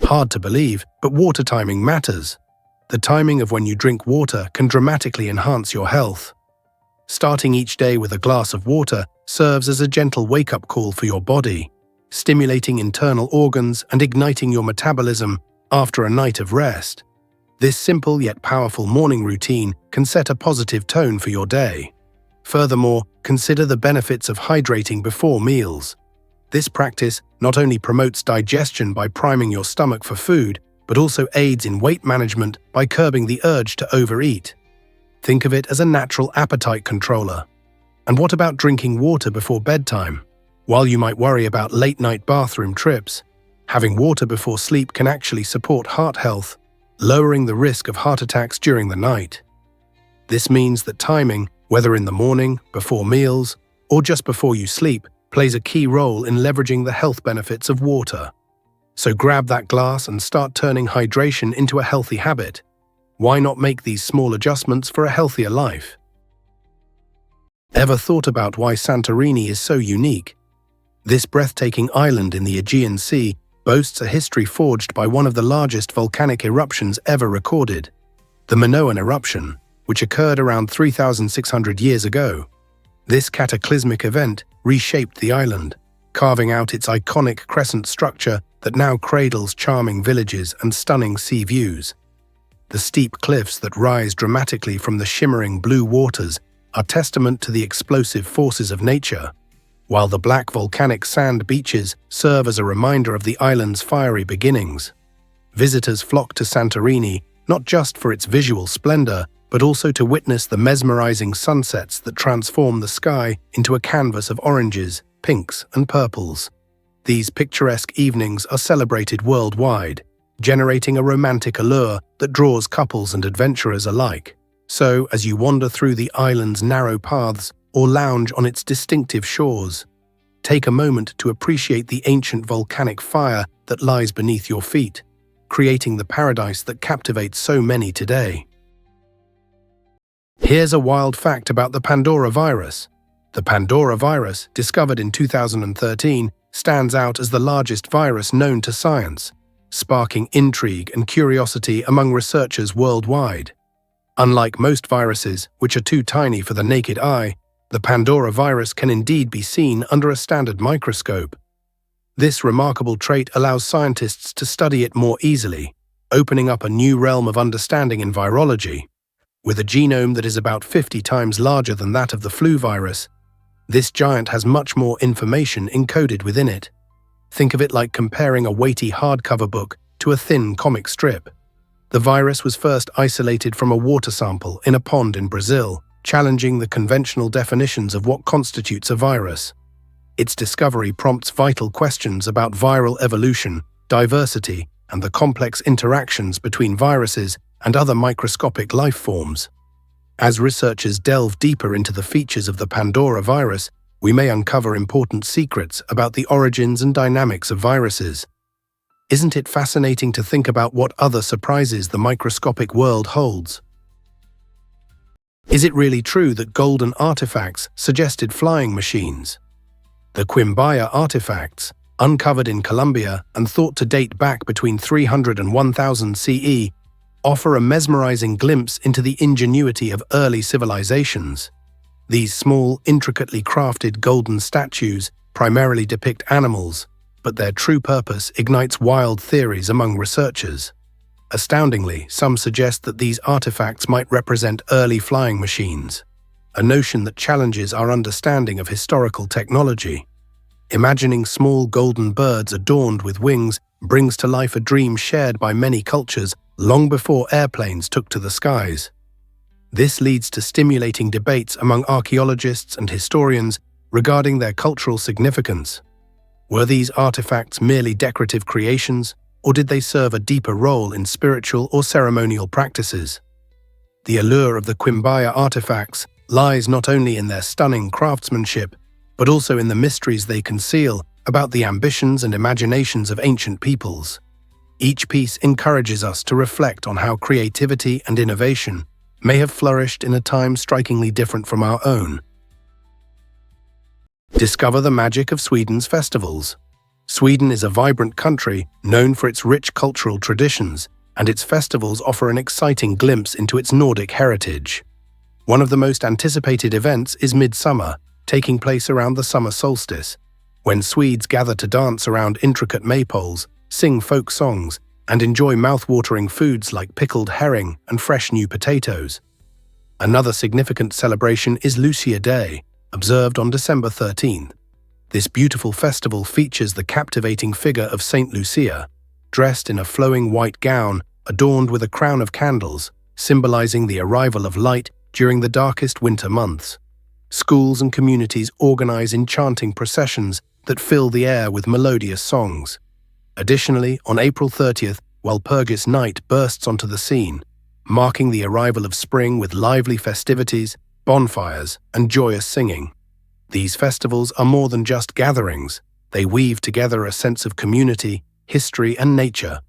Hard to believe, but water timing matters. The timing of when you drink water can dramatically enhance your health. Starting each day with a glass of water serves as a gentle wake-up call for your body, stimulating internal organs and igniting your metabolism after a night of rest. This simple yet powerful morning routine can set a positive tone for your day. Furthermore, consider the benefits of hydrating before meals. This practice not only promotes digestion by priming your stomach for food, but also aids in weight management by curbing the urge to overeat. Think of it as a natural appetite controller. And what about drinking water before bedtime? While you might worry about late-night bathroom trips, having water before sleep can actually support heart health, lowering the risk of heart attacks during the night. This means that timing, whether in the morning, before meals, or just before you sleep, plays a key role in leveraging the health benefits of water. So grab that glass and start turning hydration into a healthy habit. Why not make these small adjustments for a healthier life? Ever thought about why Santorini is so unique? This breathtaking island in the Aegean Sea boasts a history forged by one of the largest volcanic eruptions ever recorded, the Minoan eruption, which occurred around 3,600 years ago. This cataclysmic event reshaped the island, carving out its iconic crescent structure that now cradles charming villages and stunning sea views. The steep cliffs that rise dramatically from the shimmering blue waters are testament to the explosive forces of nature, while the black volcanic sand beaches serve as a reminder of the island's fiery beginnings. Visitors flock to Santorini not just for its visual splendor, but also to witness the mesmerizing sunsets that transform the sky into a canvas of oranges, pinks, and purples. These picturesque evenings are celebrated worldwide, generating a romantic allure that draws couples and adventurers alike. So, as you wander through the island's narrow paths or lounge on its distinctive shores, take a moment to appreciate the ancient volcanic fire that lies beneath your feet, creating the paradise that captivates so many today. Here's a wild fact about the Pandora virus. The Pandora virus, discovered in 2013, stands out as the largest virus known to science, sparking intrigue and curiosity among researchers worldwide. Unlike most viruses, which are too tiny for the naked eye, the Pandora virus can indeed be seen under a standard microscope. This remarkable trait allows scientists to study it more easily, opening up a new realm of understanding in virology. With a genome that is about 50 times larger than that of the flu virus, this giant has much more information encoded within it. Think of it like comparing a weighty hardcover book to a thin comic strip. The virus was first isolated from a water sample in a pond in Brazil, challenging the conventional definitions of what constitutes a virus. Its discovery prompts vital questions about viral evolution, diversity, and the complex interactions between viruses and other microscopic life forms. As researchers delve deeper into the features of the Pandora virus, we may uncover important secrets about the origins and dynamics of viruses. Isn't it fascinating to think about what other surprises the microscopic world holds? Is it really true that golden artifacts suggested flying machines? The Quimbaya artifacts, uncovered in Colombia and thought to date back between 300 and 1000 CE, offer a mesmerizing glimpse into the ingenuity of early civilizations. These small, intricately crafted golden statues primarily depict animals, but their true purpose ignites wild theories among researchers. Astoundingly, some suggest that these artifacts might represent early flying machines, a notion that challenges our understanding of historical technology. Imagining small golden birds adorned with wings brings to life a dream shared by many cultures long before airplanes took to the skies. This leads to stimulating debates among archaeologists and historians regarding their cultural significance. Were these artifacts merely decorative creations, or did they serve a deeper role in spiritual or ceremonial practices? The allure of the Quimbaya artifacts lies not only in their stunning craftsmanship, but also in the mysteries they conceal about the ambitions and imaginations of ancient peoples. Each piece encourages us to reflect on how creativity and innovation may have flourished in a time strikingly different from our own. Discover the magic of Sweden's festivals. Sweden is a vibrant country known for its rich cultural traditions, and its festivals offer an exciting glimpse into its Nordic heritage. One of the most anticipated events is Midsummer, taking place around the summer solstice, when Swedes gather to dance around intricate maypoles, sing folk songs, and enjoy mouth-watering foods like pickled herring and fresh new potatoes. Another significant celebration is Lucia Day, observed on December 13th. This beautiful festival features the captivating figure of Saint Lucia, dressed in a flowing white gown adorned with a crown of candles, symbolizing the arrival of light during the darkest winter months. Schools and communities organize enchanting processions that fill the air with melodious songs. Additionally, on April 30th, Walpurgis Night bursts onto the scene, marking the arrival of spring with lively festivities, bonfires, and joyous singing. These festivals are more than just gatherings. They weave together a sense of community, history, and nature,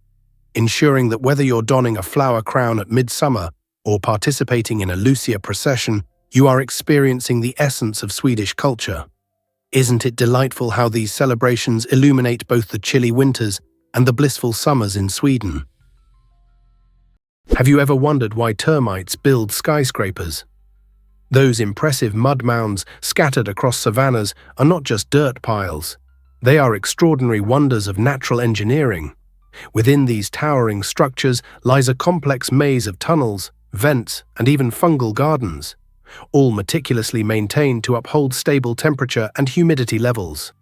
ensuring that whether you're donning a flower crown at midsummer or participating in a Lucia procession, you are experiencing the essence of Swedish culture. Isn't it delightful how these celebrations illuminate both the chilly winters and the blissful summers in Sweden? Have you ever wondered why termites build skyscrapers? Those impressive mud mounds scattered across savannas are not just dirt piles. They are extraordinary wonders of natural engineering. Within these towering structures lies a complex maze of tunnels, vents, and even fungal gardens, all meticulously maintained to uphold stable temperature and humidity levels.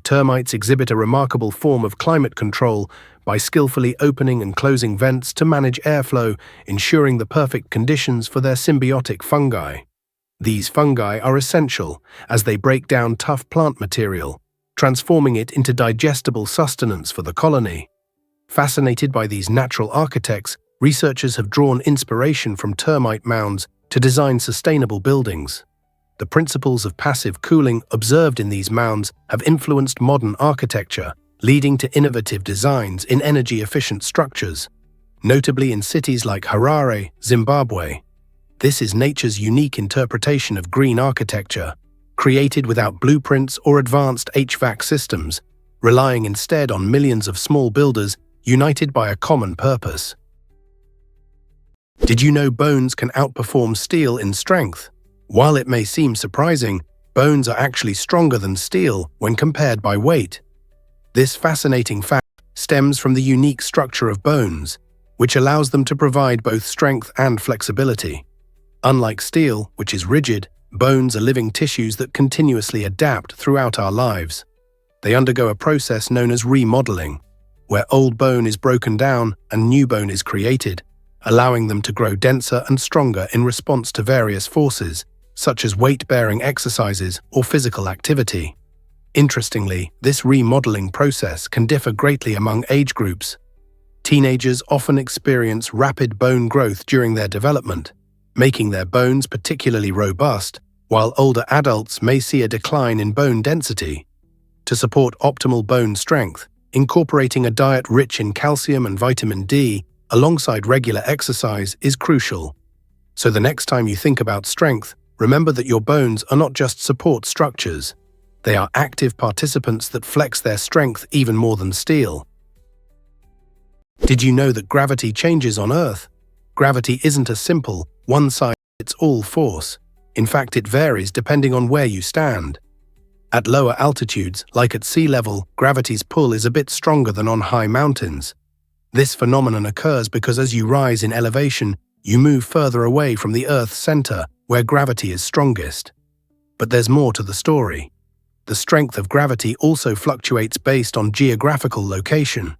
Termites exhibit a remarkable form of climate control by skillfully opening and closing vents to manage airflow, ensuring the perfect conditions for their symbiotic fungi. These fungi are essential as they break down tough plant material, transforming it into digestible sustenance for the colony. Fascinated by these natural architects, researchers have drawn inspiration from termite mounds to design sustainable buildings. The principles of passive cooling observed in these mounds have influenced modern architecture, leading to innovative designs in energy-efficient structures, notably in cities like Harare, Zimbabwe. This is nature's unique interpretation of green architecture, created without blueprints or advanced HVAC systems, relying instead on millions of small builders united by a common purpose. Did you know bones can outperform steel in strength? While it may seem surprising, bones are actually stronger than steel when compared by weight. This fascinating fact stems from the unique structure of bones, which allows them to provide both strength and flexibility. Unlike steel, which is rigid, bones are living tissues that continuously adapt throughout our lives. They undergo a process known as remodeling, where old bone is broken down and new bone is created, allowing them to grow denser and stronger in response to various forces, such as weight-bearing exercises or physical activity. Interestingly, this remodeling process can differ greatly among age groups. Teenagers often experience rapid bone growth during their development, making their bones particularly robust, while older adults may see a decline in bone density. To support optimal bone strength, incorporating a diet rich in calcium and vitamin D alongside regular exercise is crucial. So the next time you think about strength, remember that your bones are not just support structures. They are active participants that flex their strength even more than steel. Did you know that gravity changes on Earth? Gravity isn't a simple, one-size-fits-all force. In fact, it varies depending on where you stand. At lower altitudes, like at sea level, gravity's pull is a bit stronger than on high mountains. This phenomenon occurs because as you rise in elevation, you move further away from the Earth's center, where gravity is strongest. But there's more to the story. The strength of gravity also fluctuates based on geographical location.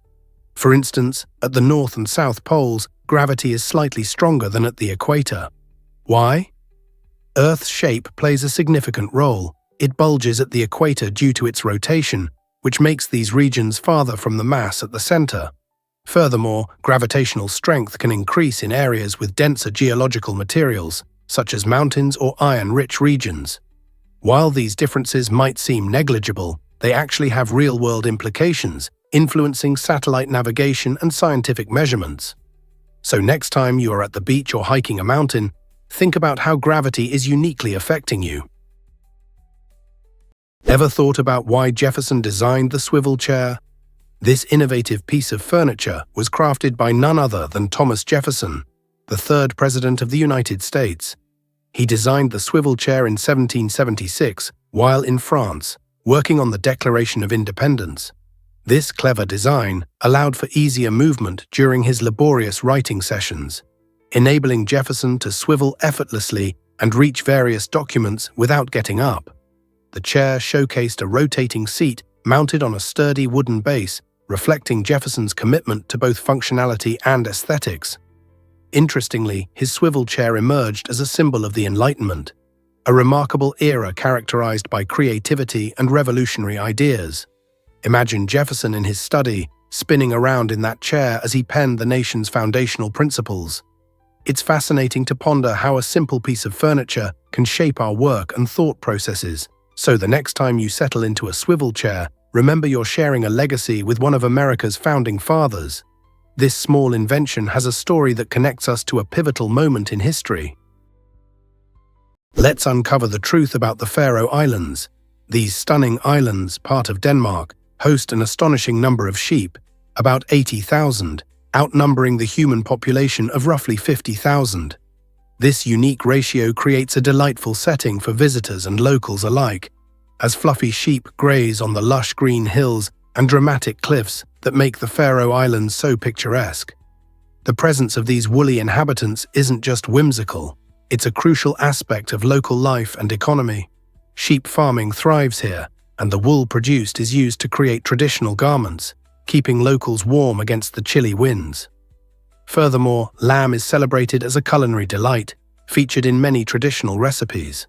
For instance, at the North and South poles, gravity is slightly stronger than at the equator. Why? Earth's shape plays a significant role. It bulges at the equator due to its rotation, which makes these regions farther from the mass at the center. Furthermore, gravitational strength can increase in areas with denser geological materials, such as mountains or iron-rich regions. While these differences might seem negligible, they actually have real-world implications, influencing satellite navigation and scientific measurements. So next time you are at the beach or hiking a mountain, think about how gravity is uniquely affecting you. Ever thought about why Jefferson designed the swivel chair? This innovative piece of furniture was crafted by none other than Thomas Jefferson, the third President of the United States. He designed the swivel chair in 1776 while in France, working on the Declaration of Independence. This clever design allowed for easier movement during his laborious writing sessions, enabling Jefferson to swivel effortlessly and reach various documents without getting up. The chair showcased a rotating seat mounted on a sturdy wooden base, reflecting Jefferson's commitment to both functionality and aesthetics. Interestingly, his swivel chair emerged as a symbol of the Enlightenment, a remarkable era characterized by creativity and revolutionary ideas. Imagine Jefferson in his study, spinning around in that chair as he penned the nation's foundational principles. It's fascinating to ponder how a simple piece of furniture can shape our work and thought processes. So the next time you settle into a swivel chair, remember you're sharing a legacy with one of America's founding fathers. This small invention has a story that connects us to a pivotal moment in history. Let's uncover the truth about the Faroe Islands. These stunning islands, part of Denmark, host an astonishing number of sheep, about 80,000, outnumbering the human population of roughly 50,000. This unique ratio creates a delightful setting for visitors and locals alike, as fluffy sheep graze on the lush green hills and dramatic cliffs that make the Faroe Islands so picturesque. The presence of these woolly inhabitants isn't just whimsical, it's a crucial aspect of local life and economy. Sheep farming thrives here, and the wool produced is used to create traditional garments, keeping locals warm against the chilly winds. Furthermore, lamb is celebrated as a culinary delight, featured in many traditional recipes.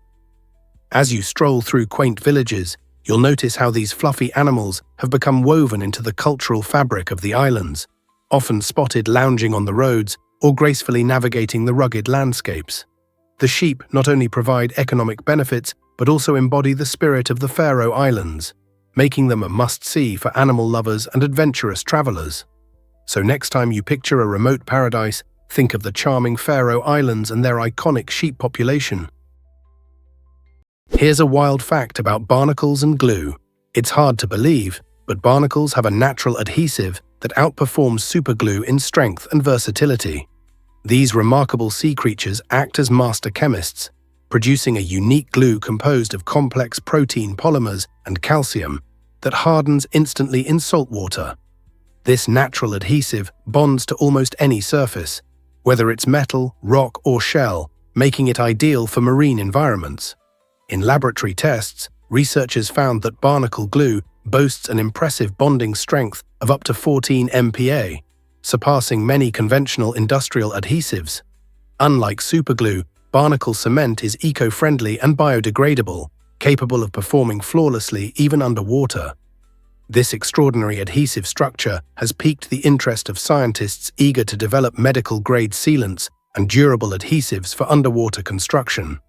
As you stroll through quaint villages, you'll notice how these fluffy animals have become woven into the cultural fabric of the islands, often spotted lounging on the roads or gracefully navigating the rugged landscapes. The sheep not only provide economic benefits, but also embody the spirit of the Faroe Islands, making them a must-see for animal lovers and adventurous travelers. So next time you picture a remote paradise, think of the charming Faroe Islands and their iconic sheep population. Here's a wild fact about barnacles and glue. It's hard to believe, but barnacles have a natural adhesive that outperforms superglue in strength and versatility. These remarkable sea creatures act as master chemists, producing a unique glue composed of complex protein polymers and calcium that hardens instantly in salt water. This natural adhesive bonds to almost any surface, whether it's metal, rock, or shell, making it ideal for marine environments. In laboratory tests, researchers found that barnacle glue boasts an impressive bonding strength of up to 14 MPa, surpassing many conventional industrial adhesives. Unlike superglue, barnacle cement is eco-friendly and biodegradable, capable of performing flawlessly even underwater. This extraordinary adhesive structure has piqued the interest of scientists eager to develop medical-grade sealants and durable adhesives for underwater construction.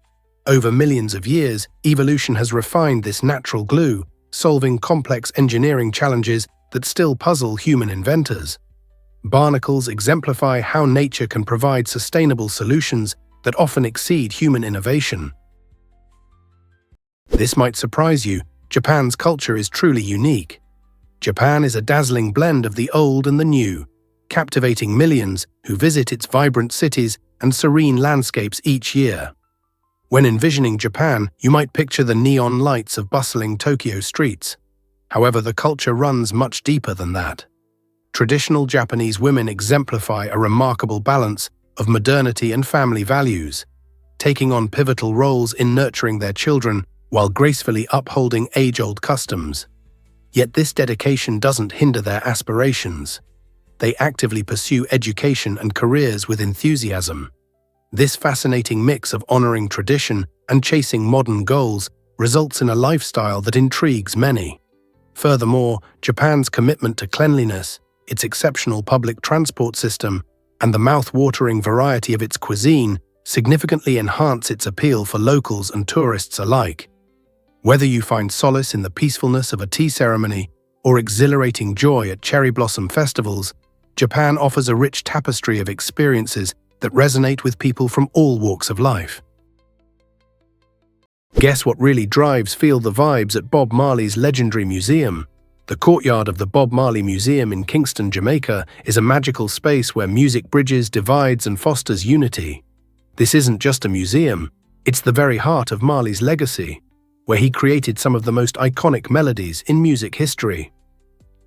Over millions of years, evolution has refined this natural glue, solving complex engineering challenges that still puzzle human inventors. Barnacles exemplify how nature can provide sustainable solutions that often exceed human innovation. This might surprise you, Japan's culture is truly unique. Japan is a dazzling blend of the old and the new, captivating millions who visit its vibrant cities and serene landscapes each year. When envisioning Japan, you might picture the neon lights of bustling Tokyo streets. However, the culture runs much deeper than that. Traditional Japanese women exemplify a remarkable balance of modernity and family values, taking on pivotal roles in nurturing their children while gracefully upholding age-old customs. Yet this dedication doesn't hinder their aspirations. They actively pursue education and careers with enthusiasm. This fascinating mix of honoring tradition and chasing modern goals results in a lifestyle that intrigues many. Furthermore, Japan's commitment to cleanliness, its exceptional public transport system, and the mouth-watering variety of its cuisine significantly enhance its appeal for locals and tourists alike. Whether you find solace in the peacefulness of a tea ceremony or exhilarating joy at cherry blossom festivals, Japan offers a rich tapestry of experiences that resonate with people from all walks of life. Guess what really drives Feel the Vibes at Bob Marley's legendary museum? The courtyard of the Bob Marley Museum in Kingston, Jamaica, is a magical space where music bridges, divides, and fosters unity. This isn't just a museum, it's the very heart of Marley's legacy, where he created some of the most iconic melodies in music history.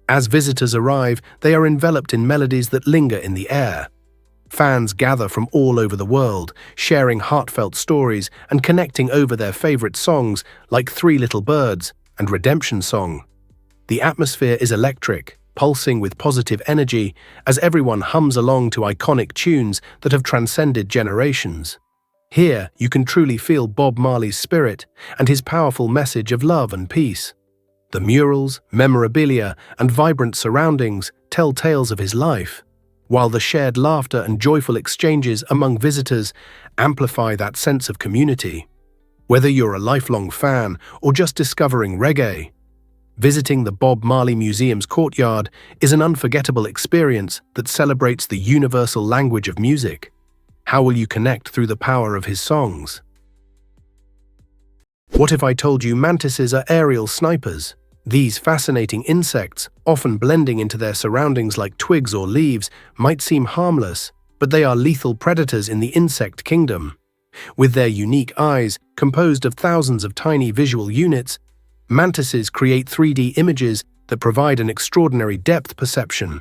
As visitors arrive, they are enveloped in melodies that linger in the air. Fans gather from all over the world, sharing heartfelt stories and connecting over their favorite songs like Three Little Birds and Redemption Song. The atmosphere is electric, pulsing with positive energy as everyone hums along to iconic tunes that have transcended generations. Here, you can truly feel Bob Marley's spirit and his powerful message of love and peace. The murals, memorabilia, and vibrant surroundings tell tales of his life, while the shared laughter and joyful exchanges among visitors amplify that sense of community. Whether you're a lifelong fan or just discovering reggae, visiting the Bob Marley Museum's courtyard is an unforgettable experience that celebrates the universal language of music. How will you connect through the power of his songs? What if I told you mantises are aerial snipers? These fascinating insects, often blending into their surroundings like twigs or leaves, might seem harmless, but they are lethal predators in the insect kingdom. With their unique eyes, composed of thousands of tiny visual units, mantises create 3D images that provide an extraordinary depth perception,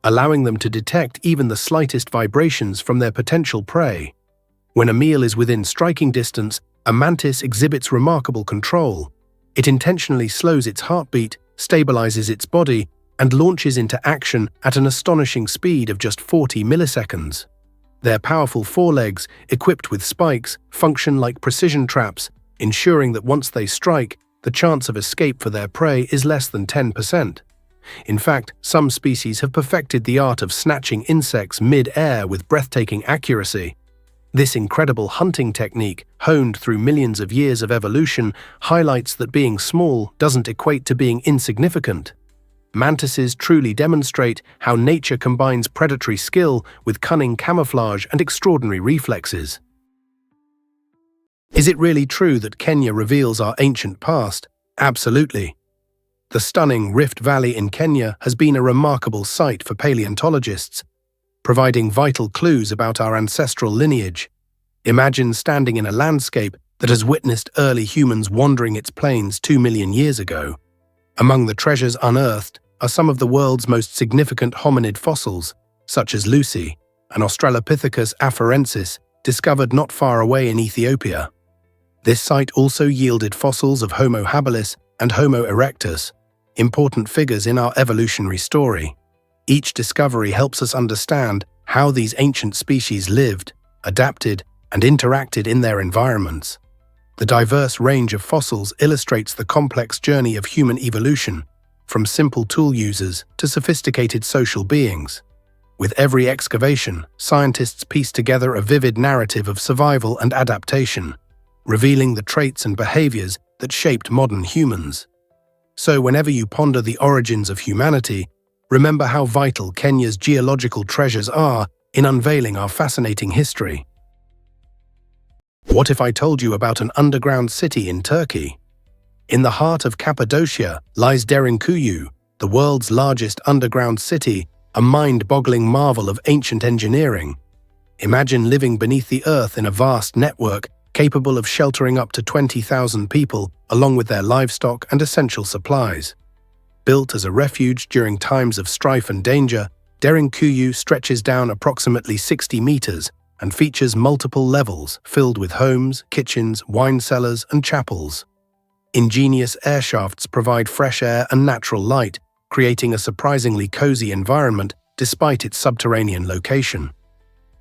allowing them to detect even the slightest vibrations from their potential prey. When a meal is within striking distance, a mantis exhibits remarkable control. It intentionally slows its heartbeat, stabilizes its body, and launches into action at an astonishing speed of just 40 milliseconds. Their powerful forelegs, equipped with spikes, function like precision traps, ensuring that once they strike, the chance of escape for their prey is less than 10%. In fact, some species have perfected the art of snatching insects mid-air with breathtaking accuracy. This incredible hunting technique, honed through millions of years of evolution, highlights that being small doesn't equate to being insignificant. Mantises truly demonstrate how nature combines predatory skill with cunning camouflage and extraordinary reflexes. Is it really true that Kenya reveals our ancient past? Absolutely. The stunning Rift Valley in Kenya has been a remarkable sight for paleontologists, providing vital clues about our ancestral lineage. Imagine standing in a landscape that has witnessed early humans wandering its plains 2 million years ago. Among the treasures unearthed are some of the world's most significant hominid fossils, such as Lucy, an Australopithecus afarensis discovered not far away in Ethiopia. This site also yielded fossils of Homo habilis and Homo erectus, important figures in our evolutionary story. Each discovery helps us understand how these ancient species lived, adapted, and interacted in their environments. The diverse range of fossils illustrates the complex journey of human evolution, from simple tool users to sophisticated social beings. With every excavation, scientists piece together a vivid narrative of survival and adaptation, revealing the traits and behaviors that shaped modern humans. So whenever you ponder the origins of humanity, remember how vital Kenya's geological treasures are in unveiling our fascinating history. What if I told you about an underground city in Turkey? In the heart of Cappadocia lies Derinkuyu, the world's largest underground city, a mind-boggling marvel of ancient engineering. Imagine living beneath the earth in a vast network capable of sheltering up to 20,000 people, along with their livestock and essential supplies. Built as a refuge during times of strife and danger, Derinkuyu stretches down approximately 60 meters and features multiple levels filled with homes, kitchens, wine cellars, and chapels. Ingenious air shafts provide fresh air and natural light, creating a surprisingly cozy environment despite its subterranean location.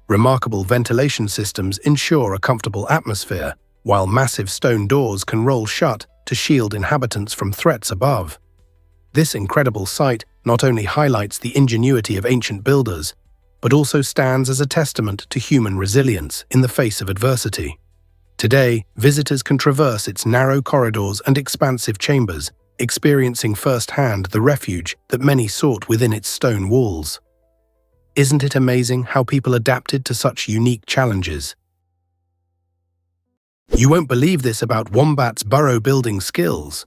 Remarkable ventilation systems ensure a comfortable atmosphere, while massive stone doors can roll shut to shield inhabitants from threats above. This incredible site not only highlights the ingenuity of ancient builders, but also stands as a testament to human resilience in the face of adversity. Today, visitors can traverse its narrow corridors and expansive chambers, experiencing firsthand the refuge that many sought within its stone walls. Isn't it amazing how people adapted to such unique challenges? You won't believe this about wombats' burrow-building skills.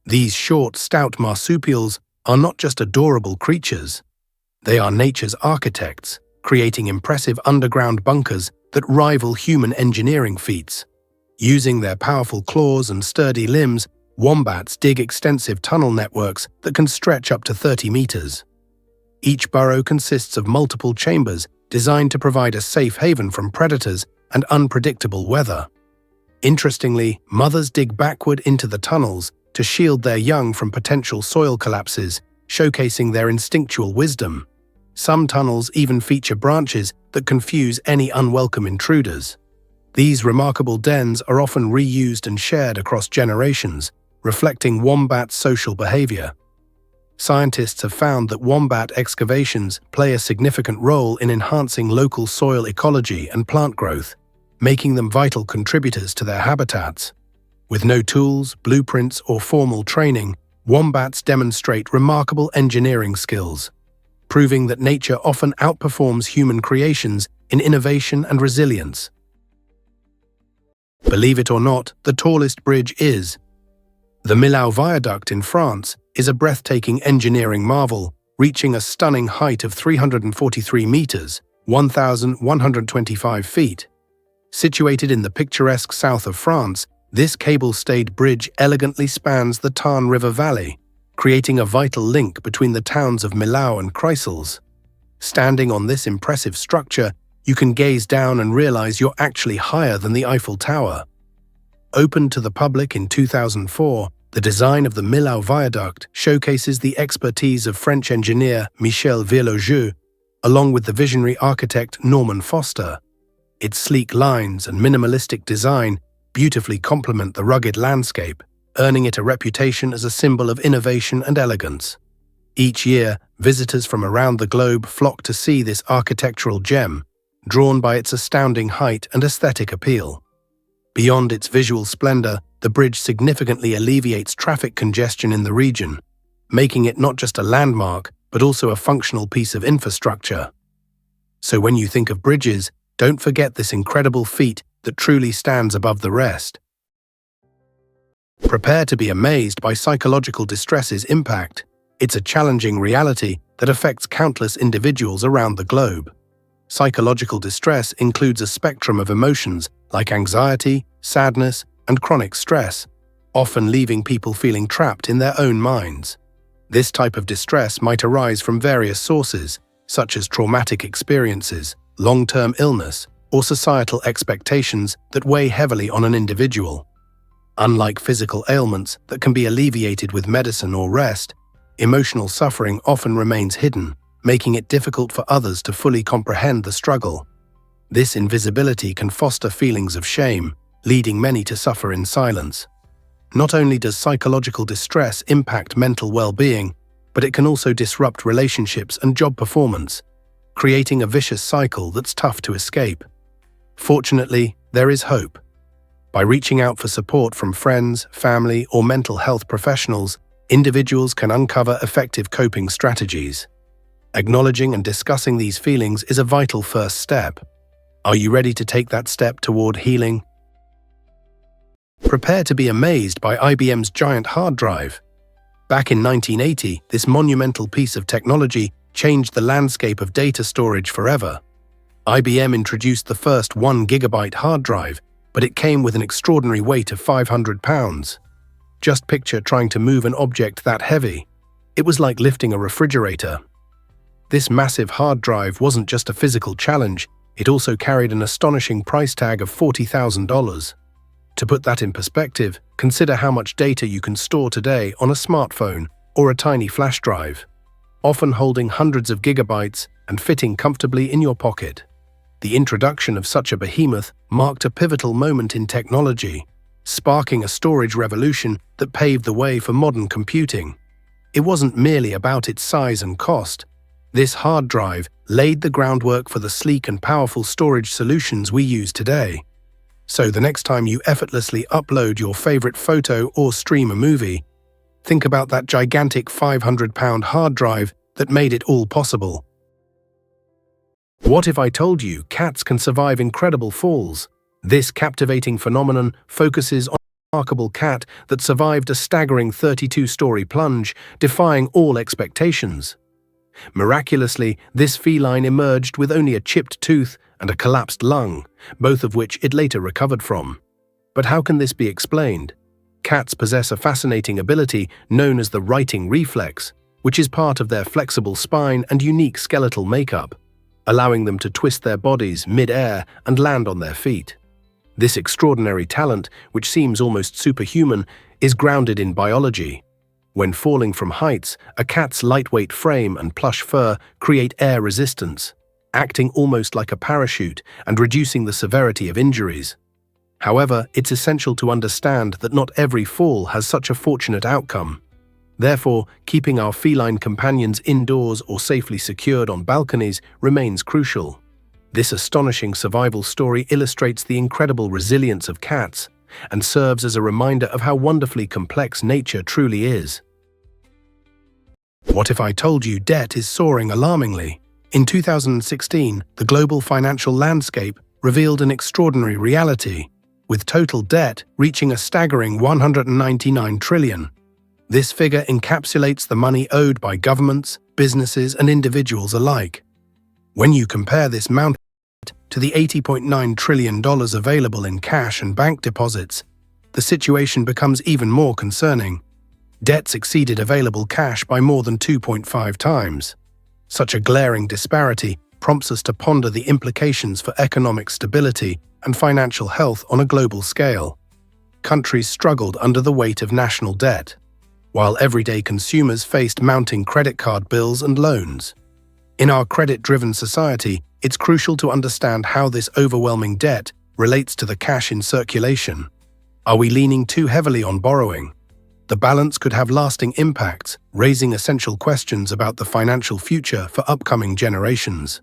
These short, stout marsupials are not just adorable creatures. They are nature's architects, creating impressive underground bunkers that rival human engineering feats. Using their powerful claws and sturdy limbs, wombats dig extensive tunnel networks that can stretch up to 30 meters. Each burrow consists of multiple chambers designed to provide a safe haven from predators and unpredictable weather. Interestingly, mothers dig backward into the tunnels to shield their young from potential soil collapses, showcasing their instinctual wisdom. Some tunnels even feature branches that confuse any unwelcome intruders. These remarkable dens are often reused and shared across generations, reflecting wombat social behavior. Scientists have found that wombat excavations play a significant role in enhancing local soil ecology and plant growth, making them vital contributors to their habitats. With no tools, blueprints, or formal training, wombats demonstrate remarkable engineering skills, proving that nature often outperforms human creations in innovation and resilience. Believe it or not, the tallest bridge is. The Millau Viaduct in France is a breathtaking engineering marvel, reaching a stunning height of 343 meters, 1,125 feet. Situated in the picturesque south of France, this cable-stayed bridge elegantly spans the Tarn River Valley, creating a vital link between the towns of Millau and Chryssels. Standing on this impressive structure, you can gaze down and realize you're actually higher than the Eiffel Tower. Opened to the public in 2004, the design of the Millau Viaduct showcases the expertise of French engineer Michel Villojeu, along with the visionary architect Norman Foster. Its sleek lines and minimalistic design beautifully complement the rugged landscape, earning it a reputation as a symbol of innovation and elegance. Each year, visitors from around the globe flock to see this architectural gem, drawn by its astounding height and aesthetic appeal. Beyond its visual splendor, the bridge significantly alleviates traffic congestion in the region, making it not just a landmark, but also a functional piece of infrastructure. So when you think of bridges, don't forget this incredible feat that truly stands above the rest. Prepare to be amazed by psychological distress's impact. It's a challenging reality that affects countless individuals around the globe. Psychological distress includes a spectrum of emotions like anxiety, sadness, and chronic stress, often leaving people feeling trapped in their own minds. This type of distress might arise from various sources, such as traumatic experiences, long-term illness, or societal expectations that weigh heavily on an individual. Unlike physical ailments that can be alleviated with medicine or rest, emotional suffering often remains hidden, making it difficult for others to fully comprehend the struggle. This invisibility can foster feelings of shame, leading many to suffer in silence. Not only does psychological distress impact mental well-being, but it can also disrupt relationships and job performance, creating a vicious cycle that's tough to escape. Fortunately, there is hope. By reaching out for support from friends, family, or mental health professionals, individuals can uncover effective coping strategies. Acknowledging and discussing these feelings is a vital first step. Are you ready to take that step toward healing? Prepare to be amazed by IBM's giant hard drive. Back in 1980, this monumental piece of technology changed the landscape of data storage forever. IBM introduced the first 1 gigabyte hard drive, but it came with an extraordinary weight of 500 pounds. Just picture trying to move an object that heavy. It was like lifting a refrigerator. This massive hard drive wasn't just a physical challenge, it also carried an astonishing price tag of $40,000. To put that in perspective, consider how much data you can store today on a smartphone or a tiny flash drive, often holding hundreds of gigabytes and fitting comfortably in your pocket. The introduction of such a behemoth marked a pivotal moment in technology, sparking a storage revolution that paved the way for modern computing. It wasn't merely about its size and cost. This hard drive laid the groundwork for the sleek and powerful storage solutions we use today. So the next time you effortlessly upload your favorite photo or stream a movie, think about that gigantic 500-pound hard drive that made it all possible. What if I told you cats can survive incredible falls? This captivating phenomenon focuses on a remarkable cat that survived a staggering 32-story plunge, defying all expectations. Miraculously, this feline emerged with only a chipped tooth and a collapsed lung, both of which it later recovered from. But how can this be explained? Cats possess a fascinating ability known as the righting reflex, which is part of their flexible spine and unique skeletal makeup, allowing them to twist their bodies mid-air and land on their feet. This extraordinary talent, which seems almost superhuman, is grounded in biology. When falling from heights, a cat's lightweight frame and plush fur create air resistance, acting almost like a parachute and reducing the severity of injuries. However, it's essential to understand that not every fall has such a fortunate outcome. Therefore, keeping our feline companions indoors or safely secured on balconies remains crucial. This astonishing survival story illustrates the incredible resilience of cats and serves as a reminder of how wonderfully complex nature truly is. What if I told you debt is soaring alarmingly? In 2016, the global financial landscape revealed an extraordinary reality, with total debt reaching a staggering $199 trillion. This figure encapsulates the money owed by governments, businesses, and individuals alike. When you compare this amount to the $80.9 trillion available in cash and bank deposits, the situation becomes even more concerning. Debts exceeded available cash by more than 2.5 times. Such a glaring disparity prompts us to ponder the implications for economic stability and financial health on a global scale. Countries struggled under the weight of national debt, while everyday consumers faced mounting credit card bills and loans. In our credit-driven society, it's crucial to understand how this overwhelming debt relates to the cash in circulation. Are we leaning too heavily on borrowing? The balance could have lasting impacts, raising essential questions about the financial future for upcoming generations.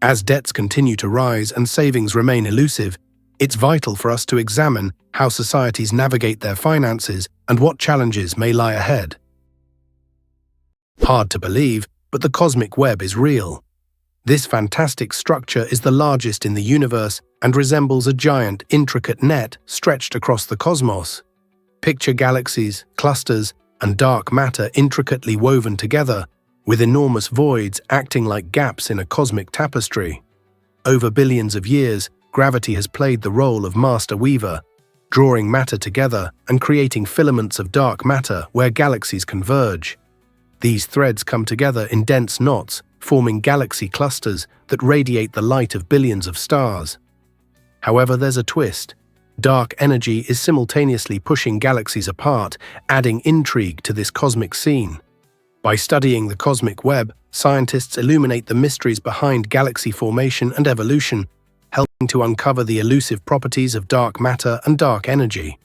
As debts continue to rise and savings remain elusive, it's vital for us to examine how societies navigate their finances and what challenges may lie ahead. Hard to believe, but the cosmic web is real. This fantastic structure is the largest in the universe and resembles a giant, intricate net stretched across the cosmos. Picture galaxies, clusters, and dark matter intricately woven together, with enormous voids acting like gaps in a cosmic tapestry. Over billions of years, gravity has played the role of master weaver, drawing matter together and creating filaments of dark matter where galaxies converge. These threads come together in dense knots, forming galaxy clusters that radiate the light of billions of stars. However, there's a twist. Dark energy is simultaneously pushing galaxies apart, adding intrigue to this cosmic scene. By studying the cosmic web, scientists illuminate the mysteries behind galaxy formation and evolution, helping to uncover the elusive properties of dark matter and dark energy.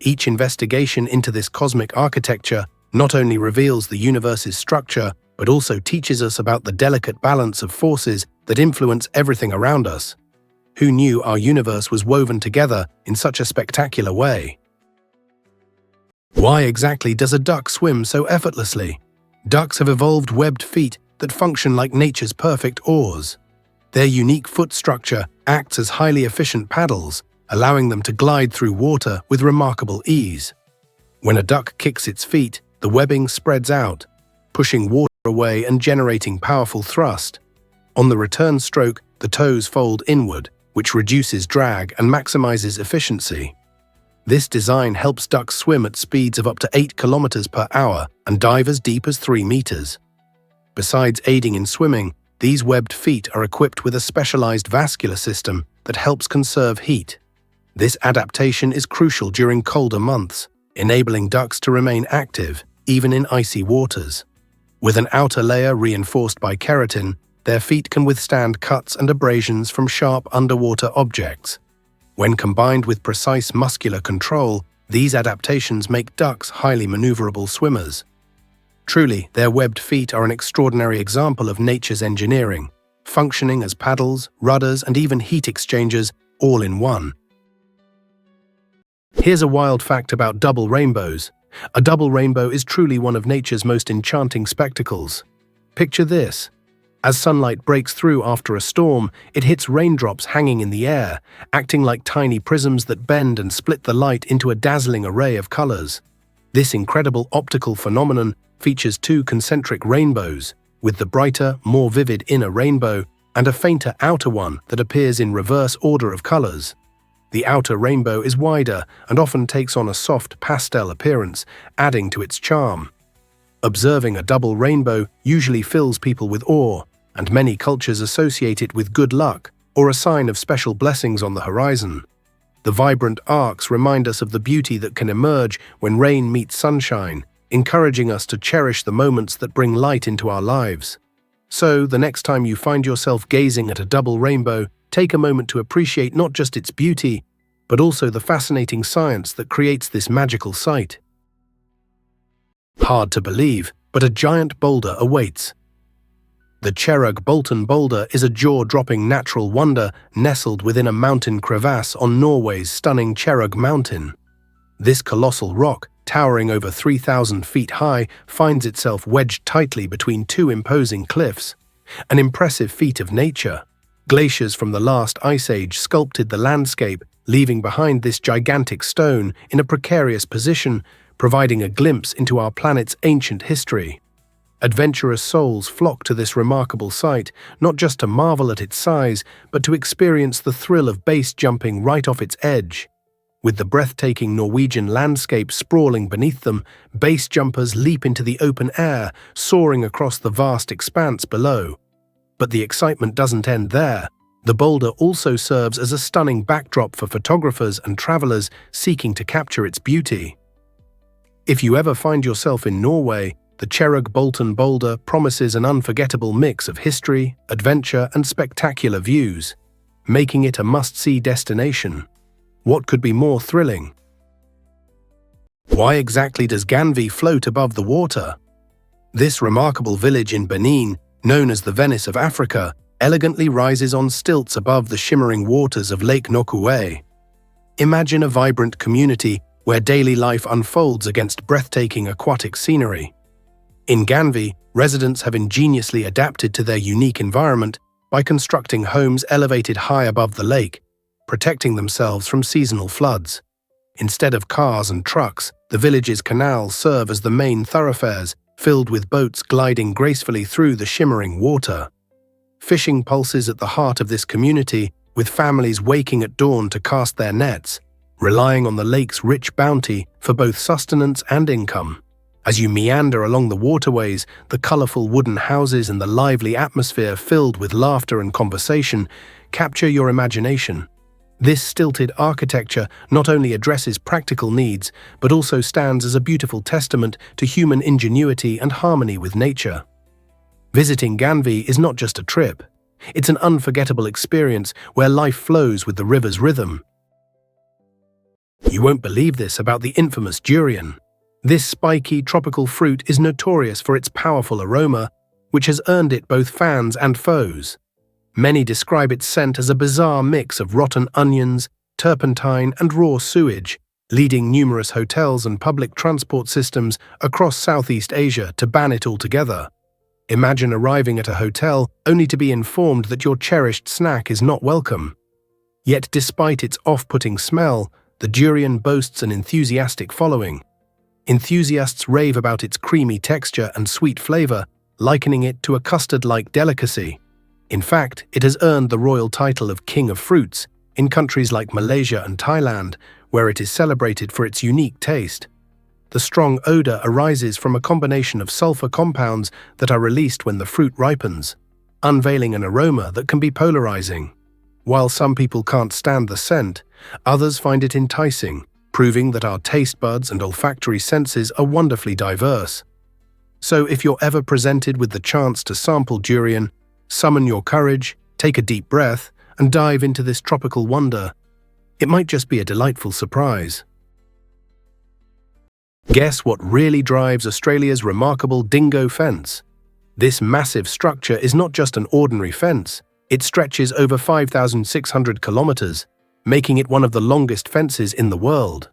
Each investigation into this cosmic architecture not only reveals the universe's structure, but also teaches us about the delicate balance of forces that influence everything around us. Who knew our universe was woven together in such a spectacular way? Why exactly does a duck swim so effortlessly? Ducks have evolved webbed feet that function like nature's perfect oars. Their unique foot structure acts as highly efficient paddles, allowing them to glide through water with remarkable ease. When a duck kicks its feet, the webbing spreads out, pushing water away and generating powerful thrust. On the return stroke, the toes fold inward, which reduces drag and maximizes efficiency. This design helps ducks swim at speeds of up to 8 kilometers per hour and dive as deep as 3 meters. Besides aiding in swimming, these webbed feet are equipped with a specialized vascular system that helps conserve heat. This adaptation is crucial during colder months, enabling ducks to remain active, even in icy waters. With an outer layer reinforced by keratin, their feet can withstand cuts and abrasions from sharp underwater objects. When combined with precise muscular control, these adaptations make ducks highly maneuverable swimmers. Truly, their webbed feet are an extraordinary example of nature's engineering, functioning as paddles, rudders, and even heat exchangers, all in one. Here's a wild fact about double rainbows. A double rainbow is truly one of nature's most enchanting spectacles. Picture this: As sunlight breaks through after a storm, it hits raindrops hanging in the air, acting like tiny prisms that bend and split the light into a dazzling array of colors. This incredible optical phenomenon features two concentric rainbows, with the brighter, more vivid inner rainbow and a fainter outer one that appears in reverse order of colors. The outer rainbow is wider and often takes on a soft pastel appearance, adding to its charm. Observing a double rainbow usually fills people with awe, and many cultures associate it with good luck or a sign of special blessings on the horizon. The vibrant arcs remind us of the beauty that can emerge when rain meets sunshine, encouraging us to cherish the moments that bring light into our lives. So, the next time you find yourself gazing at a double rainbow, take a moment to appreciate not just its beauty, but also the fascinating science that creates this magical sight. Hard to believe, but a giant boulder awaits. The Cherrug-Bolton boulder is a jaw-dropping natural wonder nestled within a mountain crevasse on Norway's stunning Cherrug Mountain. This colossal rock, towering over 3,000 feet high, finds itself wedged tightly between two imposing cliffs, an impressive feat of nature. Glaciers from the last ice age sculpted the landscape, leaving behind this gigantic stone in a precarious position, providing a glimpse into our planet's ancient history. Adventurous souls flock to this remarkable sight, not just to marvel at its size, but to experience the thrill of base jumping right off its edge. With the breathtaking Norwegian landscape sprawling beneath them, base jumpers leap into the open air, soaring across the vast expanse below. But the excitement doesn't end there. The boulder also serves as a stunning backdrop for photographers and travelers seeking to capture its beauty. If you ever find yourself in Norway, the Cherrug-Bolton boulder promises an unforgettable mix of history, adventure, and spectacular views, making it a must-see destination. What could be more thrilling? Why exactly does Ganvi float above the water? This remarkable village in Benin, known as the Venice of Africa, elegantly rises on stilts above the shimmering waters of Lake Nokue. Imagine a vibrant community where daily life unfolds against breathtaking aquatic scenery. In Ganvi, residents have ingeniously adapted to their unique environment by constructing homes elevated high above the lake, protecting themselves from seasonal floods. Instead of cars and trucks, the village's canals serve as the main thoroughfares, filled with boats gliding gracefully through the shimmering water. Fishing pulses at the heart of this community, with families waking at dawn to cast their nets, relying on the lake's rich bounty for both sustenance and income. As you meander along the waterways, the colorful wooden houses and the lively atmosphere filled with laughter and conversation capture your imagination. This stilted architecture not only addresses practical needs, but also stands as a beautiful testament to human ingenuity and harmony with nature. Visiting Ganvi is not just a trip. It's an unforgettable experience where life flows with the river's rhythm. You won't believe this about the infamous durian. This spiky tropical fruit is notorious for its powerful aroma, which has earned it both fans and foes. Many describe its scent as a bizarre mix of rotten onions, turpentine, and raw sewage, leading numerous hotels and public transport systems across Southeast Asia to ban it altogether. Imagine arriving at a hotel only to be informed that your cherished snack is not welcome. Yet despite its off-putting smell, the durian boasts an enthusiastic following. Enthusiasts rave about its creamy texture and sweet flavor, likening it to a custard-like delicacy. In fact, it has earned the royal title of King of Fruits in countries like Malaysia and Thailand, where it is celebrated for its unique taste. The strong odor arises from a combination of sulfur compounds that are released when the fruit ripens, unveiling an aroma that can be polarizing. While some people can't stand the scent, others find it enticing, proving that our taste buds and olfactory senses are wonderfully diverse. So if you're ever presented with the chance to sample durian, summon your courage, take a deep breath, and dive into this tropical wonder. It might just be a delightful surprise. Guess what really drives Australia's remarkable dingo fence? This massive structure is not just an ordinary fence. It stretches over 5,600 kilometers, making it one of the longest fences in the world.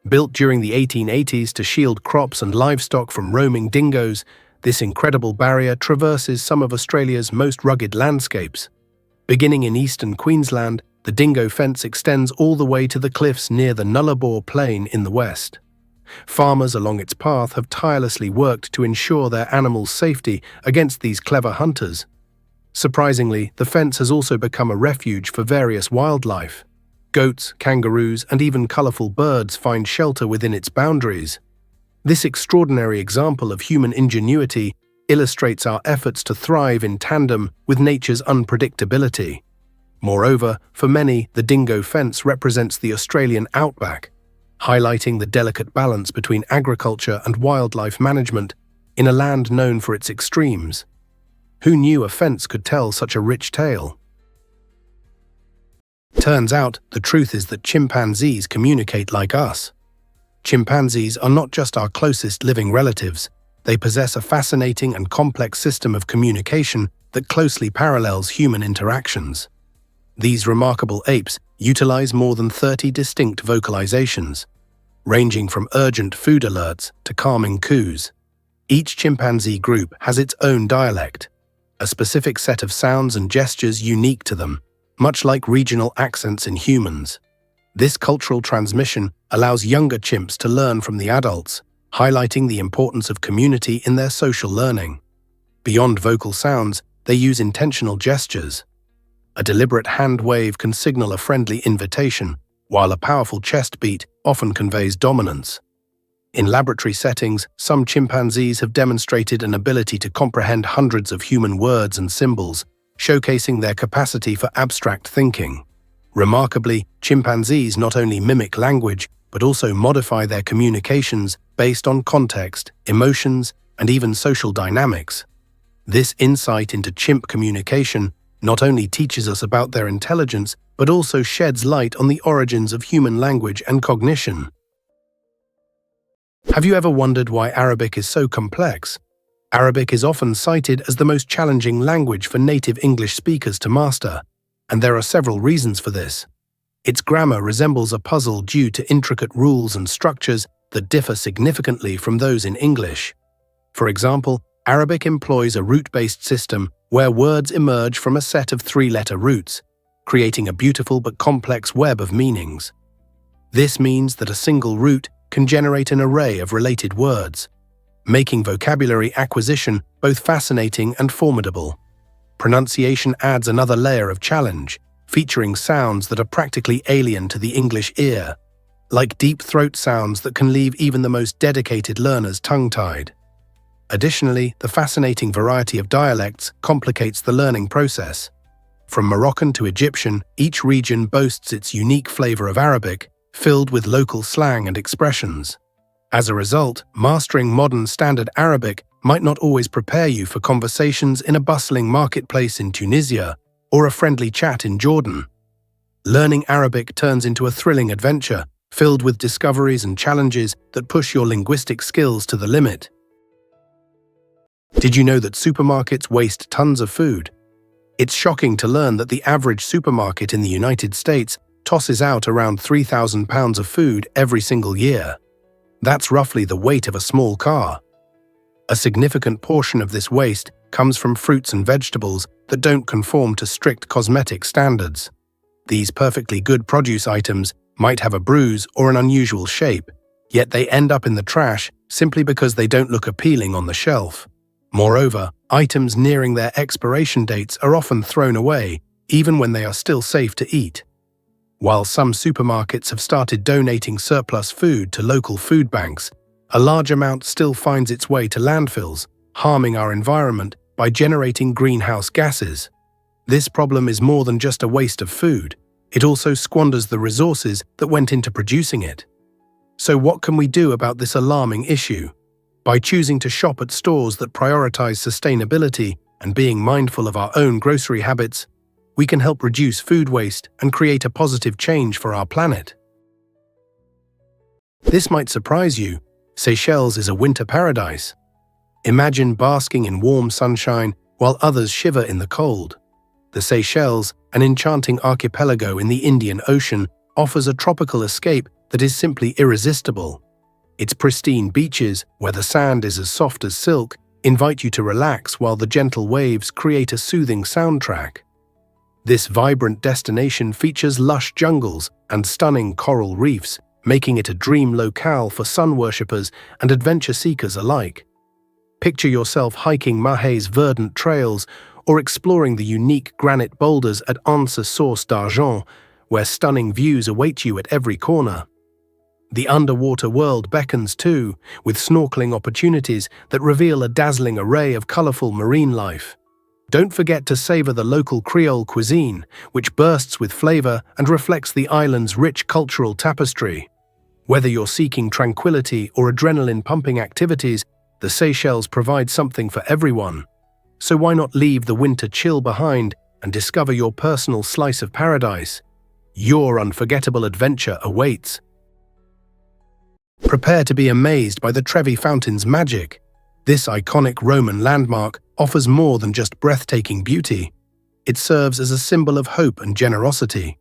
Built during the 1880s to shield crops and livestock from roaming dingoes, This incredible barrier traverses some of Australia's most rugged landscapes. Beginning in eastern Queensland, the dingo fence extends all the way to the cliffs near the Nullarbor Plain in the west. Farmers along its path have tirelessly worked to ensure their animals' safety against these clever hunters. Surprisingly, the fence has also become a refuge for various wildlife. Goats, kangaroos, and even colorful birds find shelter within its boundaries. This extraordinary example of human ingenuity illustrates our efforts to thrive in tandem with nature's unpredictability. Moreover, for many, the dingo fence represents the Australian outback, highlighting the delicate balance between agriculture and wildlife management in a land known for its extremes. Who knew a fence could tell such a rich tale? Turns out, the truth is that chimpanzees communicate like us. Chimpanzees are not just our closest living relatives, they possess a fascinating and complex system of communication that closely parallels human interactions. These remarkable apes utilize more than 30 distinct vocalizations, ranging from urgent food alerts to calming coos. Each chimpanzee group has its own dialect, a specific set of sounds and gestures unique to them, much like regional accents in humans. This cultural transmission allows younger chimps to learn from the adults, highlighting the importance of community in their social learning. Beyond vocal sounds, they use intentional gestures. A deliberate hand wave can signal a friendly invitation, while a powerful chest beat often conveys dominance. In laboratory settings, some chimpanzees have demonstrated an ability to comprehend hundreds of human words and symbols, showcasing their capacity for abstract thinking. Remarkably, chimpanzees not only mimic language, but also modify their communications based on context, emotions, and even social dynamics. This insight into chimp communication not only teaches us about their intelligence, but also sheds light on the origins of human language and cognition. Have you ever wondered why Arabic is so complex? Arabic is often cited as the most challenging language for native English speakers to master, and there are several reasons for this. Its grammar resembles a puzzle due to intricate rules and structures that differ significantly from those in English. For example, Arabic employs a root-based system where words emerge from a set of three-letter roots, creating a beautiful but complex web of meanings. This means that a single root can generate an array of related words, making vocabulary acquisition both fascinating and formidable. Pronunciation adds another layer of challenge, featuring sounds that are practically alien to the English ear, like deep throat sounds that can leave even the most dedicated learners tongue-tied. Additionally, the fascinating variety of dialects complicates the learning process. From Moroccan to Egyptian, each region boasts its unique flavor of Arabic, filled with local slang and expressions. As a result, mastering modern Standard Arabic might not always prepare you for conversations in a bustling marketplace in Tunisia or a friendly chat in Jordan. Learning Arabic turns into a thrilling adventure, filled with discoveries and challenges that push your linguistic skills to the limit. Did you know that supermarkets waste tons of food? It's shocking to learn that the average supermarket in the United States tosses out around 3,000 pounds of food every single year. That's roughly the weight of a small car. A significant portion of this waste comes from fruits and vegetables that don't conform to strict cosmetic standards. These perfectly good produce items might have a bruise or an unusual shape, yet they end up in the trash simply because they don't look appealing on the shelf. Moreover, items nearing their expiration dates are often thrown away, even when they are still safe to eat. While some supermarkets have started donating surplus food to local food banks, a large amount still finds its way to landfills, harming our environment by generating greenhouse gases. This problem is more than just a waste of food. It also squanders the resources that went into producing it. So what can we do about this alarming issue? By choosing to shop at stores that prioritize sustainability and being mindful of our own grocery habits, we can help reduce food waste and create a positive change for our planet. This might surprise you. Seychelles is a winter paradise. Imagine basking in warm sunshine while others shiver in the cold. The Seychelles, an enchanting archipelago in the Indian Ocean, offers a tropical escape that is simply irresistible. Its pristine beaches, where the sand is as soft as silk, invite you to relax while the gentle waves create a soothing soundtrack. This vibrant destination features lush jungles and stunning coral reefs, making it a dream locale for sun worshippers and adventure seekers alike. Picture yourself hiking Mahé's verdant trails or exploring the unique granite boulders at Anse Source d'Argent, where stunning views await you at every corner. The underwater world beckons too, with snorkeling opportunities that reveal a dazzling array of colorful marine life. Don't forget to savor the local Creole cuisine, which bursts with flavor and reflects the island's rich cultural tapestry. Whether you're seeking tranquility or adrenaline-pumping activities, the Seychelles provide something for everyone. So why not leave the winter chill behind and discover your personal slice of paradise? Your unforgettable adventure awaits. Prepare to be amazed by the Trevi Fountain's magic. This iconic Roman landmark offers more than just breathtaking beauty. It serves as a symbol of hope and generosity.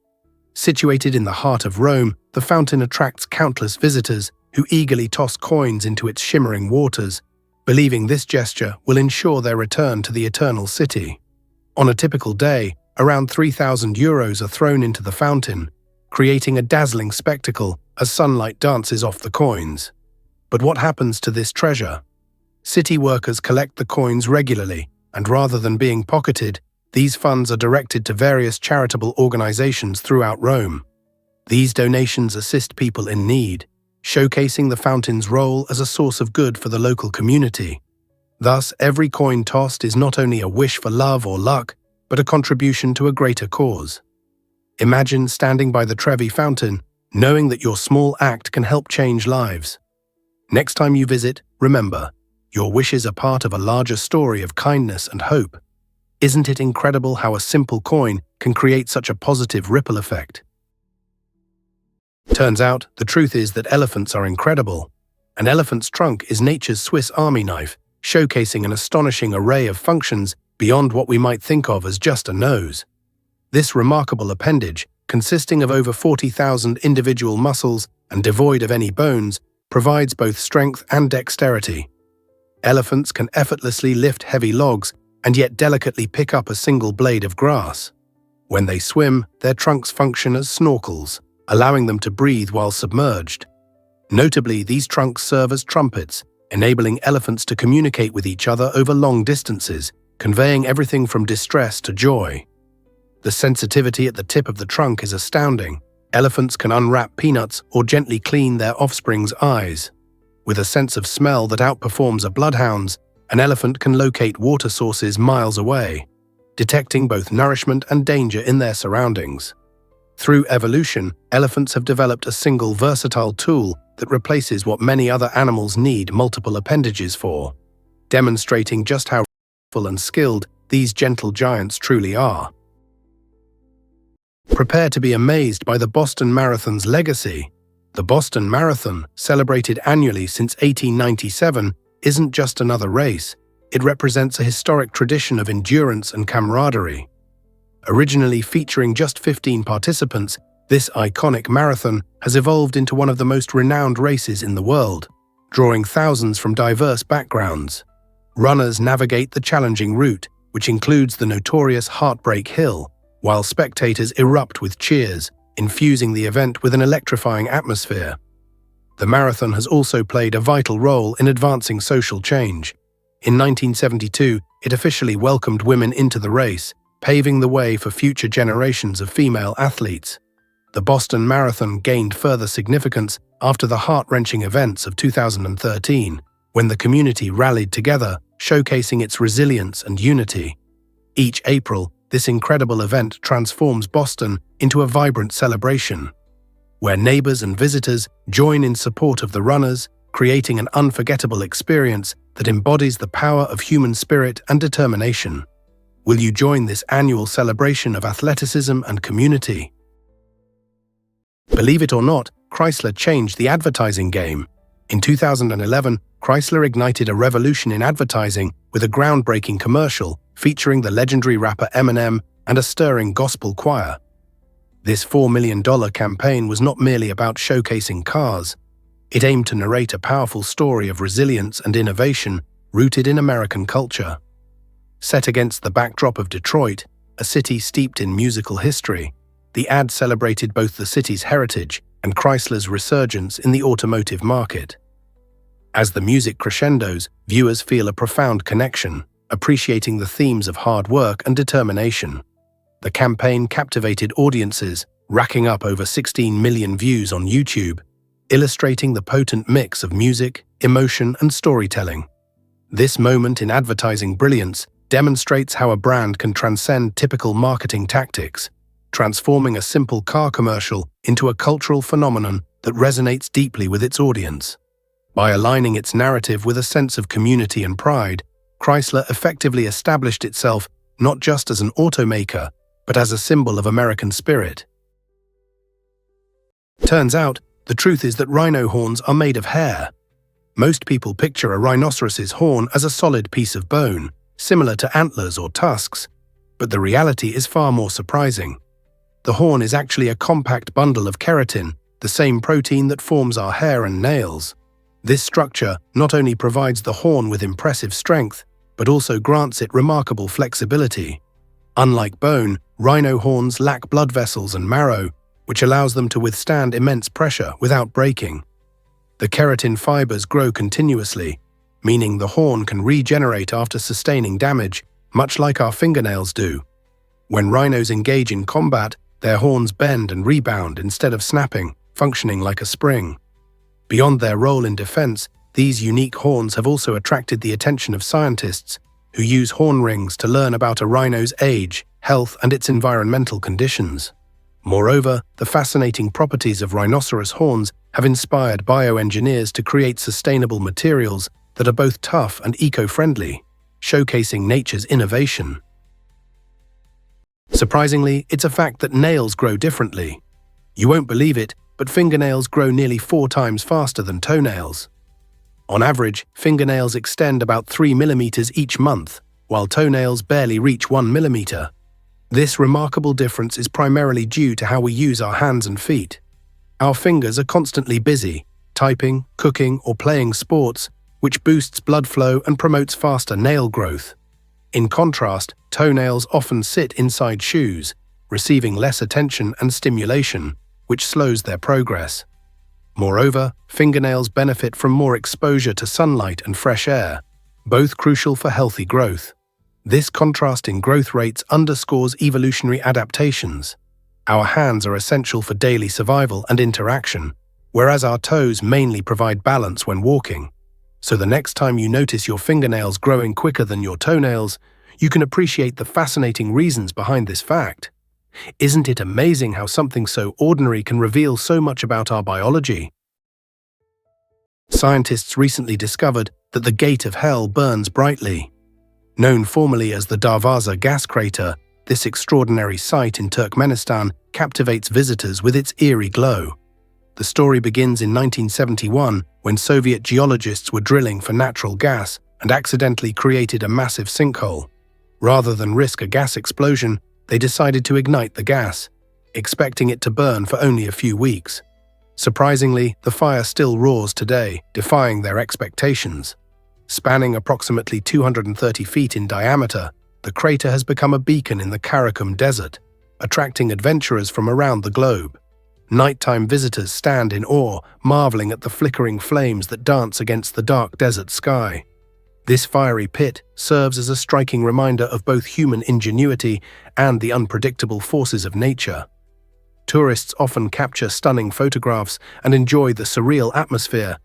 Situated in the heart of Rome, the fountain attracts countless visitors who eagerly toss coins into its shimmering waters, believing this gesture will ensure their return to the eternal city. On a typical day, around €3,000 are thrown into the fountain, creating a dazzling spectacle as sunlight dances off the coins. But what happens to this treasure? City workers collect the coins regularly, and rather than being pocketed, these funds are directed to various charitable organizations throughout Rome. These donations assist people in need, showcasing the fountain's role as a source of good for the local community. Thus, every coin tossed is not only a wish for love or luck, but a contribution to a greater cause. Imagine standing by the Trevi Fountain, knowing that your small act can help change lives. Next time you visit, remember, your wishes are part of a larger story of kindness and hope. Isn't it incredible how a simple coin can create such a positive ripple effect? Turns out, the truth is that elephants are incredible. An elephant's trunk is nature's Swiss Army knife, showcasing an astonishing array of functions beyond what we might think of as just a nose. This remarkable appendage, consisting of over 40,000 individual muscles and devoid of any bones, provides both strength and dexterity. Elephants can effortlessly lift heavy logs and yet delicately pick up a single blade of grass. When they swim, their trunks function as snorkels, allowing them to breathe while submerged. Notably, these trunks serve as trumpets, enabling elephants to communicate with each other over long distances, conveying everything from distress to joy. The sensitivity at the tip of the trunk is astounding. Elephants can unwrap peanuts or gently clean their offspring's eyes. With a sense of smell that outperforms a bloodhound's, an elephant can locate water sources miles away, detecting both nourishment and danger in their surroundings. Through evolution, elephants have developed a single versatile tool that replaces what many other animals need multiple appendages for, demonstrating just how powerful and skilled these gentle giants truly are. Prepare to be amazed by the Boston Marathon's legacy. The Boston Marathon, celebrated annually since 1897, isn't just another race. It represents a historic tradition of endurance and camaraderie. Originally featuring just 15 participants, this iconic marathon has evolved into one of the most renowned races in the world, drawing thousands from diverse backgrounds. Runners navigate the challenging route, which includes the notorious Heartbreak Hill, while spectators erupt with cheers, infusing the event with an electrifying atmosphere. The marathon has also played a vital role in advancing social change. In 1972, it officially welcomed women into the race, paving the way for future generations of female athletes. The Boston Marathon gained further significance after the heart-wrenching events of 2013, when the community rallied together, showcasing its resilience and unity. Each April, this incredible event transforms Boston into a vibrant celebration, where neighbors and visitors join in support of the runners, creating an unforgettable experience that embodies the power of human spirit and determination. Will you join this annual celebration of athleticism and community? Believe it or not, Chrysler changed the advertising game. In 2011, Chrysler ignited a revolution in advertising with a groundbreaking commercial featuring the legendary rapper Eminem and a stirring gospel choir. This $4 million campaign was not merely about showcasing cars. It aimed to narrate a powerful story of resilience and innovation, rooted in American culture. Set against the backdrop of Detroit, a city steeped in musical history, the ad celebrated both the city's heritage and Chrysler's resurgence in the automotive market. As the music crescendos, viewers feel a profound connection, appreciating the themes of hard work and determination. The campaign captivated audiences, racking up over 16 million views on YouTube, illustrating the potent mix of music, emotion, and storytelling. This moment in advertising brilliance demonstrates how a brand can transcend typical marketing tactics, transforming a simple car commercial into a cultural phenomenon that resonates deeply with its audience. By aligning its narrative with a sense of community and pride, Chrysler effectively established itself not just as an automaker, but as a symbol of American spirit. Turns out, the truth is that rhino horns are made of hair. Most people picture a rhinoceros's horn as a solid piece of bone, similar to antlers or tusks, but the reality is far more surprising. The horn is actually a compact bundle of keratin, the same protein that forms our hair and nails. This structure not only provides the horn with impressive strength, but also grants it remarkable flexibility. Unlike bone, rhino horns lack blood vessels and marrow, which allows them to withstand immense pressure without breaking. The keratin fibers grow continuously, meaning the horn can regenerate after sustaining damage, much like our fingernails do. When rhinos engage in combat, their horns bend and rebound instead of snapping, functioning like a spring. Beyond their role in defense, these unique horns have also attracted the attention of scientists, who use horn rings to learn about a rhino's age, health, and its environmental conditions. Moreover, the fascinating properties of rhinoceros horns have inspired bioengineers to create sustainable materials that are both tough and eco-friendly, showcasing nature's innovation. Surprisingly, it's a fact that nails grow differently. You won't believe it, but fingernails grow nearly 4 times faster than toenails. On average, fingernails extend about 3 millimeters each month, while toenails barely reach 1 millimeter. This remarkable difference is primarily due to how we use our hands and feet. Our fingers are constantly busy, typing, cooking, or playing sports, which boosts blood flow and promotes faster nail growth. In contrast, toenails often sit inside shoes, receiving less attention and stimulation, which slows their progress. Moreover, fingernails benefit from more exposure to sunlight and fresh air, both crucial for healthy growth. This contrast in growth rates underscores evolutionary adaptations. Our hands are essential for daily survival and interaction, whereas our toes mainly provide balance when walking. So the next time you notice your fingernails growing quicker than your toenails, you can appreciate the fascinating reasons behind this fact. Isn't it amazing how something so ordinary can reveal so much about our biology? Scientists recently discovered that the Gate of Hell burns brightly. Known formerly as the Darvaza gas crater, this extraordinary site in Turkmenistan captivates visitors with its eerie glow. The story begins in 1971 when Soviet geologists were drilling for natural gas and accidentally created a massive sinkhole. Rather than risk a gas explosion, they decided to ignite the gas, expecting it to burn for only a few weeks. Surprisingly, the fire still roars today, defying their expectations. Spanning approximately 230 feet in diameter, the crater has become a beacon in the Karakum Desert, attracting adventurers from around the globe. Nighttime visitors stand in awe, marveling at the flickering flames that dance against the dark desert sky. This fiery pit serves as a striking reminder of both human ingenuity and the unpredictable forces of nature. Tourists often capture stunning photographs and enjoy the surreal atmosphere,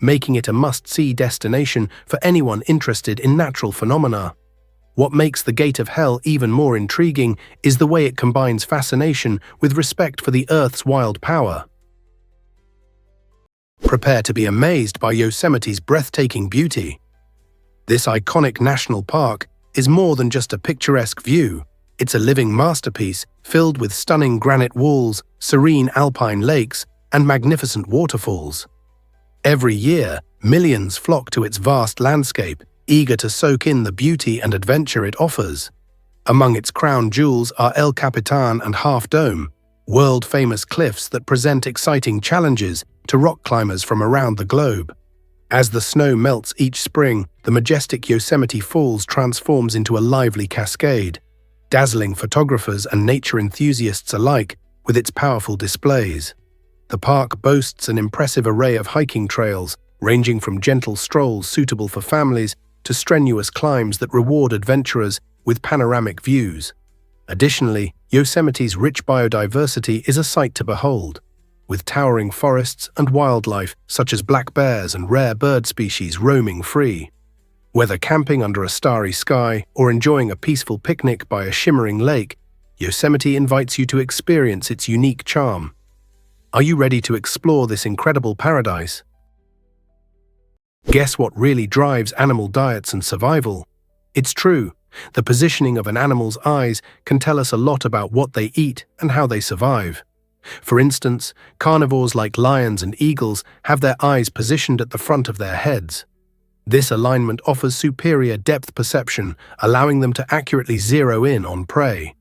making it a must-see destination for anyone interested in natural phenomena. What makes the Gate of Hell even more intriguing is the way it combines fascination with respect for the Earth's wild power. Prepare to be amazed by Yosemite's breathtaking beauty. This iconic national park is more than just a picturesque view. It's a living masterpiece filled with stunning granite walls, serene alpine lakes, and magnificent waterfalls. Every year, millions flock to its vast landscape, eager to soak in the beauty and adventure it offers. Among its crown jewels are El Capitan and Half Dome, world-famous cliffs that present exciting challenges to rock climbers from around the globe. As the snow melts each spring, the majestic Yosemite Falls transforms into a lively cascade, dazzling photographers and nature enthusiasts alike with its powerful displays. The park boasts an impressive array of hiking trails, ranging from gentle strolls suitable for families to strenuous climbs that reward adventurers with panoramic views. Additionally, Yosemite's rich biodiversity is a sight to behold, with towering forests and wildlife such as black bears and rare bird species roaming free. Whether camping under a starry sky or enjoying a peaceful picnic by a shimmering lake, Yosemite invites you to experience its unique charm. Are you ready to explore this incredible paradise? Guess what really drives animal diets and survival? It's true. The positioning of an animal's eyes can tell us a lot about what they eat and how they survive. For instance, carnivores like lions and eagles have their eyes positioned at the front of their heads. This alignment offers superior depth perception, allowing them to accurately zero in on prey.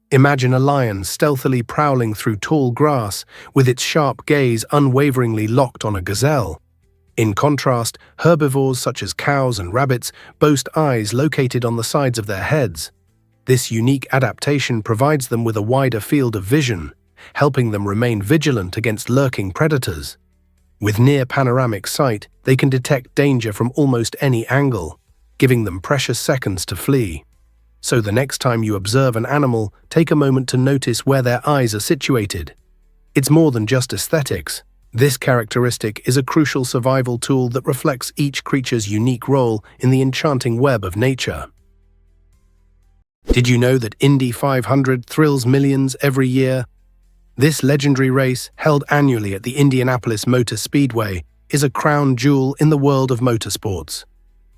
Imagine a lion stealthily prowling through tall grass, with its sharp gaze unwaveringly locked on a gazelle. In contrast, herbivores such as cows and rabbits boast eyes located on the sides of their heads. This unique adaptation provides them with a wider field of vision, helping them remain vigilant against lurking predators. With near panoramic sight, they can detect danger from almost any angle, giving them precious seconds to flee. So the next time you observe an animal, take a moment to notice where their eyes are situated. It's more than just aesthetics. This characteristic is a crucial survival tool that reflects each creature's unique role in the enchanting web of nature. Did you know that Indy 500 thrills millions every year? This legendary race, held annually at the Indianapolis Motor Speedway, is a crown jewel in the world of motorsports.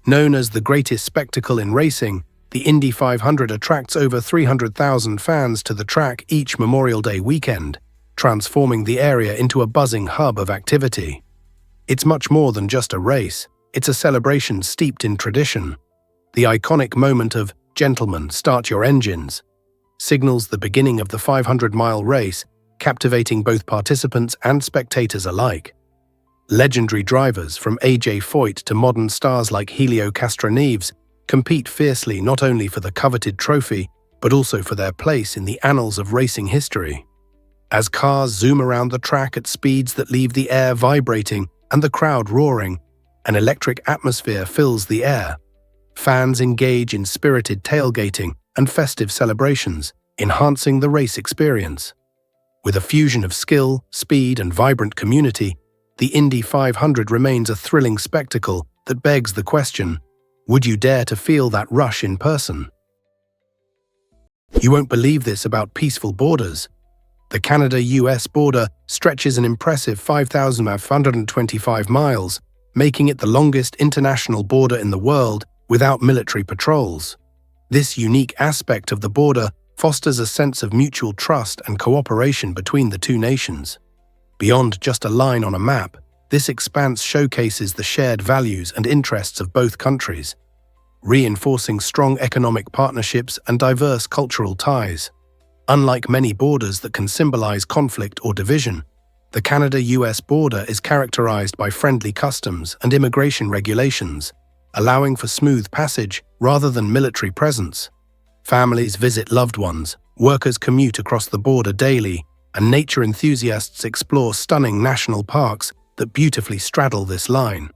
Known as the greatest spectacle in racing, the Indy 500 attracts over 300,000 fans to the track each Memorial Day weekend, transforming the area into a buzzing hub of activity. It's much more than just a race, it's a celebration steeped in tradition. The iconic moment of "Gentlemen, start your engines" signals the beginning of the 500-mile race, captivating both participants and spectators alike. Legendary drivers from A.J. Foyt to modern stars like Helio Castroneves compete fiercely not only for the coveted trophy, but also for their place in the annals of racing history. As cars zoom around the track at speeds that leave the air vibrating and the crowd roaring, an electric atmosphere fills the air. Fans engage in spirited tailgating and festive celebrations, enhancing the race experience. With a fusion of skill, speed, and vibrant community, the Indy 500 remains a thrilling spectacle that begs the question, would you dare to feel that rush in person? You won't believe this about peaceful borders. The Canada-US border stretches an impressive 5,525 miles, making it the longest international border in the world without military patrols. This unique aspect of the border fosters a sense of mutual trust and cooperation between the two nations. Beyond just a line on a map, this expanse showcases the shared values and interests of both countries, reinforcing strong economic partnerships and diverse cultural ties. Unlike many borders that can symbolize conflict or division, the Canada-US border is characterized by friendly customs and immigration regulations, allowing for smooth passage rather than military presence. Families visit loved ones, workers commute across the border daily, and nature enthusiasts explore stunning national parks that beautifully straddle this line.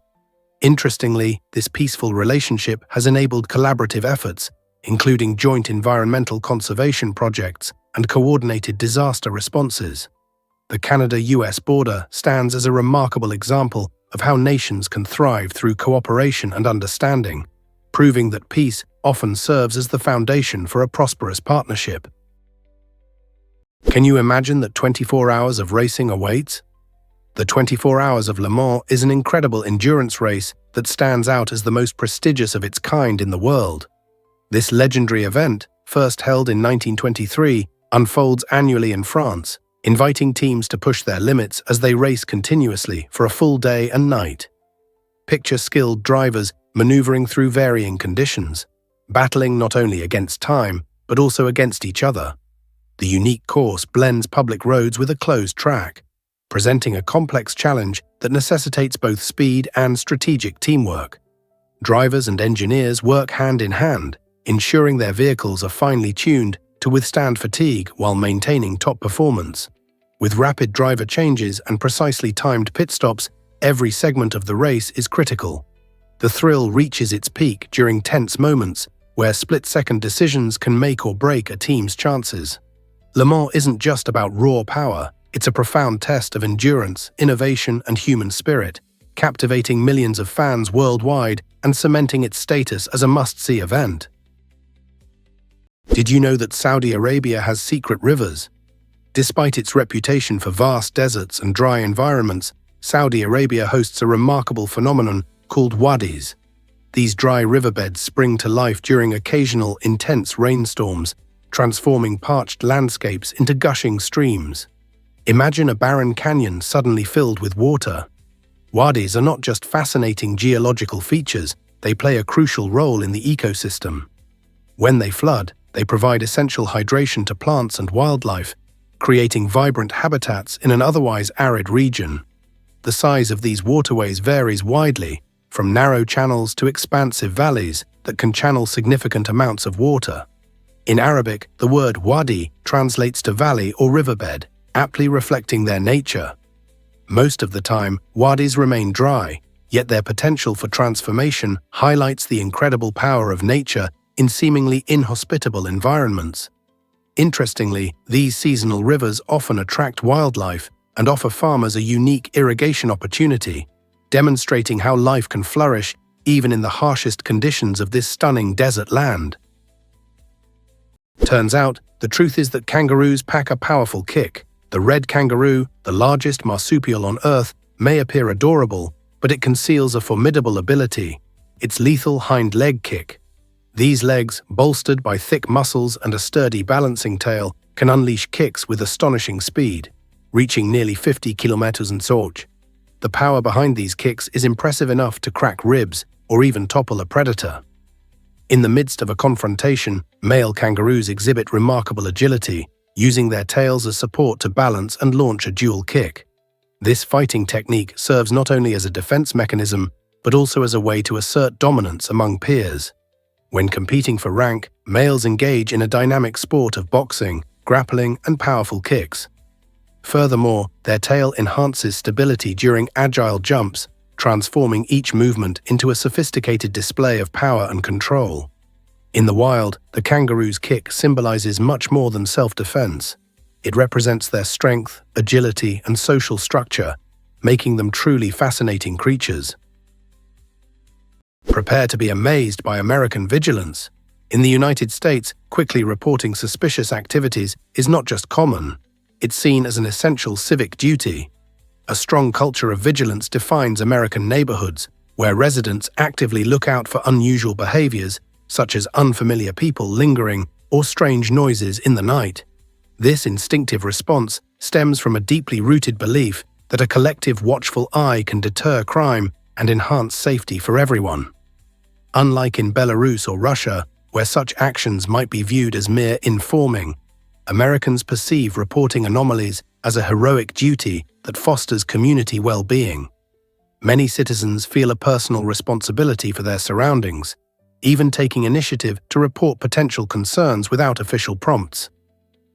Interestingly, this peaceful relationship has enabled collaborative efforts, including joint environmental conservation projects and coordinated disaster responses. The Canada-US border stands as a remarkable example of how nations can thrive through cooperation and understanding, proving that peace often serves as the foundation for a prosperous partnership. Can you imagine that 24 hours of racing awaits? The 24 Hours of Le Mans is an incredible endurance race that stands out as the most prestigious of its kind in the world. This legendary event, first held in 1923, unfolds annually in France, inviting teams to push their limits as they race continuously for a full day and night. Picture skilled drivers maneuvering through varying conditions, battling not only against time, but also against each other. The unique course blends public roads with a closed track, presenting a complex challenge that necessitates both speed and strategic teamwork. Drivers and engineers work hand in hand, ensuring their vehicles are finely tuned to withstand fatigue while maintaining top performance. With rapid driver changes and precisely timed pit stops, every segment of the race is critical. The thrill reaches its peak during tense moments, where split-second decisions can make or break a team's chances. Le Mans isn't just about raw power, it's a profound test of endurance, innovation, and human spirit, captivating millions of fans worldwide and cementing its status as a must-see event. Did you know that Saudi Arabia has secret rivers? Despite its reputation for vast deserts and dry environments, Saudi Arabia hosts a remarkable phenomenon called wadis. These dry riverbeds spring to life during occasional intense rainstorms, transforming parched landscapes into gushing streams. Imagine a barren canyon suddenly filled with water. Wadis are not just fascinating geological features, they play a crucial role in the ecosystem. When they flood, they provide essential hydration to plants and wildlife, creating vibrant habitats in an otherwise arid region. The size of these waterways varies widely, from narrow channels to expansive valleys that can channel significant amounts of water. In Arabic, the word wadi translates to valley or riverbed, aptly reflecting their nature. Most of the time, wadis remain dry, yet their potential for transformation highlights the incredible power of nature in seemingly inhospitable environments. Interestingly, these seasonal rivers often attract wildlife and offer farmers a unique irrigation opportunity, demonstrating how life can flourish even in the harshest conditions of this stunning desert land. Turns out, the truth is that kangaroos pack a powerful kick. The red kangaroo, the largest marsupial on Earth, may appear adorable, but it conceals a formidable ability: its lethal hind leg kick. These legs, bolstered by thick muscles and a sturdy balancing tail, can unleash kicks with astonishing speed, reaching nearly 50 km/h. The power behind these kicks is impressive enough to crack ribs or even topple a predator. In the midst of a confrontation, male kangaroos exhibit remarkable agility, using their tails as support to balance and launch a dual kick. This fighting technique serves not only as a defense mechanism, but also as a way to assert dominance among peers. When competing for rank, males engage in a dynamic sport of boxing, grappling, and powerful kicks. Furthermore, their tail enhances stability during agile jumps, transforming each movement into a sophisticated display of power and control. In the wild, the kangaroo's kick symbolizes much more than self-defense. It represents their strength, agility, and social structure, making them truly fascinating creatures. Prepare to be amazed by American vigilance. In the United States, quickly reporting suspicious activities is not just common, it's seen as an essential civic duty. A strong culture of vigilance defines American neighborhoods, where residents actively look out for unusual behaviors, such as unfamiliar people lingering or strange noises in the night. This instinctive response stems from a deeply rooted belief that a collective watchful eye can deter crime and enhance safety for everyone. Unlike in Belarus or Russia, where such actions might be viewed as mere informing, Americans perceive reporting anomalies as a heroic duty that fosters community well-being. Many citizens feel a personal responsibility for their surroundings, even taking initiative to report potential concerns without official prompts.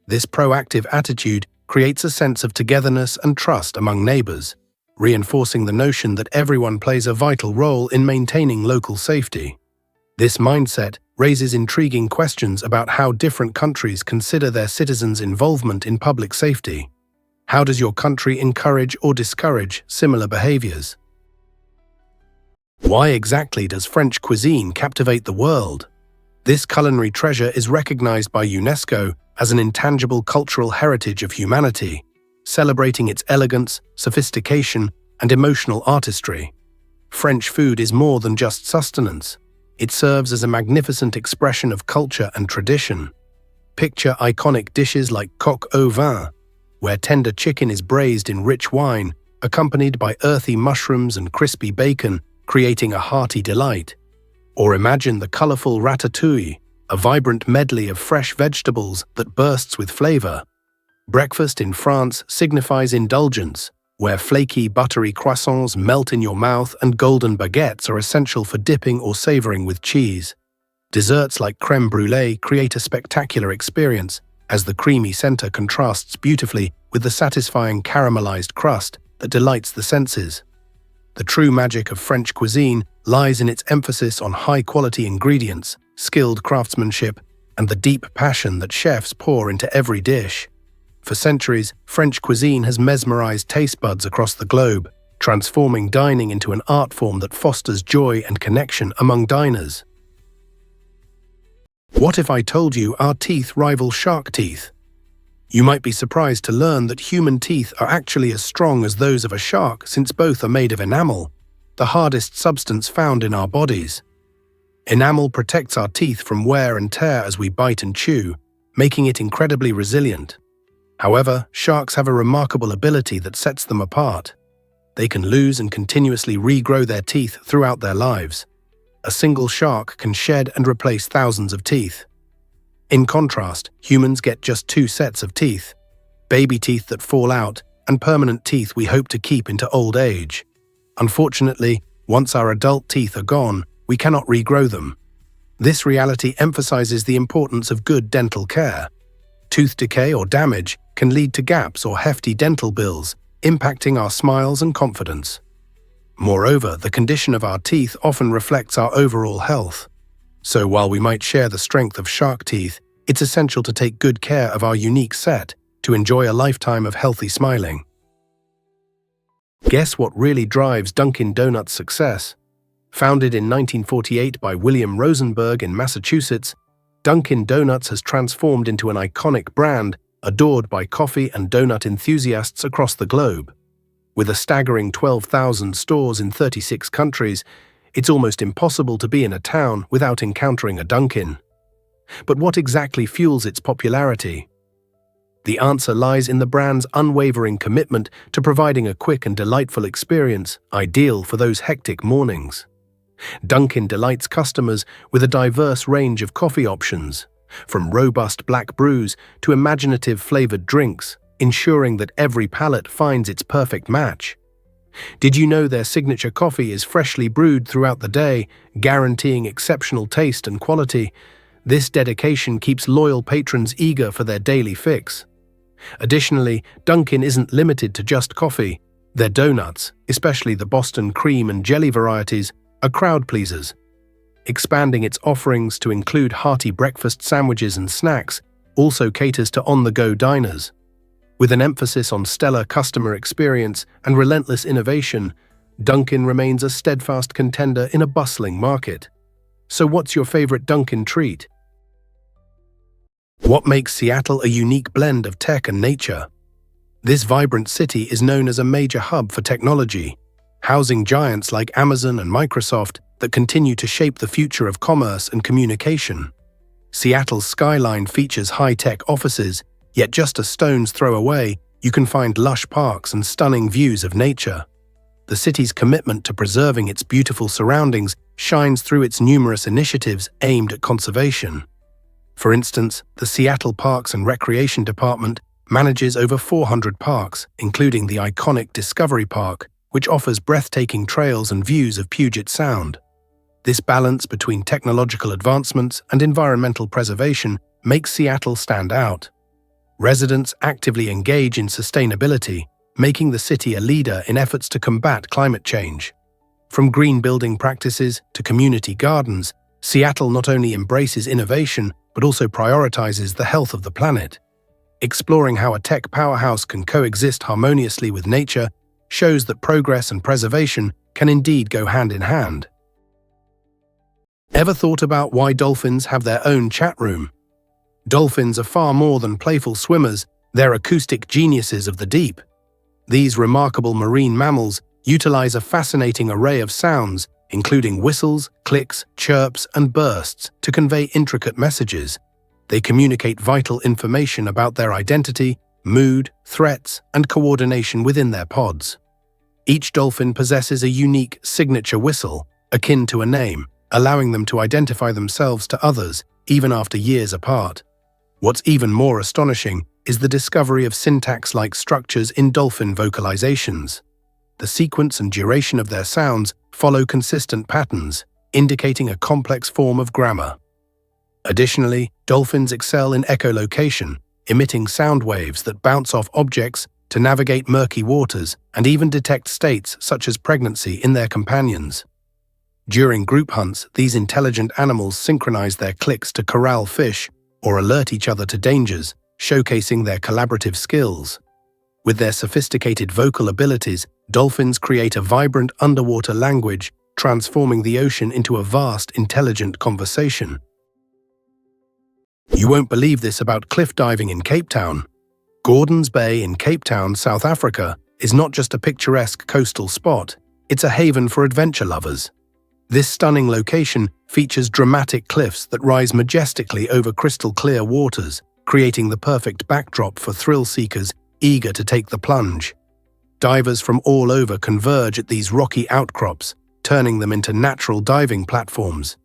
This proactive attitude creates a sense of togetherness and trust among neighbors, reinforcing the notion that everyone plays a vital role in maintaining local safety. This mindset raises intriguing questions about how different countries consider their citizens' involvement in public safety. How does your country encourage or discourage similar behaviors? Why exactly does French cuisine captivate the world? This culinary treasure is recognized by UNESCO as an intangible cultural heritage of humanity, celebrating its elegance, sophistication, and emotional artistry. French food is more than just sustenance. It serves as a magnificent expression of culture and tradition. Picture iconic dishes like coq au vin, where tender chicken is braised in rich wine, accompanied by earthy mushrooms and crispy bacon, creating a hearty delight. Or imagine the colorful ratatouille, a vibrant medley of fresh vegetables that bursts with flavor. Breakfast in France signifies indulgence, where flaky, buttery croissants melt in your mouth and golden baguettes are essential for dipping or savoring with cheese. Desserts like crème brûlée create a spectacular experience, as the creamy center contrasts beautifully with the satisfying caramelized crust that delights the senses. The true magic of French cuisine lies in its emphasis on high-quality ingredients, skilled craftsmanship, and the deep passion that chefs pour into every dish. For centuries, French cuisine has mesmerized taste buds across the globe, transforming dining into an art form that fosters joy and connection among diners. What if I told you our teeth rival shark teeth? You might be surprised to learn that human teeth are actually as strong as those of a shark, since both are made of enamel, the hardest substance found in our bodies. Enamel protects our teeth from wear and tear as we bite and chew, making it incredibly resilient. However, sharks have a remarkable ability that sets them apart. They can lose and continuously regrow their teeth throughout their lives. A single shark can shed and replace thousands of teeth. In contrast, humans get just 2 sets of teeth: baby teeth that fall out and permanent teeth we hope to keep into old age. Unfortunately, once our adult teeth are gone, we cannot regrow them. This reality emphasizes the importance of good dental care. Tooth decay or damage can lead to gaps or hefty dental bills, impacting our smiles and confidence. Moreover, the condition of our teeth often reflects our overall health. So while we might share the strength of shark teeth, it's essential to take good care of our unique set to enjoy a lifetime of healthy smiling. Guess what really drives Dunkin' Donuts' success? Founded in 1948 by William Rosenberg in Massachusetts, Dunkin' Donuts has transformed into an iconic brand adored by coffee and donut enthusiasts across the globe. With a staggering 12,000 stores in 36 countries, it's almost impossible to be in a town without encountering a Dunkin'. But what exactly fuels its popularity? The answer lies in the brand's unwavering commitment to providing a quick and delightful experience, ideal for those hectic mornings. Dunkin' delights customers with a diverse range of coffee options, from robust black brews to imaginative flavored drinks, ensuring that every palate finds its perfect match. Did you know their signature coffee is freshly brewed throughout the day, guaranteeing exceptional taste and quality? This dedication keeps loyal patrons eager for their daily fix. Additionally, Dunkin' isn't limited to just coffee. Their donuts, especially the Boston cream and jelly varieties, are crowd pleasers. Expanding its offerings to include hearty breakfast sandwiches and snacks also caters to on-the-go diners. With an emphasis on stellar customer experience and relentless innovation, Dunkin' remains a steadfast contender in a bustling market. So what's your favorite Dunkin' treat? What makes Seattle a unique blend of tech and nature? This vibrant city is known as a major hub for technology, housing giants like Amazon and Microsoft that continue to shape the future of commerce and communication. Seattle's skyline features high-tech offices, yet just a stone's throw away, you can find lush parks and stunning views of nature. The city's commitment to preserving its beautiful surroundings shines through its numerous initiatives aimed at conservation. For instance, the Seattle Parks and Recreation Department manages over 400 parks, including the iconic Discovery Park, which offers breathtaking trails and views of Puget Sound. This balance between technological advancements and environmental preservation makes Seattle stand out. Residents actively engage in sustainability, making the city a leader in efforts to combat climate change. From green building practices to community gardens, Seattle not only embraces innovation but also prioritizes the health of the planet. Exploring how a tech powerhouse can coexist harmoniously with nature shows that progress and preservation can indeed go hand in hand. Ever thought about why dolphins have their own chat room? Dolphins are far more than playful swimmers, they're acoustic geniuses of the deep. These remarkable marine mammals utilize a fascinating array of sounds, including whistles, clicks, chirps, and bursts, to convey intricate messages. They communicate vital information about their identity, mood, threats, and coordination within their pods. Each dolphin possesses a unique signature whistle, akin to a name, allowing them to identify themselves to others, even after years apart. What's even more astonishing is the discovery of syntax-like structures in dolphin vocalizations. The sequence and duration of their sounds follow consistent patterns, indicating a complex form of grammar. Additionally, dolphins excel in echolocation, emitting sound waves that bounce off objects to navigate murky waters and even detect states such as pregnancy in their companions. During group hunts, these intelligent animals synchronize their clicks to corral fish or alert each other to dangers, showcasing their collaborative skills. With their sophisticated vocal abilities, dolphins create a vibrant underwater language, transforming the ocean into a vast, intelligent conversation. You won't believe this about cliff diving in Cape Town. Gordon's Bay in Cape Town, South Africa, is not just a picturesque coastal spot, it's a haven for adventure lovers. This stunning location features dramatic cliffs that rise majestically over crystal-clear waters, creating the perfect backdrop for thrill-seekers eager to take the plunge. Divers from all over converge at these rocky outcrops, turning them into natural diving platforms.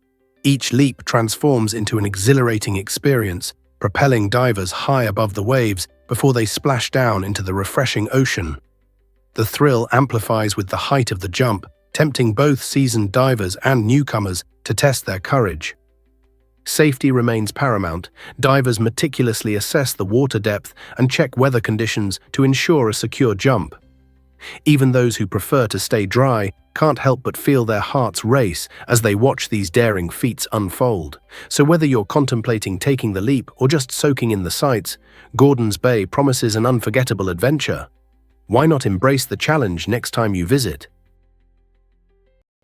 Each leap transforms into an exhilarating experience, propelling divers high above the waves before they splash down into the refreshing ocean. The thrill amplifies with the height of the jump, tempting both seasoned divers and newcomers to test their courage. Safety remains paramount. Divers meticulously assess the water depth and check weather conditions to ensure a secure jump. Even those who prefer to stay dry can't help but feel their hearts race as they watch these daring feats unfold. So whether you're contemplating taking the leap or just soaking in the sights, Gordon's Bay promises an unforgettable adventure. Why not embrace the challenge next time you visit?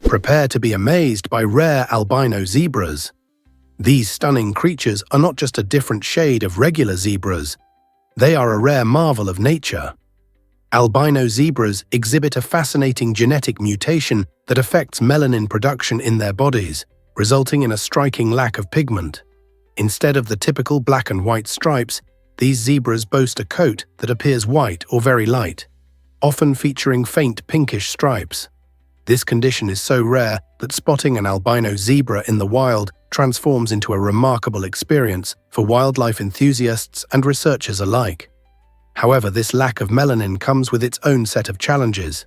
Prepare to be amazed by rare albino zebras. These stunning creatures are not just a different shade of regular zebras. They are a rare marvel of nature. Albino zebras exhibit a fascinating genetic mutation that affects melanin production in their bodies, resulting in a striking lack of pigment. Instead of the typical black and white stripes, these zebras boast a coat that appears white or very light, often featuring faint pinkish stripes. This condition is so rare that spotting an albino zebra in the wild transforms into a remarkable experience for wildlife enthusiasts and researchers alike. However, this lack of melanin comes with its own set of challenges.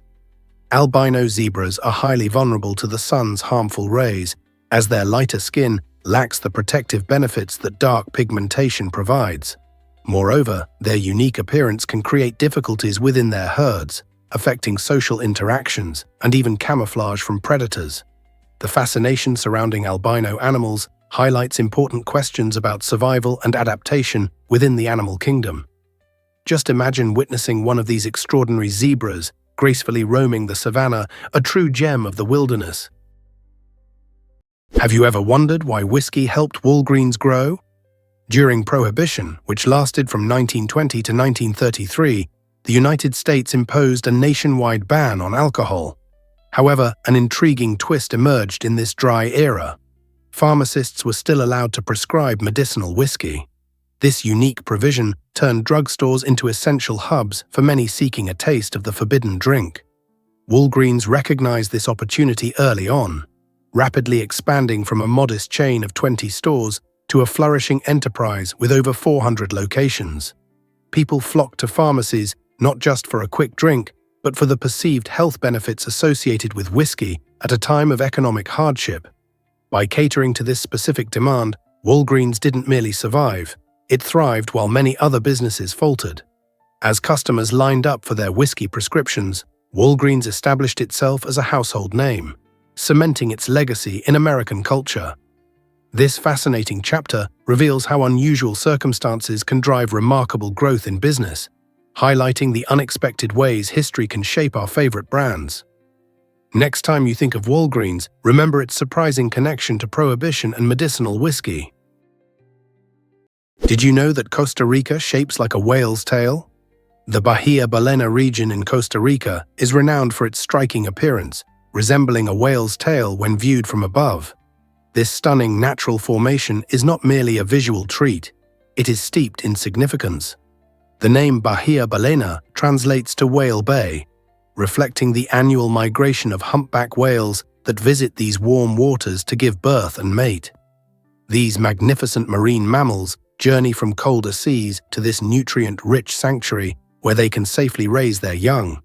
Albino zebras are highly vulnerable to the sun's harmful rays, as their lighter skin lacks the protective benefits that dark pigmentation provides. Moreover, their unique appearance can create difficulties within their herds, affecting social interactions and even camouflage from predators. The fascination surrounding albino animals highlights important questions about survival and adaptation within the animal kingdom. Just imagine witnessing one of these extraordinary zebras gracefully roaming the savanna, a true gem of the wilderness. Have you ever wondered why whiskey helped Walgreens grow? During Prohibition, which lasted from 1920 to 1933, the United States imposed a nationwide ban on alcohol. However, an intriguing twist emerged in this dry era. Pharmacists were still allowed to prescribe medicinal whiskey. This unique provision turned drugstores into essential hubs for many seeking a taste of the forbidden drink. Walgreens recognized this opportunity early on, rapidly expanding from a modest chain of 20 stores to a flourishing enterprise with over 400 locations. People flocked to pharmacies not just for a quick drink, but for the perceived health benefits associated with whiskey at a time of economic hardship. By catering to this specific demand, Walgreens didn't merely survive, it thrived while many other businesses faltered. As customers lined up for their whiskey prescriptions, Walgreens established itself as a household name, cementing its legacy in American culture. This fascinating chapter reveals how unusual circumstances can drive remarkable growth in business, highlighting the unexpected ways history can shape our favorite brands. Next time you think of Walgreens, remember its surprising connection to Prohibition and medicinal whiskey. Did you know that Costa Rica shapes like a whale's tail? The Bahia Balena region in Costa Rica is renowned for its striking appearance, resembling a whale's tail when viewed from above. This stunning natural formation is not merely a visual treat, it is steeped in significance. The name Bahia Balena translates to Whale Bay, reflecting the annual migration of humpback whales that visit these warm waters to give birth and mate. These magnificent marine mammals journey from colder seas to this nutrient-rich sanctuary where they can safely raise their young.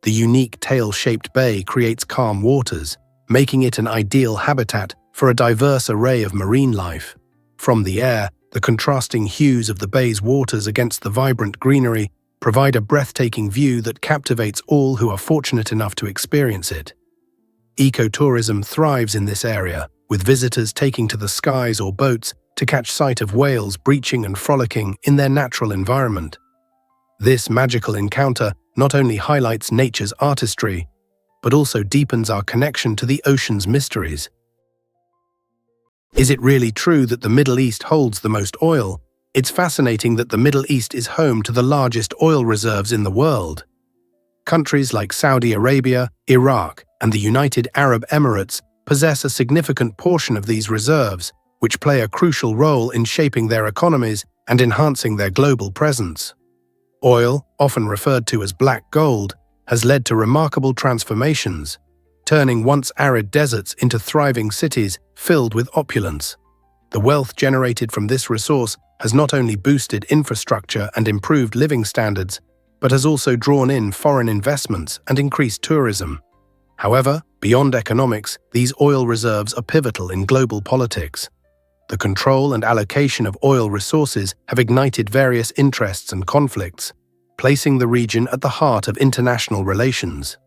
The unique tail-shaped bay creates calm waters, making it an ideal habitat for a diverse array of marine life. From the air, the contrasting hues of the bay's waters against the vibrant greenery provide a breathtaking view that captivates all who are fortunate enough to experience it. Ecotourism thrives in this area, with visitors taking to the skies or boats to catch sight of whales breaching and frolicking in their natural environment. This magical encounter not only highlights nature's artistry, but also deepens our connection to the ocean's mysteries. Is it really true that the Middle East holds the most oil? It's fascinating that the Middle East is home to the largest oil reserves in the world. Countries like Saudi Arabia, Iraq, and the United Arab Emirates possess a significant portion of these reserves, which play a crucial role in shaping their economies and enhancing their global presence. Oil, often referred to as black gold, has led to remarkable transformations, turning once arid deserts into thriving cities filled with opulence. The wealth generated from this resource has not only boosted infrastructure and improved living standards, but has also drawn in foreign investments and increased tourism. However, beyond economics, these oil reserves are pivotal in global politics. The control and allocation of oil resources have ignited various interests and conflicts, placing the region at the heart of international relations.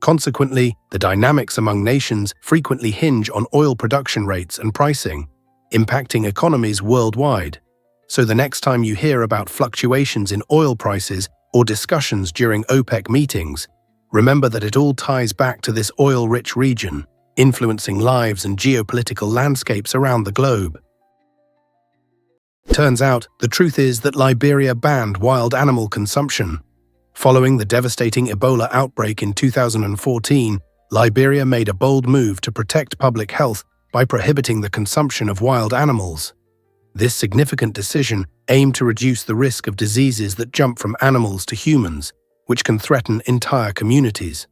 Consequently, the dynamics among nations frequently hinge on oil production rates and pricing, impacting economies worldwide. So the next time you hear about fluctuations in oil prices or discussions during OPEC meetings, remember that it all ties back to this oil-rich region, influencing lives and geopolitical landscapes around the globe. Turns out, the truth is that Liberia banned wild animal consumption. Following the devastating Ebola outbreak in 2014, Liberia made a bold move to protect public health by prohibiting the consumption of wild animals. This significant decision aimed to reduce the risk of diseases that jump from animals to humans, which can threaten entire communities.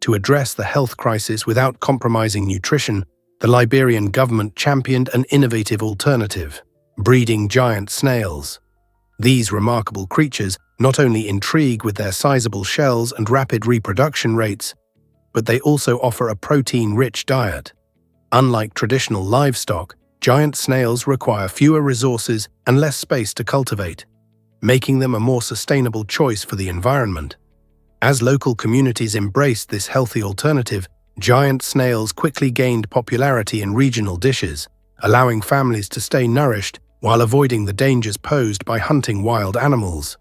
To address the health crisis without compromising nutrition, the Liberian government championed an innovative alternative: breeding giant snails. These remarkable creatures not only intrigue with their sizable shells and rapid reproduction rates, but they also offer a protein-rich diet. Unlike traditional livestock, giant snails require fewer resources and less space to cultivate, making them a more sustainable choice for the environment. As local communities embraced this healthy alternative, giant snails quickly gained popularity in regional dishes, allowing families to stay nourished while avoiding the dangers posed by hunting wild animals.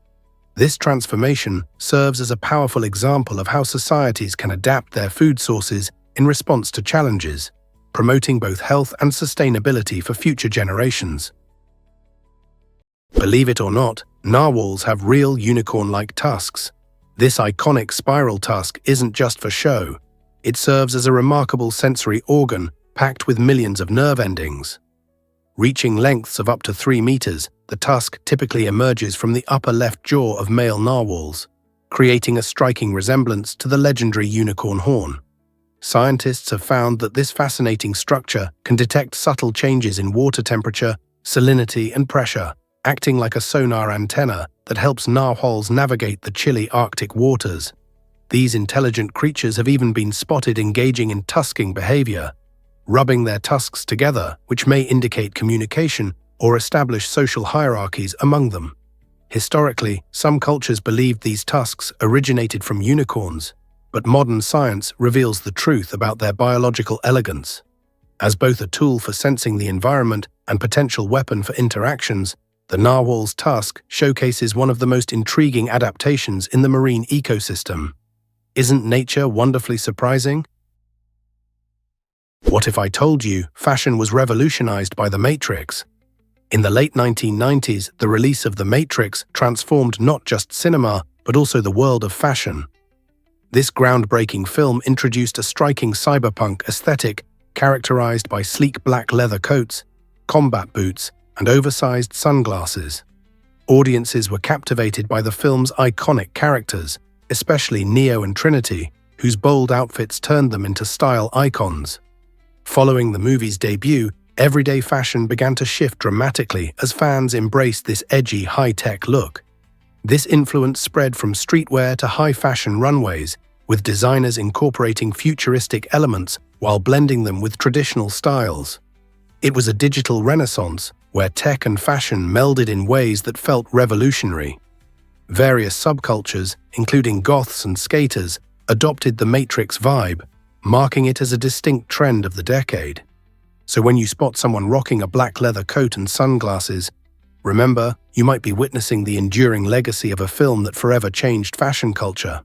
This transformation serves as a powerful example of how societies can adapt their food sources in response to challenges, promoting both health and sustainability for future generations. Believe it or not, narwhals have real unicorn-like tusks. This iconic spiral tusk isn't just for show. It serves as a remarkable sensory organ packed with millions of nerve endings. Reaching lengths of up to 3 meters, the tusk typically emerges from the upper left jaw of male narwhals, creating a striking resemblance to the legendary unicorn horn. Scientists have found that this fascinating structure can detect subtle changes in water temperature, salinity, and pressure, acting like a sonar antenna that helps narwhals navigate the chilly Arctic waters. These intelligent creatures have even been spotted engaging in tusking behavior, rubbing their tusks together, which may indicate communication or establish social hierarchies among them. Historically, some cultures believed these tusks originated from unicorns, but modern science reveals the truth about their biological elegance. As both a tool for sensing the environment and potential weapon for interactions, the narwhal's tusk showcases one of the most intriguing adaptations in the marine ecosystem. Isn't nature wonderfully surprising? What if I told you fashion was revolutionized by The Matrix? In the late 1990s, the release of The Matrix transformed not just cinema, but also the world of fashion. This groundbreaking film introduced a striking cyberpunk aesthetic characterized by sleek black leather coats, combat boots, and oversized sunglasses. Audiences were captivated by the film's iconic characters, especially Neo and Trinity, whose bold outfits turned them into style icons. Following the movie's debut, Everyday fashion began to shift dramatically as fans embraced this edgy, high-tech look. This influence spread from streetwear to high-fashion runways, with designers incorporating futuristic elements while blending them with traditional styles. It was a digital renaissance where tech and fashion melded in ways that felt revolutionary. Various subcultures, including goths and skaters, adopted the Matrix vibe, marking it as a distinct trend of the decade. So when you spot someone rocking a black leather coat and sunglasses, remember, you might be witnessing the enduring legacy of a film that forever changed fashion culture.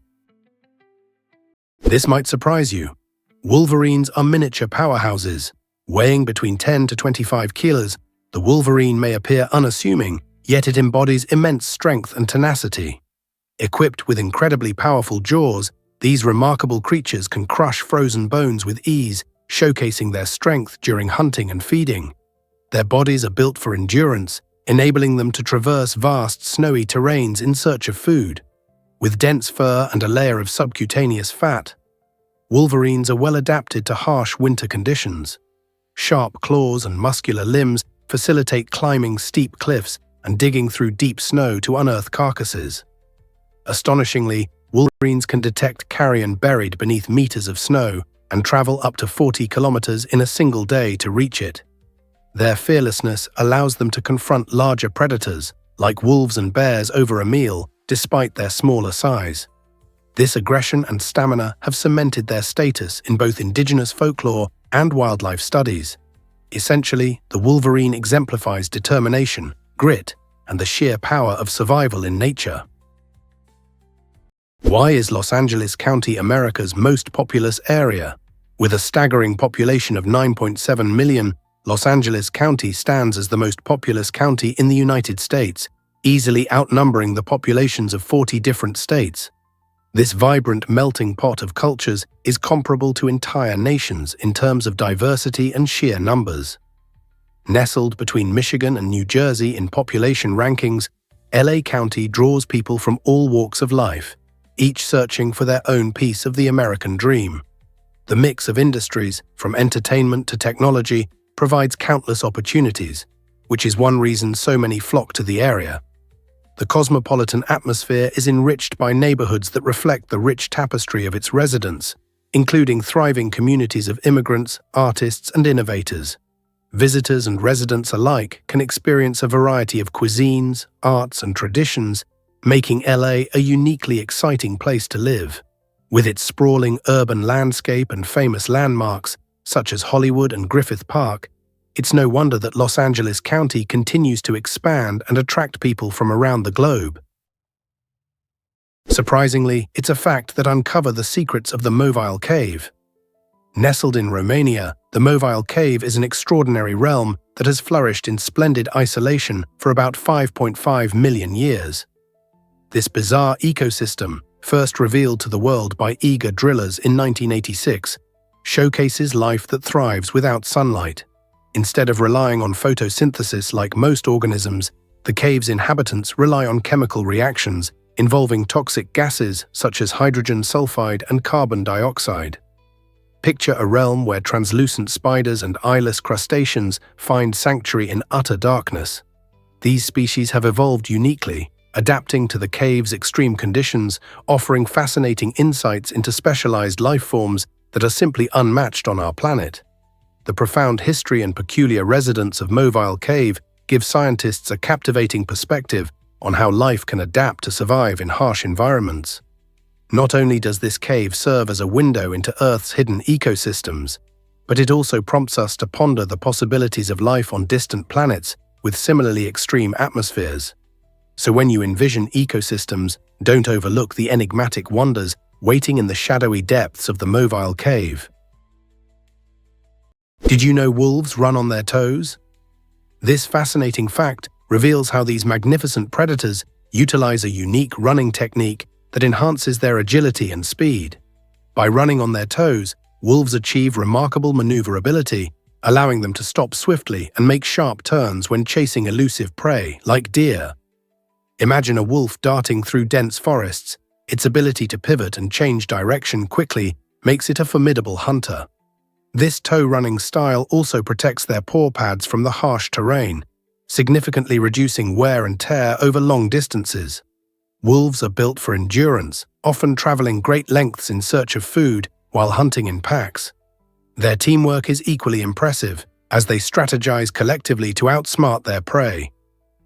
This might surprise you. Wolverines are miniature powerhouses. Weighing between 10 to 25 kilos, the wolverine may appear unassuming, yet it embodies immense strength and tenacity. Equipped with incredibly powerful jaws, these remarkable creatures can crush frozen bones with ease, showcasing their strength during hunting and feeding. Their bodies are built for endurance, enabling them to traverse vast, snowy terrains in search of food. With dense fur and a layer of subcutaneous fat, wolverines are well adapted to harsh winter conditions. Sharp claws and muscular limbs facilitate climbing steep cliffs and digging through deep snow to unearth carcasses. Astonishingly, wolverines can detect carrion buried beneath meters of snow and travel up to 40 kilometers in a single day to reach it. Their fearlessness allows them to confront larger predators, like wolves and bears, over a meal, despite their smaller size. This aggression and stamina have cemented their status in both indigenous folklore and wildlife studies. Essentially, the wolverine exemplifies determination, grit, and the sheer power of survival in nature. Why is Los Angeles County America's most populous area? With a staggering population of 9.7 million, Los Angeles County stands as the most populous county in the United States, easily outnumbering the populations of 40 different states. This vibrant melting pot of cultures is comparable to entire nations in terms of diversity and sheer numbers. Nestled between Michigan and New Jersey in population rankings, LA County draws people from all walks of life, each searching for their own piece of the American dream. The mix of industries, from entertainment to technology, provides countless opportunities, which is one reason so many flock to the area. The cosmopolitan atmosphere is enriched by neighborhoods that reflect the rich tapestry of its residents, including thriving communities of immigrants, artists, and innovators. Visitors and residents alike can experience a variety of cuisines, arts, and traditions, making LA a uniquely exciting place to live. With its sprawling urban landscape and famous landmarks, such as Hollywood and Griffith Park, it's no wonder that Los Angeles County continues to expand and attract people from around the globe. Surprisingly, it's a fact that uncovers the secrets of the Mobile Cave. Nestled in Romania, the Mobile Cave is an extraordinary realm that has flourished in splendid isolation for about 5.5 million years. This bizarre ecosystem, first revealed to the world by eager drillers in 1986, showcases life that thrives without sunlight. Instead of relying on photosynthesis like most organisms, the cave's inhabitants rely on chemical reactions involving toxic gases such as hydrogen sulfide and carbon dioxide. Picture a realm where translucent spiders and eyeless crustaceans find sanctuary in utter darkness. These species have evolved uniquely, adapting to the cave's extreme conditions, offering fascinating insights into specialized life forms that are simply unmatched on our planet. The profound history and peculiar residents of Mobile Cave give scientists a captivating perspective on how life can adapt to survive in harsh environments. Not only does this cave serve as a window into Earth's hidden ecosystems, but it also prompts us to ponder the possibilities of life on distant planets with similarly extreme atmospheres. So when you envision ecosystems, don't overlook the enigmatic wonders waiting in the shadowy depths of the Mobile Cave. Did you know wolves run on their toes? This fascinating fact reveals how these magnificent predators utilize a unique running technique that enhances their agility and speed. By running on their toes, wolves achieve remarkable maneuverability, allowing them to stop swiftly and make sharp turns when chasing elusive prey, like deer. Imagine a wolf darting through dense forests. Its ability to pivot and change direction quickly makes it a formidable hunter. This toe-running style also protects their paw pads from the harsh terrain, significantly reducing wear and tear over long distances. Wolves are built for endurance, often traveling great lengths in search of food while hunting in packs. Their teamwork is equally impressive, as they strategize collectively to outsmart their prey.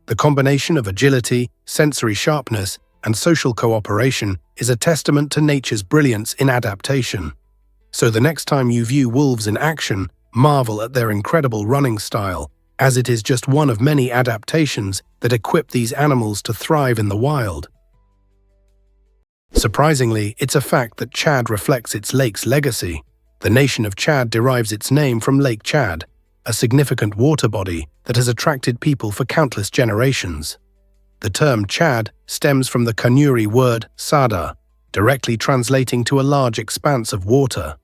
The combination of agility, sensory sharpness, and social cooperation is a testament to nature's brilliance in adaptation. So the next time you view wolves in action, marvel at their incredible running style, as it is just one of many adaptations that equip these animals to thrive in the wild. Surprisingly, it's a fact that Chad reflects its lake's legacy. The nation of Chad derives its name from Lake Chad, a significant water body that has attracted people for countless generations. The term Chad stems from the Kanuri word sada, directly translating to a large expanse of water.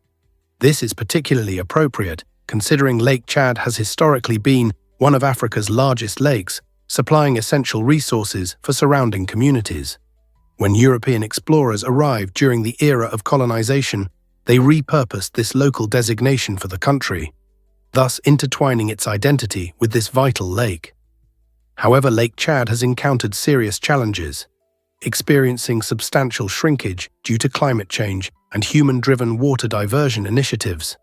This is particularly appropriate, considering Lake Chad has historically been one of Africa's largest lakes, supplying essential resources for surrounding communities. When European explorers arrived during the era of colonization, they repurposed this local designation for the country, thus intertwining its identity with this vital lake. However, Lake Chad has encountered serious challenges, experiencing substantial shrinkage due to climate change and human-driven water diversion initiatives.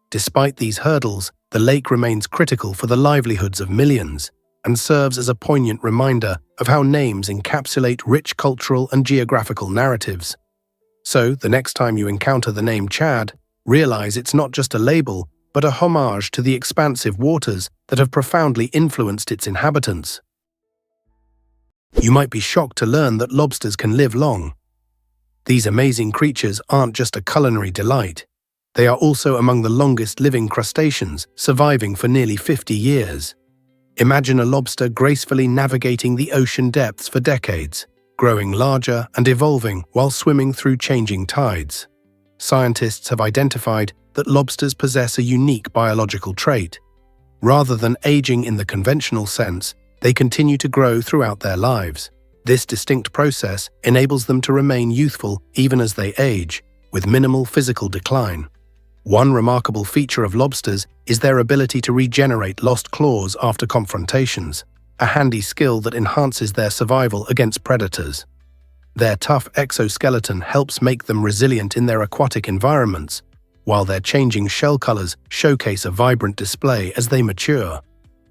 Despite these hurdles, the lake remains critical for the livelihoods of millions and serves as a poignant reminder of how names encapsulate rich cultural and geographical narratives. So, the next time you encounter the name Chad, realize it's not just a label, but a homage to the expansive waters that have profoundly influenced its inhabitants. You might be shocked to learn that lobsters can live long. These amazing creatures aren't just a culinary delight. They are also among the longest living crustaceans, surviving for nearly 50 years. Imagine a lobster gracefully navigating the ocean depths for decades, growing larger and evolving while swimming through changing tides. Scientists have identified that lobsters possess a unique biological trait. Rather than aging in the conventional sense, they continue to grow throughout their lives. This distinct process enables them to remain youthful even as they age, with minimal physical decline. One remarkable feature of lobsters is their ability to regenerate lost claws after confrontations, a handy skill that enhances their survival against predators. Their tough exoskeleton helps make them resilient in their aquatic environments, while their changing shell colors showcase a vibrant display as they mature.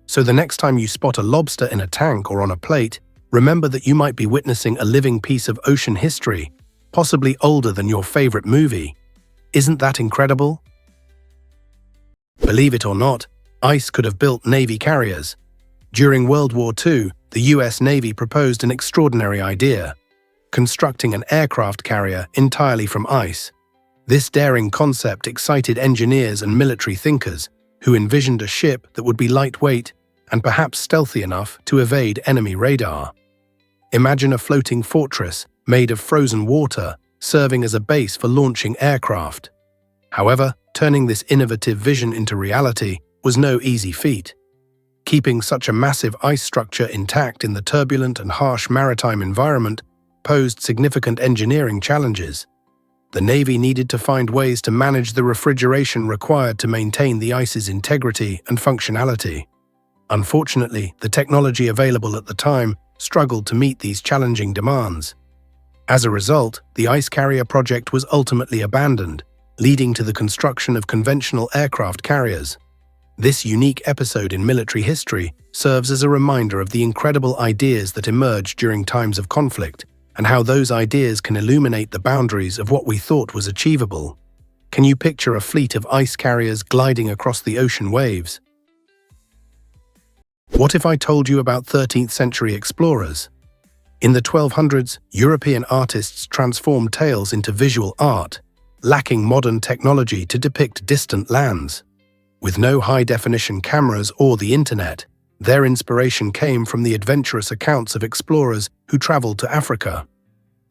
So the next time you spot a lobster in a tank or on a plate, remember that you might be witnessing a living piece of ocean history, possibly older than your favorite movie. Isn't that incredible? Believe it or not, ice could have built Navy carriers. During World War II, the US Navy proposed an extraordinary idea: constructing an aircraft carrier entirely from ice. This daring concept excited engineers and military thinkers, who envisioned a ship that would be lightweight and perhaps stealthy enough to evade enemy radar. Imagine a floating fortress made of frozen water, serving as a base for launching aircraft. However, turning this innovative vision into reality was no easy feat. Keeping such a massive ice structure intact in the turbulent and harsh maritime environment posed significant engineering challenges. The Navy needed to find ways to manage the refrigeration required to maintain the ice's integrity and functionality. Unfortunately, the technology available at the time struggled to meet these challenging demands. As a result, the ice carrier project was ultimately abandoned, leading to the construction of conventional aircraft carriers. This unique episode in military history serves as a reminder of the incredible ideas that emerged during times of conflict, and how those ideas can illuminate the boundaries of what we thought was achievable. Can you picture a fleet of ice carriers gliding across the ocean waves? What if I told you about 13th century explorers? In the 1200s, European artists transformed tales into visual art, lacking modern technology to depict distant lands. With no high-definition cameras or the internet, their inspiration came from the adventurous accounts of explorers who traveled to Africa.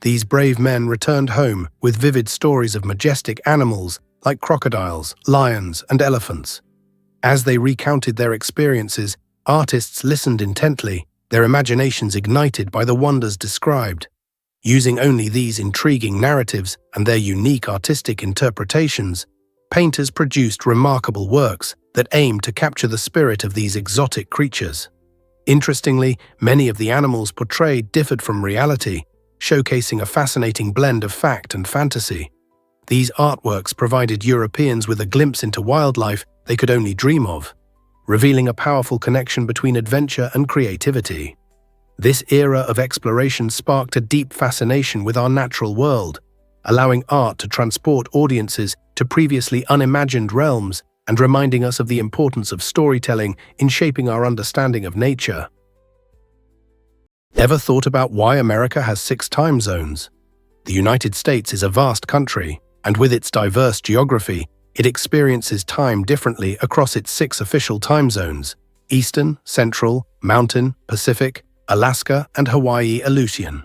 These brave men returned home with vivid stories of majestic animals like crocodiles, lions, and elephants. As they recounted their experiences, artists listened intently, their imaginations ignited by the wonders described. Using only these intriguing narratives and their unique artistic interpretations, painters produced remarkable works that aim to capture the spirit of these exotic creatures. Interestingly, many of the animals portrayed differed from reality, showcasing a fascinating blend of fact and fantasy. These artworks provided Europeans with a glimpse into wildlife they could only dream of, revealing a powerful connection between adventure and creativity. This era of exploration sparked a deep fascination with our natural world, allowing art to transport audiences to previously unimagined realms and reminding us of the importance of storytelling in shaping our understanding of nature. Ever thought about why America has 6 time zones? The United States is a vast country, and with its diverse geography, it experiences time differently across its 6 official time zones: Eastern, Central, Mountain, Pacific, Alaska, and Hawaii Aleutian.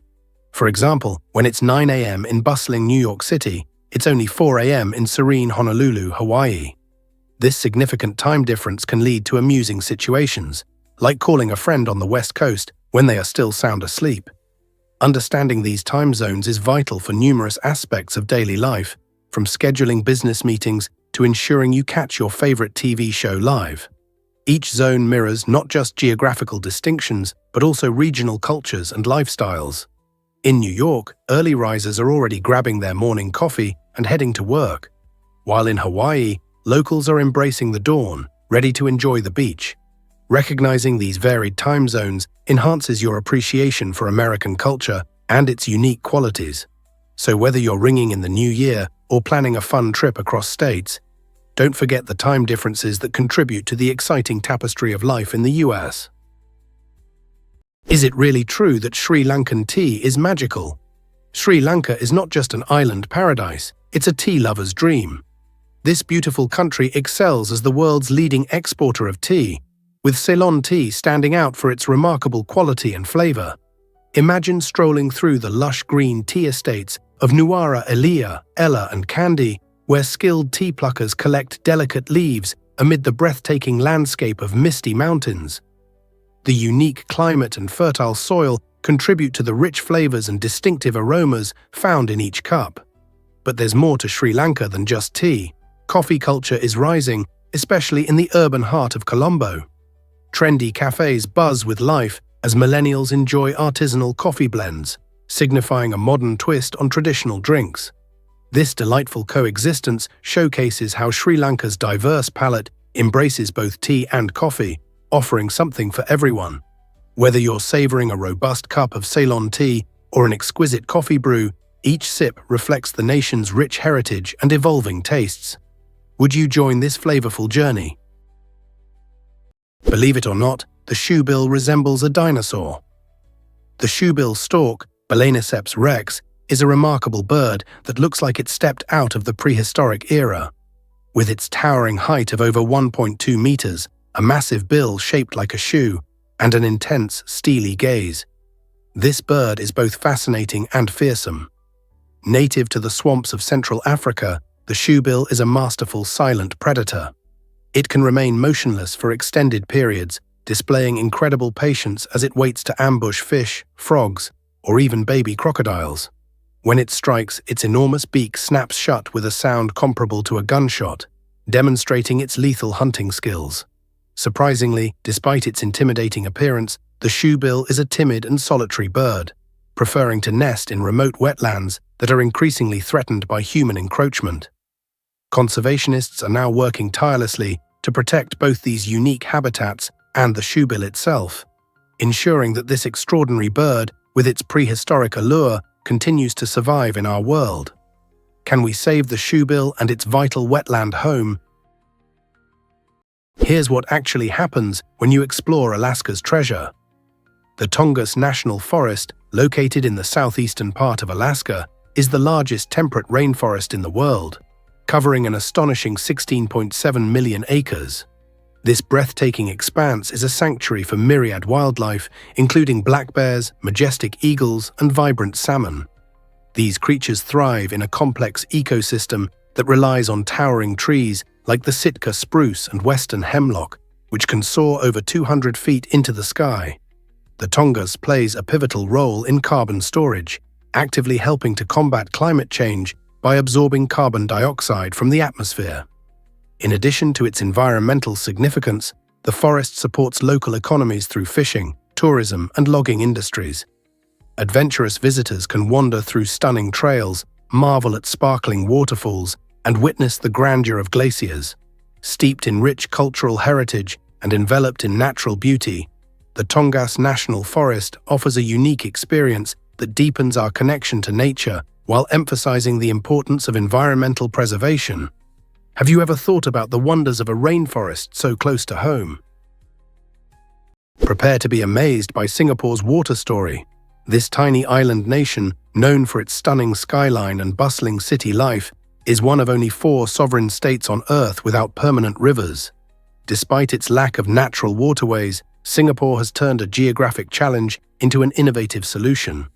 For example, when it's 9 a.m. in bustling New York City, it's only 4 a.m. in serene Honolulu, Hawaii. This significant time difference can lead to amusing situations, like calling a friend on the West Coast when they are still sound asleep. Understanding these time zones is vital for numerous aspects of daily life, from scheduling business meetings to ensuring you catch your favorite TV show live. Each zone mirrors not just geographical distinctions, but also regional cultures and lifestyles. In New York, early risers are already grabbing their morning coffee and heading to work, while in Hawaii, locals are embracing the dawn, ready to enjoy the beach. Recognizing these varied time zones enhances your appreciation for American culture and its unique qualities. So whether you're ringing in the new year or planning a fun trip across states, don't forget the time differences that contribute to the exciting tapestry of life in the US. Is it really true that Sri Lankan tea is magical? Sri Lanka is not just an island paradise, it's a tea lover's dream. This beautiful country excels as the world's leading exporter of tea, with Ceylon tea standing out for its remarkable quality and flavor. Imagine strolling through the lush green tea estates of Nuwara Eliya, Ella and Kandy, where skilled tea pluckers collect delicate leaves amid the breathtaking landscape of misty mountains. The unique climate and fertile soil contribute to the rich flavors and distinctive aromas found in each cup. But there's more to Sri Lanka than just tea. Coffee culture is rising, especially in the urban heart of Colombo. Trendy cafes buzz with life as millennials enjoy artisanal coffee blends, signifying a modern twist on traditional drinks. This delightful coexistence showcases how Sri Lanka's diverse palate embraces both tea and coffee, offering something for everyone. Whether you're savoring a robust cup of Ceylon tea or an exquisite coffee brew, each sip reflects the nation's rich heritage and evolving tastes. Would you join this flavorful journey? Believe it or not, the shoebill resembles a dinosaur. The shoebill stork, Balaniceps rex, is a remarkable bird that looks like it stepped out of the prehistoric era. With its towering height of over 1.2 meters, a massive bill shaped like a shoe, and an intense, steely gaze, this bird is both fascinating and fearsome. Native to the swamps of Central Africa, the shoebill is a masterful silent predator. It can remain motionless for extended periods, displaying incredible patience as it waits to ambush fish, frogs, or even baby crocodiles. When it strikes, its enormous beak snaps shut with a sound comparable to a gunshot, demonstrating its lethal hunting skills. Surprisingly, despite its intimidating appearance, the shoebill is a timid and solitary bird, preferring to nest in remote wetlands that are increasingly threatened by human encroachment. Conservationists are now working tirelessly to protect both these unique habitats and the shoebill itself, ensuring that this extraordinary bird, with its prehistoric allure, continues to survive in our world. Can we save the shoebill and its vital wetland home? Here's what actually happens when you explore Alaska's treasure. The Tongass National Forest, located in the southeastern part of Alaska, is the largest temperate rainforest in the world, covering an astonishing 16.7 million acres. This breathtaking expanse is a sanctuary for myriad wildlife, including black bears, majestic eagles, and vibrant salmon. These creatures thrive in a complex ecosystem that relies on towering trees like the Sitka spruce and western hemlock, which can soar over 200 feet into the sky. The Tongass plays a pivotal role in carbon storage, actively helping to combat climate change by absorbing carbon dioxide from the atmosphere. In addition to its environmental significance, the forest supports local economies through fishing, tourism, and logging industries. Adventurous visitors can wander through stunning trails, marvel at sparkling waterfalls, and witness the grandeur of glaciers. Steeped in rich cultural heritage and enveloped in natural beauty, the Tongass National Forest offers a unique experience that deepens our connection to nature while emphasizing the importance of environmental preservation. Have you ever thought about the wonders of a rainforest so close to home? Prepare to be amazed by Singapore's water story. This tiny island nation, known for its stunning skyline and bustling city life, is one of only 4 sovereign states on Earth without permanent rivers. Despite its lack of natural waterways, Singapore has turned a geographic challenge into an innovative solution.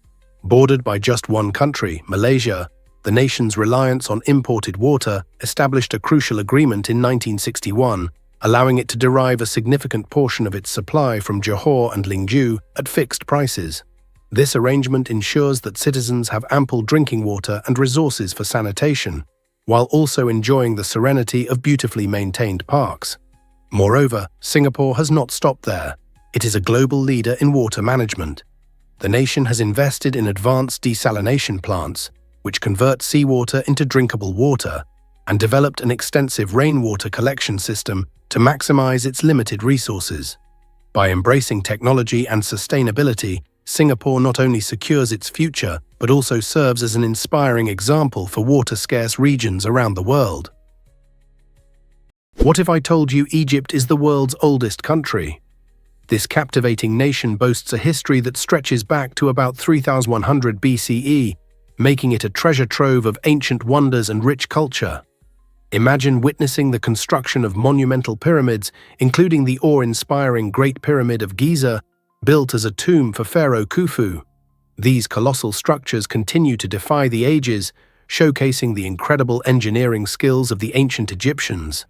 Bordered by just one country, Malaysia, the nation's reliance on imported water established a crucial agreement in 1961, allowing it to derive a significant portion of its supply from Johor and Lingju at fixed prices. This arrangement ensures that citizens have ample drinking water and resources for sanitation, while also enjoying the serenity of beautifully maintained parks. Moreover, Singapore has not stopped there. It is a global leader in water management. The nation has invested in advanced desalination plants, which convert seawater into drinkable water, and developed an extensive rainwater collection system to maximize its limited resources. By embracing technology and sustainability, Singapore not only secures its future, but also serves as an inspiring example for water-scarce regions around the world. What if I told you Egypt is the world's oldest country? This captivating nation boasts a history that stretches back to about 3100 BCE, making it a treasure trove of ancient wonders and rich culture. Imagine witnessing the construction of monumental pyramids, including the awe-inspiring Great Pyramid of Giza, built as a tomb for Pharaoh Khufu. These colossal structures continue to defy the ages, showcasing the incredible engineering skills of the ancient Egyptians.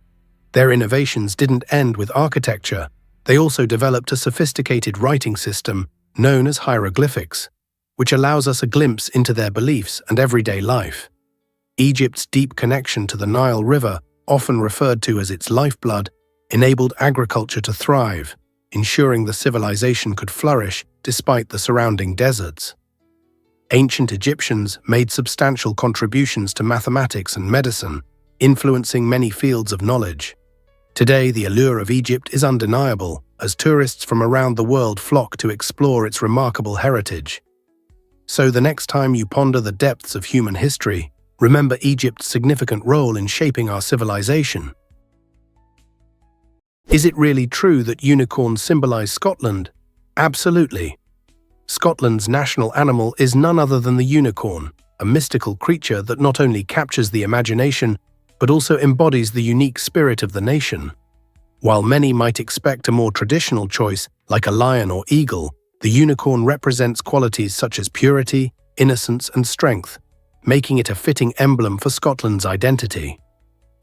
Their innovations didn't end with architecture. They also developed a sophisticated writing system known as hieroglyphics, which allows us a glimpse into their beliefs and everyday life. Egypt's deep connection to the Nile River, often referred to as its lifeblood, enabled agriculture to thrive, ensuring the civilization could flourish despite the surrounding deserts. Ancient Egyptians made substantial contributions to mathematics and medicine, influencing many fields of knowledge. Today, the allure of Egypt is undeniable, as tourists from around the world flock to explore its remarkable heritage. So the next time you ponder the depths of human history, remember Egypt's significant role in shaping our civilization. Is it really true that unicorns symbolize Scotland? Absolutely. Scotland's national animal is none other than the unicorn, a mystical creature that not only captures the imagination, but also embodies the unique spirit of the nation. While many might expect a more traditional choice, like a lion or eagle, the unicorn represents qualities such as purity, innocence, and strength, making it a fitting emblem for Scotland's identity.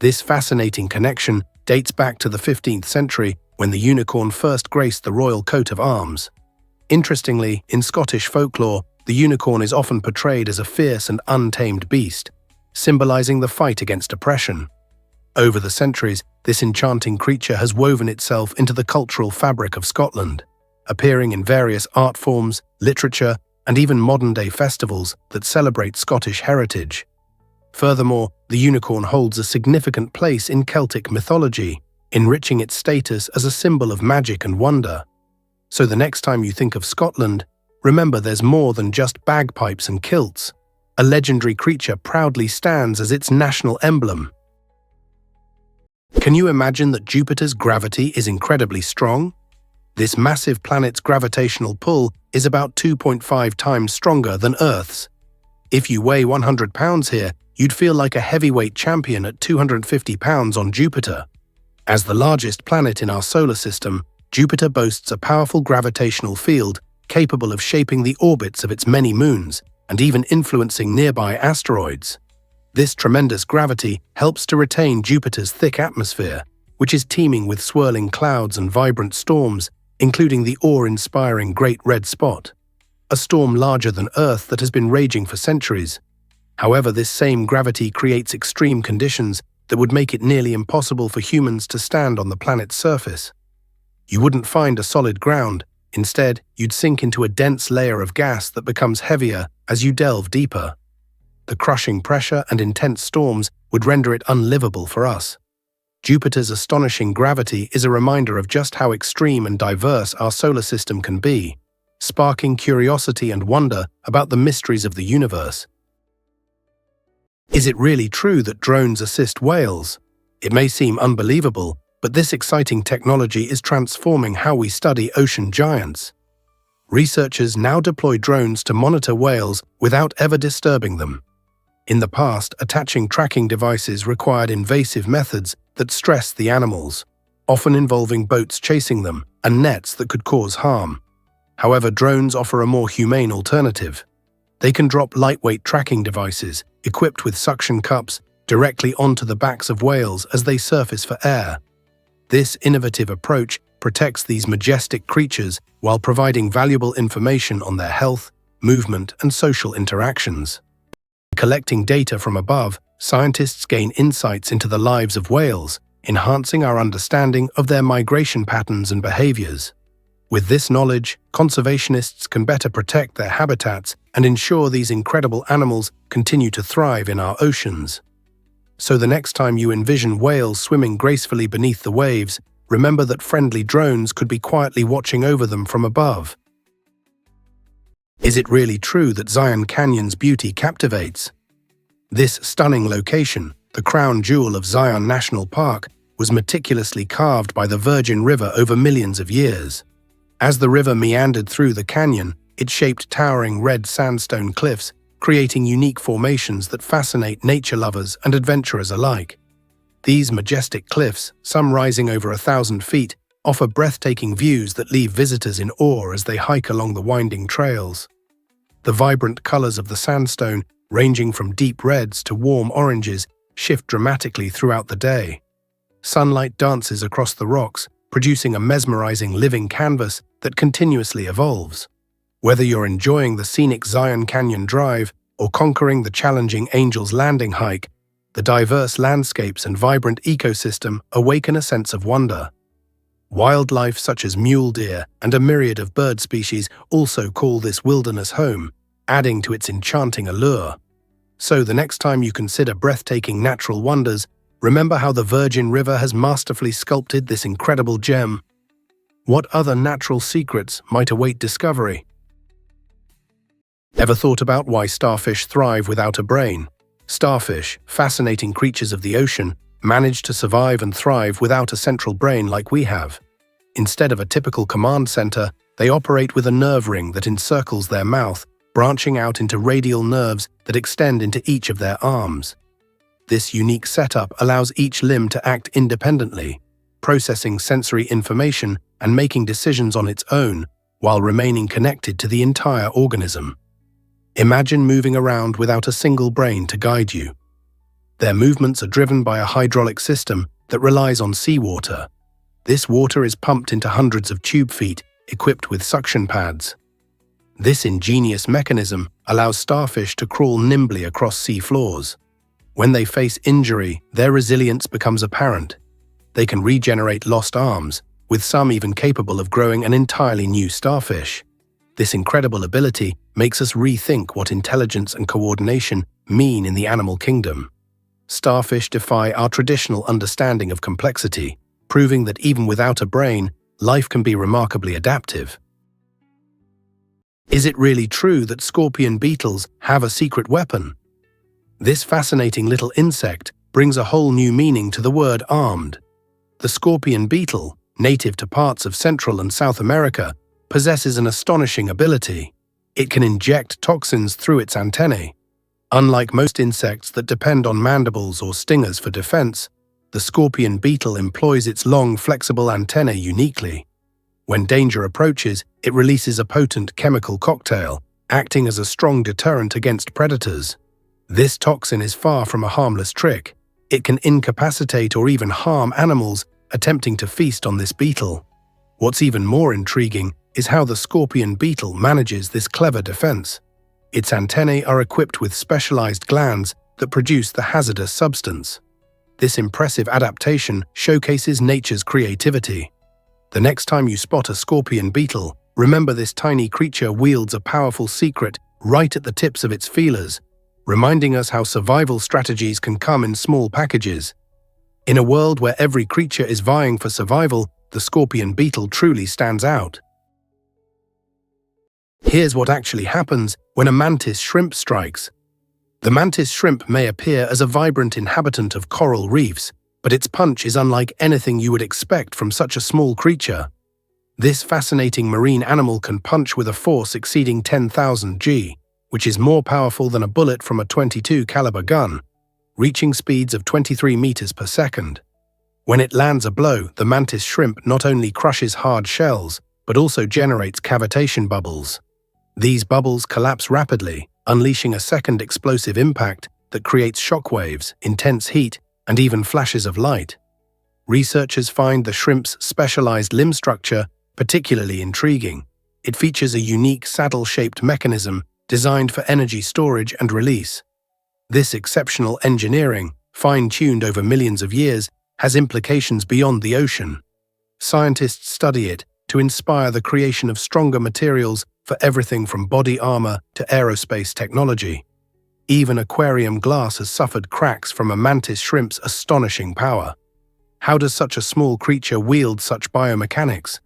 This fascinating connection dates back to the 15th century when the unicorn first graced the royal coat of arms. Interestingly, in Scottish folklore, the unicorn is often portrayed as a fierce and untamed beast, symbolizing the fight against oppression. Over the centuries, this enchanting creature has woven itself into the cultural fabric of Scotland, appearing in various art forms, literature, and even modern-day festivals that celebrate Scottish heritage. Furthermore, the unicorn holds a significant place in Celtic mythology, enriching its status as a symbol of magic and wonder. So the next time you think of Scotland, remember there's more than just bagpipes and kilts. A legendary creature proudly stands as its national emblem. Can you imagine that Jupiter's gravity is incredibly strong? This massive planet's gravitational pull is about 2.5 times stronger than Earth's. If you weigh 100 pounds here, you'd feel like a heavyweight champion at 250 pounds on Jupiter. As the largest planet in our solar system, Jupiter boasts a powerful gravitational field capable of shaping the orbits of its many moons and even influencing nearby asteroids. This tremendous gravity helps to retain Jupiter's thick atmosphere, which is teeming with swirling clouds and vibrant storms, including the awe-inspiring Great Red Spot, a storm larger than Earth that has been raging for centuries. However, this same gravity creates extreme conditions that would make it nearly impossible for humans to stand on the planet's surface. You wouldn't find a solid ground. Instead, you'd sink into a dense layer of gas that becomes heavier as you delve deeper. The crushing pressure and intense storms would render it unlivable for us. Jupiter's astonishing gravity is a reminder of just how extreme and diverse our solar system can be, sparking curiosity and wonder about the mysteries of the universe. Is it really true that drones assist whales? It may seem unbelievable, but this exciting technology is transforming how we study ocean giants. Researchers now deploy drones to monitor whales without ever disturbing them. In the past, attaching tracking devices required invasive methods that stressed the animals, often involving boats chasing them and nets that could cause harm. However, drones offer a more humane alternative. They can drop lightweight tracking devices, equipped with suction cups, directly onto the backs of whales as they surface for air. This innovative approach protects these majestic creatures while providing valuable information on their health, movement, and social interactions. Collecting data from above, scientists gain insights into the lives of whales, enhancing our understanding of their migration patterns and behaviors. With this knowledge, conservationists can better protect their habitats and ensure these incredible animals continue to thrive in our oceans. So the next time you envision whales swimming gracefully beneath the waves, remember that friendly drones could be quietly watching over them from above. Is it really true that Zion Canyon's beauty captivates? This stunning location, the crown jewel of Zion National Park, was meticulously carved by the Virgin River over millions of years. As the river meandered through the canyon, it shaped towering red sandstone cliffs, creating unique formations that fascinate nature lovers and adventurers alike. These majestic cliffs, some rising over 1,000 feet, offer breathtaking views that leave visitors in awe as they hike along the winding trails. The vibrant colors of the sandstone, ranging from deep reds to warm oranges, shift dramatically throughout the day. Sunlight dances across the rocks, producing a mesmerizing living canvas that continuously evolves. Whether you're enjoying the scenic Zion Canyon Drive or conquering the challenging Angel's Landing hike, the diverse landscapes and vibrant ecosystem awaken a sense of wonder. Wildlife such as mule deer and a myriad of bird species also call this wilderness home, adding to its enchanting allure. So the next time you consider breathtaking natural wonders, remember how the Virgin River has masterfully sculpted this incredible gem. What other natural secrets might await discovery? Ever thought about why starfish thrive without a brain? Starfish, fascinating creatures of the ocean, manage to survive and thrive without a central brain like we have. Instead of a typical command center, they operate with a nerve ring that encircles their mouth, branching out into radial nerves that extend into each of their arms. This unique setup allows each limb to act independently, processing sensory information and making decisions on its own, while remaining connected to the entire organism. Imagine moving around without a single brain to guide you. Their movements are driven by a hydraulic system that relies on seawater. This water is pumped into hundreds of tube feet, equipped with suction pads. This ingenious mechanism allows starfish to crawl nimbly across sea floors. When they face injury, their resilience becomes apparent. They can regenerate lost arms, with some even capable of growing an entirely new starfish. This incredible ability makes us rethink what intelligence and coordination mean in the animal kingdom. Starfish defy our traditional understanding of complexity, proving that even without a brain, life can be remarkably adaptive. Is it really true that scorpion beetles have a secret weapon? This fascinating little insect brings a whole new meaning to the word armed. The scorpion beetle, native to parts of Central and South America, possesses an astonishing ability. It can inject toxins through its antennae. Unlike most insects that depend on mandibles or stingers for defense, the scorpion beetle employs its long, flexible antennae uniquely. When danger approaches, it releases a potent chemical cocktail, acting as a strong deterrent against predators. This toxin is far from a harmless trick. It can incapacitate or even harm animals attempting to feast on this beetle. What's even more intriguing is how the scorpion beetle manages this clever defense. Its antennae are equipped with specialized glands that produce the hazardous substance. This impressive adaptation showcases nature's creativity. The next time you spot a scorpion beetle, remember this tiny creature wields a powerful secret right at the tips of its feelers, reminding us how survival strategies can come in small packages. In a world where every creature is vying for survival, the scorpion beetle truly stands out. Here's what actually happens when a mantis shrimp strikes. The mantis shrimp may appear as a vibrant inhabitant of coral reefs, but its punch is unlike anything you would expect from such a small creature. This fascinating marine animal can punch with a force exceeding 10,000 G, which is more powerful than a bullet from a .22 caliber gun, reaching speeds of 23 meters per second. When it lands a blow, the mantis shrimp not only crushes hard shells, but also generates cavitation bubbles. These bubbles collapse rapidly, unleashing a second explosive impact that creates shockwaves, intense heat, and even flashes of light. Researchers find the shrimp's specialized limb structure particularly intriguing. It features a unique saddle-shaped mechanism designed for energy storage and release. This exceptional engineering, fine-tuned over millions of years, has implications beyond the ocean. Scientists study it to inspire the creation of stronger materials for everything from body armor to aerospace technology. Even aquarium glass has suffered cracks from a mantis shrimp's astonishing power. How does such a small creature wield such biomechanics?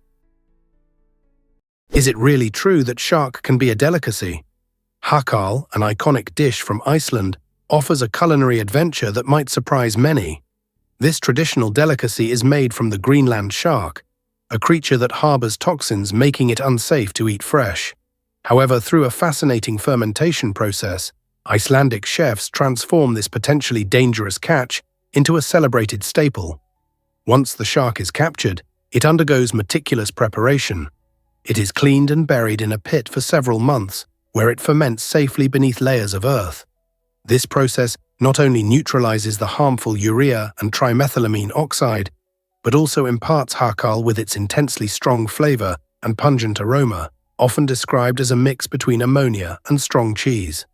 Is it really true that shark can be a delicacy? Hakal, an iconic dish from Iceland, offers a culinary adventure that might surprise many. This traditional delicacy is made from the Greenland shark, a creature that harbors toxins, making it unsafe to eat fresh. However, through a fascinating fermentation process, Icelandic chefs transform this potentially dangerous catch into a celebrated staple. Once the shark is captured, it undergoes meticulous preparation. It is cleaned and buried in a pit for several months, where it ferments safely beneath layers of earth. This process not only neutralizes the harmful urea and trimethylamine oxide, but also imparts hakal with its intensely strong flavor and pungent aroma, often described as a mix between ammonia and strong cheese.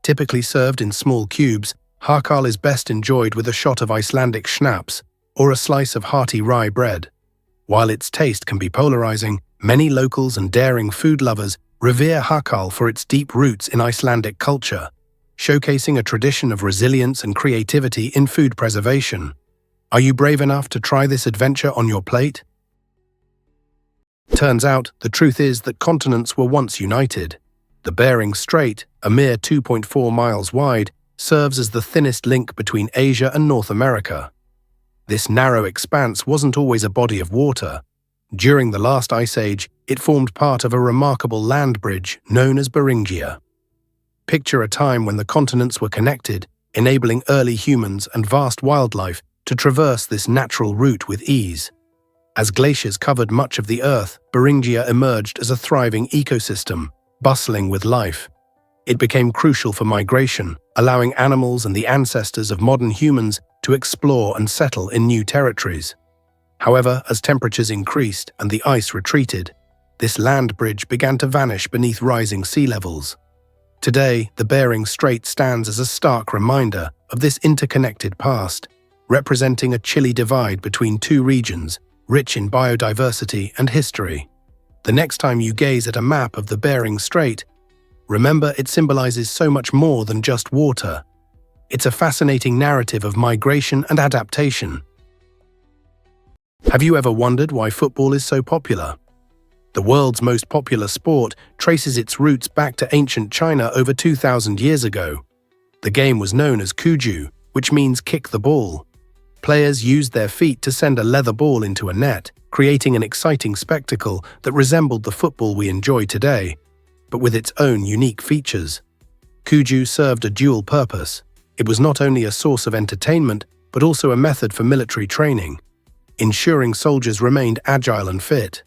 Typically served in small cubes, hakal is best enjoyed with a shot of Icelandic schnapps or a slice of hearty rye bread. While its taste can be polarizing, many locals and daring food lovers revere hakal for its deep roots in Icelandic culture, showcasing a tradition of resilience and creativity in food preservation. Are you brave enough to try this adventure on your plate? Turns out, the truth is that continents were once united. The Bering Strait, a mere 2.4 miles wide, serves as the thinnest link between Asia and North America. This narrow expanse wasn't always a body of water. During the last ice age, it formed part of a remarkable land bridge known as Beringia. Picture a time when the continents were connected, enabling early humans and vast wildlife to traverse this natural route with ease. As glaciers covered much of the Earth, Beringia emerged as a thriving ecosystem, bustling with life. It became crucial for migration, allowing animals and the ancestors of modern humans to explore and settle in new territories. However, as temperatures increased and the ice retreated, this land bridge began to vanish beneath rising sea levels. Today, the Bering Strait stands as a stark reminder of this interconnected past, representing a chilly divide between two regions, rich in biodiversity and history. The next time you gaze at a map of the Bering Strait, remember it symbolizes so much more than just water. It's a fascinating narrative of migration and adaptation. Have you ever wondered why football is so popular? The world's most popular sport traces its roots back to ancient China over 2,000 years ago. The game was known as kuju, which means kick the ball. Players used their feet to send a leather ball into a net, creating an exciting spectacle that resembled the football we enjoy today, but with its own unique features. Kuju served a dual purpose. It was not only a source of entertainment, but also a method for military training, ensuring soldiers remained agile and fit.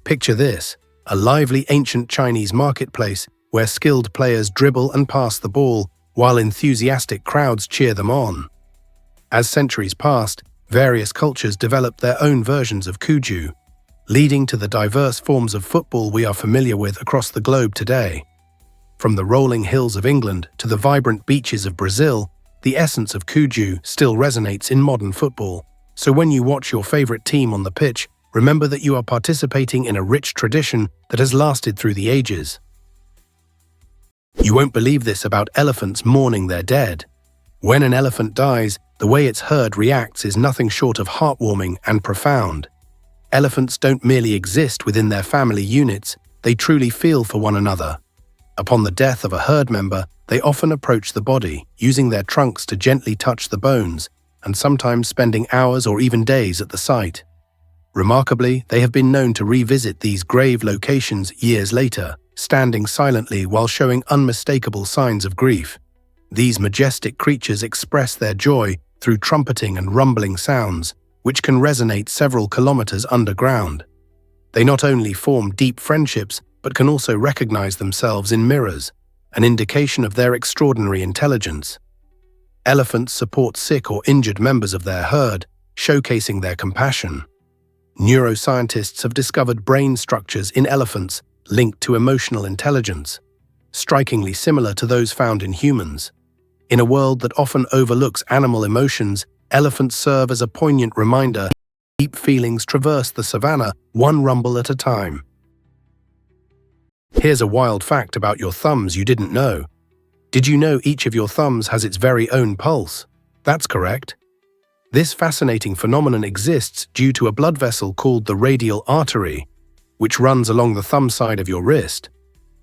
Picture this, a lively ancient Chinese marketplace where skilled players dribble and pass the ball, while enthusiastic crowds cheer them on. As centuries passed, various cultures developed their own versions of kuju, leading to the diverse forms of football we are familiar with across the globe today. From the rolling hills of England to the vibrant beaches of Brazil, the essence of Cuju still resonates in modern football. So when you watch your favorite team on the pitch, remember that you are participating in a rich tradition that has lasted through the ages. You won't believe this about elephants mourning their dead. When an elephant dies, the way its herd reacts is nothing short of heartwarming and profound. Elephants don't merely exist within their family units, they truly feel for one another. Upon the death of a herd member, they often approach the body, using their trunks to gently touch the bones, and sometimes spending hours or even days at the site. Remarkably, they have been known to revisit these grave locations years later, standing silently while showing unmistakable signs of grief. These majestic creatures express their joy through trumpeting and rumbling sounds, which can resonate several kilometers underground. They not only form deep friendships, but can also recognize themselves in mirrors, an indication of their extraordinary intelligence. Elephants support sick or injured members of their herd, showcasing their compassion. Neuroscientists have discovered brain structures in elephants linked to emotional intelligence, strikingly similar to those found in humans. In a world that often overlooks animal emotions, elephants serve as a poignant reminder that deep feelings traverse the savannah, one rumble at a time. Here's a wild fact about your thumbs you didn't know. Did you know each of your thumbs has its very own pulse? That's correct. This fascinating phenomenon exists due to a blood vessel called the radial artery, which runs along the thumb side of your wrist.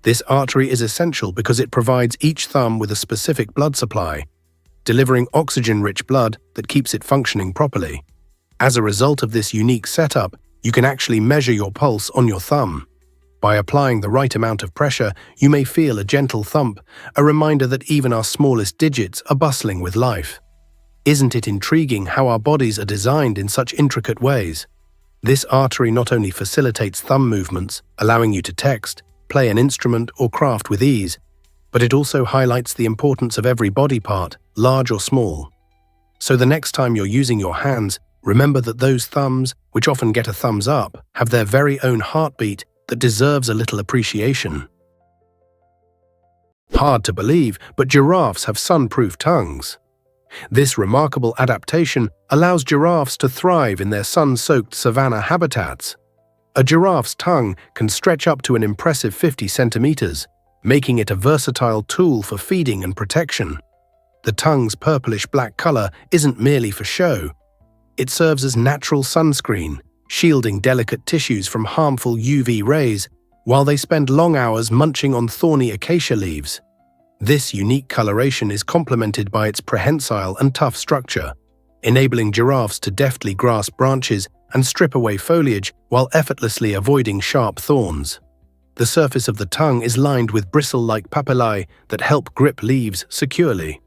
This artery is essential because it provides each thumb with a specific blood supply, delivering oxygen-rich blood that keeps it functioning properly. As a result of this unique setup, you can actually measure your pulse on your thumb. By applying the right amount of pressure, you may feel a gentle thump, a reminder that even our smallest digits are bustling with life. Isn't it intriguing how our bodies are designed in such intricate ways? This artery not only facilitates thumb movements, allowing you to text, play an instrument, or craft with ease, but it also highlights the importance of every body part, large or small. So the next time you're using your hands, remember that those thumbs, which often get a thumbs up, have their very own heartbeat that deserves a little appreciation. Hard to believe, but giraffes have sun-proof tongues. This remarkable adaptation allows giraffes to thrive in their sun-soaked savanna habitats. A giraffe's tongue can stretch up to an impressive 50 centimeters, making it a versatile tool for feeding and protection. The tongue's purplish-black color isn't merely for show. It serves as natural sunscreen, shielding delicate tissues from harmful UV rays while they spend long hours munching on thorny acacia leaves. This unique coloration is complemented by its prehensile and tough structure, enabling giraffes to deftly grasp branches and strip away foliage while effortlessly avoiding sharp thorns. The surface of the tongue is lined with bristle-like papillae that help grip leaves securely.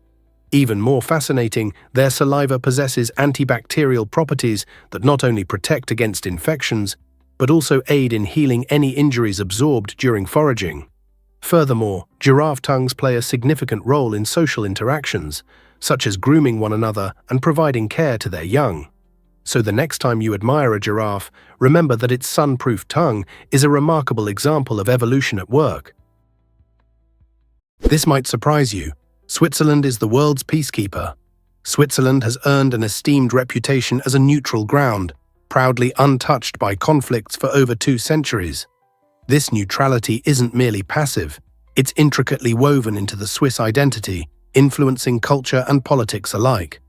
Even more fascinating, their saliva possesses antibacterial properties that not only protect against infections, but also aid in healing any injuries absorbed during foraging. Furthermore, giraffe tongues play a significant role in social interactions, such as grooming one another and providing care to their young. So the next time you admire a giraffe, remember that its sun-proof tongue is a remarkable example of evolution at work. This might surprise you. Switzerland is the world's peacekeeper. Switzerland has earned an esteemed reputation as a neutral ground, proudly untouched by conflicts for over 2 centuries. This neutrality isn't merely passive, it's intricately woven into the Swiss identity, influencing culture and politics alike.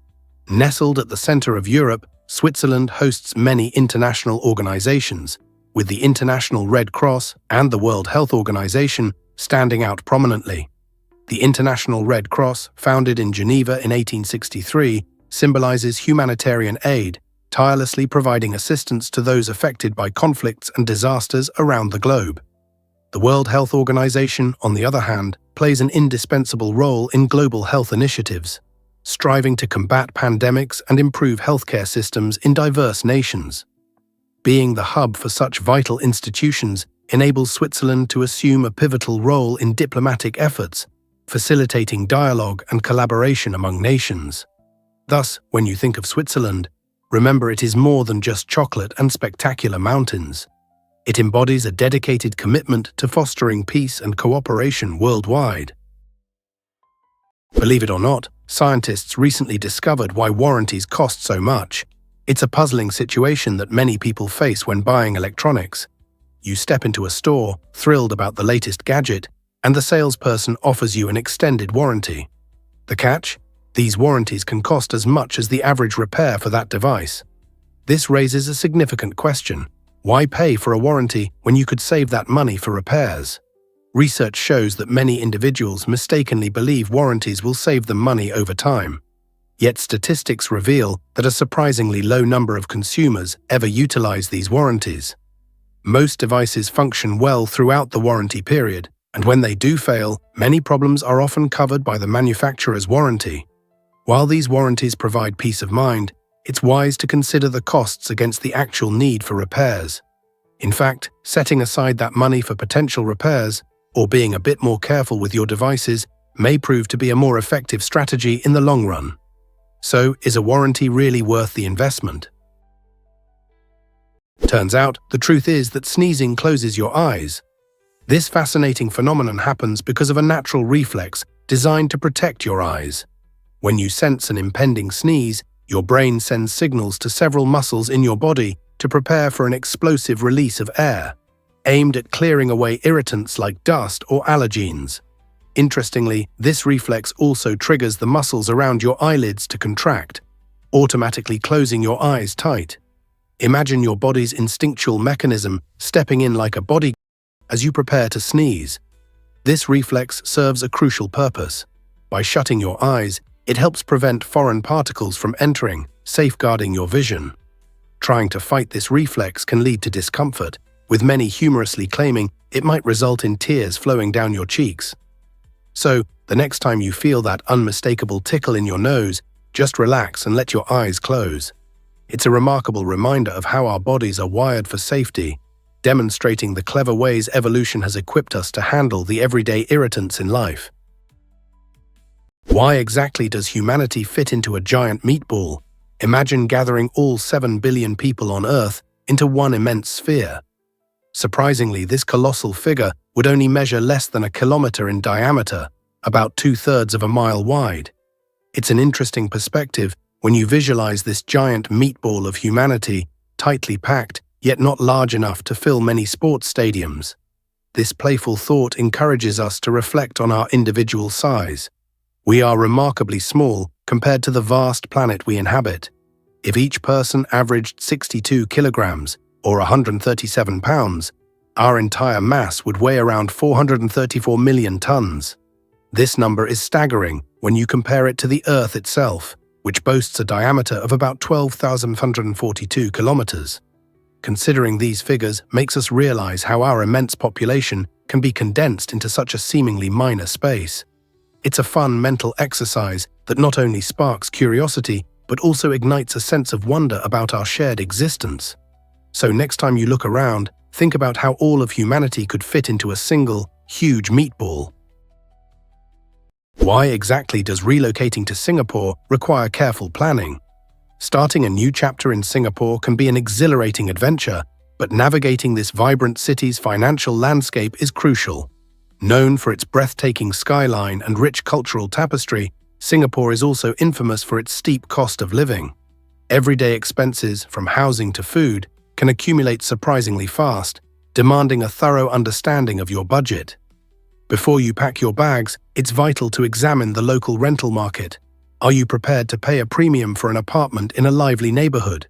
Nestled at the center of Europe, Switzerland hosts many international organizations, with the International Red Cross and the World Health Organization standing out prominently. The International Red Cross, founded in Geneva in 1863, symbolizes humanitarian aid, tirelessly providing assistance to those affected by conflicts and disasters around the globe. The World Health Organization, on the other hand, plays an indispensable role in global health initiatives, striving to combat pandemics and improve healthcare systems in diverse nations. Being the hub for such vital institutions enables Switzerland to assume a pivotal role in diplomatic efforts, facilitating dialogue and collaboration among nations. Thus, when you think of Switzerland, remember it is more than just chocolate and spectacular mountains. It embodies a dedicated commitment to fostering peace and cooperation worldwide. Believe it or not, Scientists recently discovered why warranties cost so much. It's a puzzling situation that many people face when buying electronics. You step into a store, thrilled about the latest gadget, and the salesperson offers you an extended warranty. The catch? These warranties can cost as much as the average repair for that device. This raises a significant question. Why pay for a warranty when you could save that money for repairs? Research shows that many individuals mistakenly believe warranties will save them money over time. Yet statistics reveal that a surprisingly low number of consumers ever utilize these warranties. Most devices function well throughout the warranty period, and when they do fail, many problems are often covered by the manufacturer's warranty. While these warranties provide peace of mind, it's wise to consider the costs against the actual need for repairs. In fact, setting aside that money for potential repairs, or being a bit more careful with your devices, may prove to be a more effective strategy in the long run. So, is a warranty really worth the investment? Turns out, the truth is that sneezing closes your eyes. This fascinating phenomenon happens because of a natural reflex designed to protect your eyes. When you sense an impending sneeze, your brain sends signals to several muscles in your body to prepare for an explosive release of air, aimed at clearing away irritants like dust or allergens. Interestingly, this reflex also triggers the muscles around your eyelids to contract, automatically closing your eyes tight. Imagine your body's instinctual mechanism stepping in like a bodyguard as you prepare to sneeze. This reflex serves a crucial purpose. By shutting your eyes, it helps prevent foreign particles from entering, safeguarding your vision. Trying to fight this reflex can lead to discomfort, with many humorously claiming it might result in tears flowing down your cheeks. So, the next time you feel that unmistakable tickle in your nose, just relax and let your eyes close. It's a remarkable reminder of how our bodies are wired for safety, demonstrating the clever ways evolution has equipped us to handle the everyday irritants in life. Why exactly does humanity fit into a giant meatball? Imagine gathering all 7 billion people on Earth into one immense sphere. Surprisingly, this colossal figure would only measure less than a kilometer in diameter, about 2/3 of a mile wide. It's an interesting perspective when you visualize this giant meatball of humanity, tightly packed, yet not large enough to fill many sports stadiums. This playful thought encourages us to reflect on our individual size. We are remarkably small compared to the vast planet we inhabit. If each person averaged 62 kilograms, or 137 pounds, our entire mass would weigh around 434 million tons. This number is staggering when you compare it to the Earth itself, which boasts a diameter of about 12,142 kilometers. Considering these figures makes us realize how our immense population can be condensed into such a seemingly minor space. It's a fun mental exercise that not only sparks curiosity, but also ignites a sense of wonder about our shared existence. So next time you look around, think about how all of humanity could fit into a single, huge meatball. Why exactly does relocating to Singapore require careful planning? Starting a new chapter in Singapore can be an exhilarating adventure, but navigating this vibrant city's financial landscape is crucial. Known for its breathtaking skyline and rich cultural tapestry, Singapore is also infamous for its steep cost of living. Everyday expenses, from housing to food, can accumulate surprisingly fast, demanding a thorough understanding of your budget. Before you pack your bags, it's vital to examine the local rental market. Are you prepared to pay a premium for an apartment in a lively neighborhood?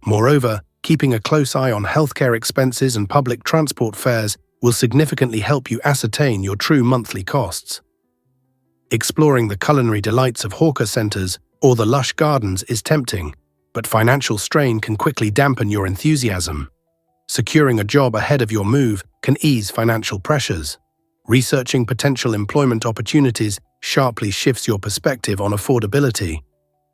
Moreover, keeping a close eye on healthcare expenses and public transport fares will significantly help you ascertain your true monthly costs. Exploring the culinary delights of hawker centers or the lush gardens is tempting, but financial strain can quickly dampen your enthusiasm. Securing a job ahead of your move can ease financial pressures. Researching potential employment opportunities sharply shifts your perspective on affordability.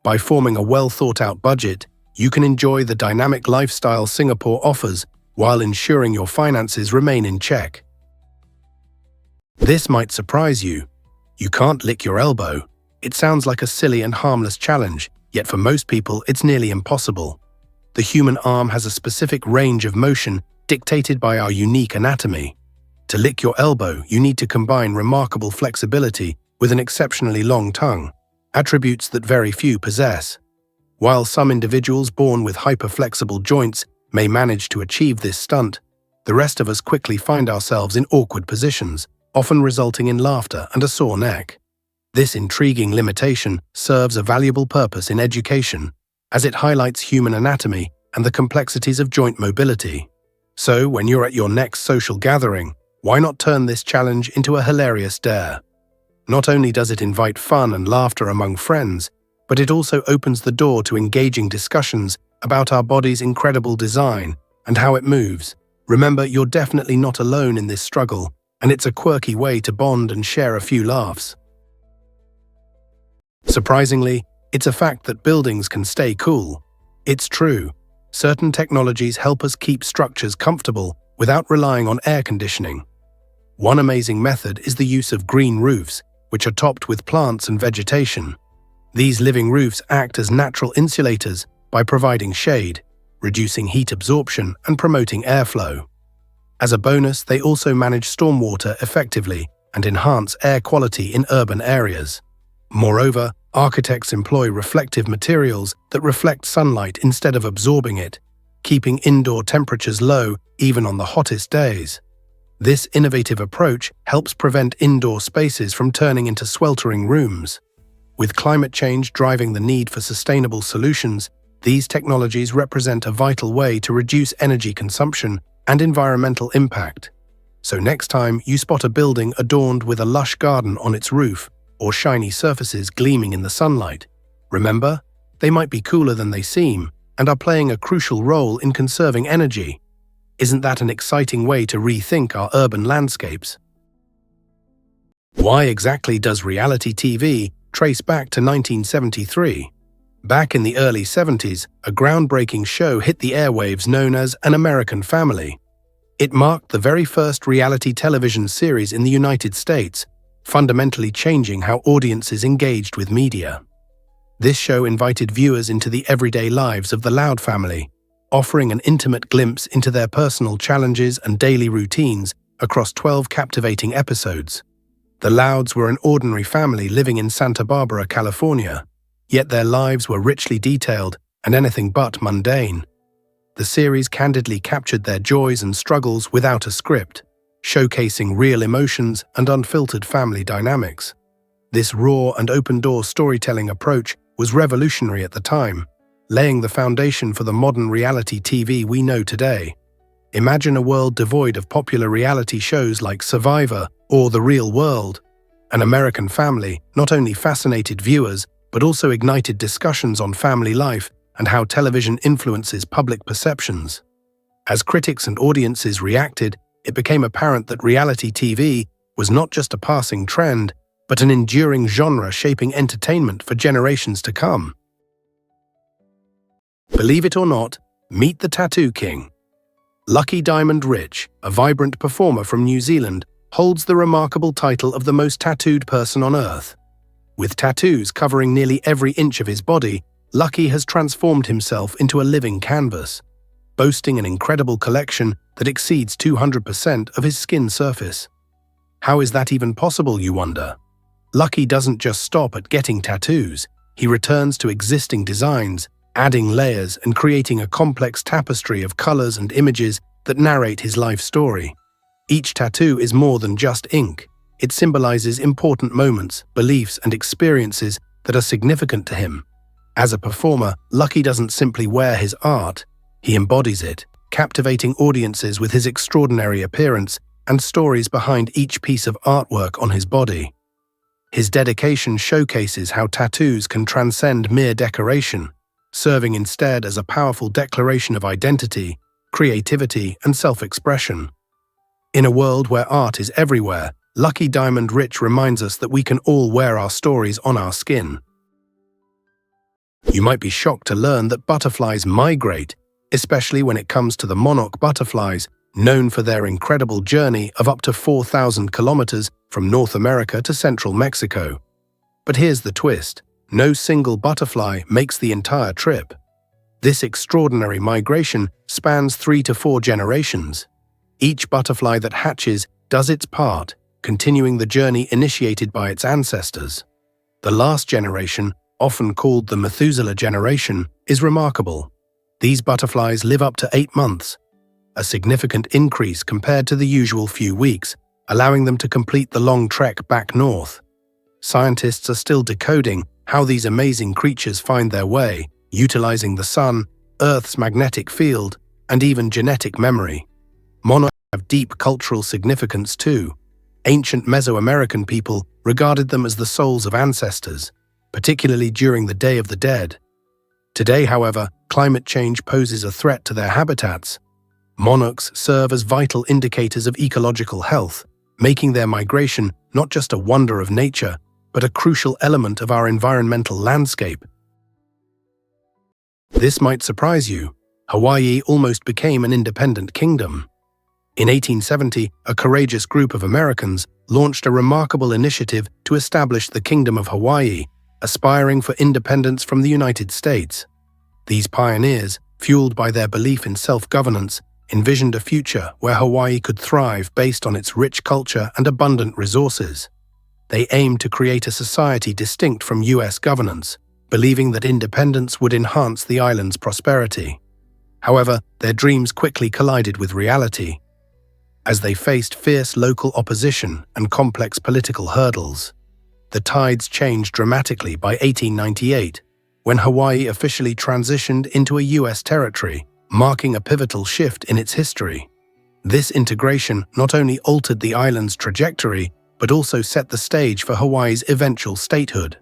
By forming a well-thought-out budget, you can enjoy the dynamic lifestyle Singapore offers while ensuring your finances remain in check. This might surprise you. You can't lick your elbow. It sounds like a silly and harmless challenge, yet for most people it's nearly impossible. The human arm has a specific range of motion dictated by our unique anatomy. To lick your elbow, you need to combine remarkable flexibility with an exceptionally long tongue. attributes that very few possess. While some individuals born with hyperflexible joints may manage to achieve this stunt, the rest of us quickly find ourselves in awkward positions, often resulting in laughter and a sore neck. This intriguing limitation serves a valuable purpose in education, as it highlights human anatomy and the complexities of joint mobility. So, when you're at your next social gathering, why not turn this challenge into a hilarious dare? Not only does it invite fun and laughter among friends, but it also opens the door to engaging discussions about our body's incredible design and how it moves. Remember, you're definitely not alone in this struggle, and it's a quirky way to bond and share a few laughs. Surprisingly, it's a fact that buildings can stay cool. It's true. Certain technologies help us keep structures comfortable without relying on air conditioning. One amazing method is the use of green roofs, which are topped with plants and vegetation. These living roofs act as natural insulators by providing shade, reducing heat absorption, and promoting airflow. As a bonus, they also manage stormwater effectively and enhance air quality in urban areas. Moreover, architects employ reflective materials that reflect sunlight instead of absorbing it, keeping indoor temperatures low even on the hottest days. This innovative approach helps prevent indoor spaces from turning into sweltering rooms. With climate change driving the need for sustainable solutions, these technologies represent a vital way to reduce energy consumption and environmental impact. So next time you spot a building adorned with a lush garden on its roof or shiny surfaces gleaming in the sunlight, remember, they might be cooler than they seem and are playing a crucial role in conserving energy. Isn't that an exciting way to rethink our urban landscapes? Why exactly does reality TV trace back to 1973? Back in the early 70s, a groundbreaking show hit the airwaves known as An American Family. It marked the very first reality television series in the United States, fundamentally changing how audiences engaged with media. This show invited viewers into the everyday lives of the Loud family, offering an intimate glimpse into their personal challenges and daily routines across 12 captivating episodes. The Louds were an ordinary family living in Santa Barbara, California, yet their lives were richly detailed and anything but mundane. The series candidly captured their joys and struggles without a script, showcasing real emotions and unfiltered family dynamics. This raw and open-door storytelling approach was revolutionary at the time, laying the foundation for the modern reality TV we know today. Imagine a world devoid of popular reality shows like Survivor or The Real World. An American Family not only fascinated viewers, but also ignited discussions on family life and how television influences public perceptions. As critics and audiences reacted, it became apparent that reality TV was not just a passing trend, but an enduring genre shaping entertainment for generations to come. Believe it or not, meet the Tattoo King. Lucky Diamond Rich, a vibrant performer from New Zealand, holds the remarkable title of the most tattooed person on Earth. With tattoos covering nearly every inch of his body, Lucky has transformed himself into a living canvas, boasting an incredible collection that exceeds 200% of his skin surface. How is that even possible, you wonder? Lucky doesn't just stop at getting tattoos. He returns to existing designs, adding layers and creating a complex tapestry of colors and images that narrate his life story. Each tattoo is more than just ink. It symbolizes important moments, beliefs, and experiences that are significant to him. As a performer, Lucky doesn't simply wear his art, he embodies it, captivating audiences with his extraordinary appearance and stories behind each piece of artwork on his body. His dedication showcases how tattoos can transcend mere decoration, serving instead as a powerful declaration of identity, creativity, and self-expression. In a world where art is everywhere, Lucky Diamond Rich reminds us that we can all wear our stories on our skin. You might be shocked to learn that butterflies migrate, especially when it comes to the monarch butterflies, known for their incredible journey of up to 4,000 kilometers from North America to central Mexico. But here's the twist. No single butterfly makes the entire trip. This extraordinary migration spans 3 to 4 generations. Each butterfly that hatches does its part, continuing the journey initiated by its ancestors. The last generation, often called the Methuselah generation, is remarkable. These butterflies live up to 8 months, a significant increase compared to the usual few weeks, allowing them to complete the long trek back north. Scientists are still decoding how these amazing creatures find their way, utilizing the sun, Earth's magnetic field, and even genetic memory. Monarchs have deep cultural significance too. Ancient Mesoamerican people regarded them as the souls of ancestors, particularly during the Day of the Dead. Today, however, climate change poses a threat to their habitats. Monarchs serve as vital indicators of ecological health, making their migration not just a wonder of nature, but a crucial element of our environmental landscape. This might surprise you. Hawaii almost became an independent kingdom. In 1870, a courageous group of Americans launched a remarkable initiative to establish the Kingdom of Hawaii, aspiring for independence from the United States. These pioneers, fueled by their belief in self-governance, envisioned a future where Hawaii could thrive based on its rich culture and abundant resources. They aimed to create a society distinct from U.S. governance, believing that independence would enhance the island's prosperity. However, their dreams quickly collided with reality, as they faced fierce local opposition and complex political hurdles. The tides changed dramatically by 1898, when Hawaii officially transitioned into a U.S. territory, marking a pivotal shift in its history. This integration not only altered the island's trajectory, but also set the stage for Hawaii's eventual statehood.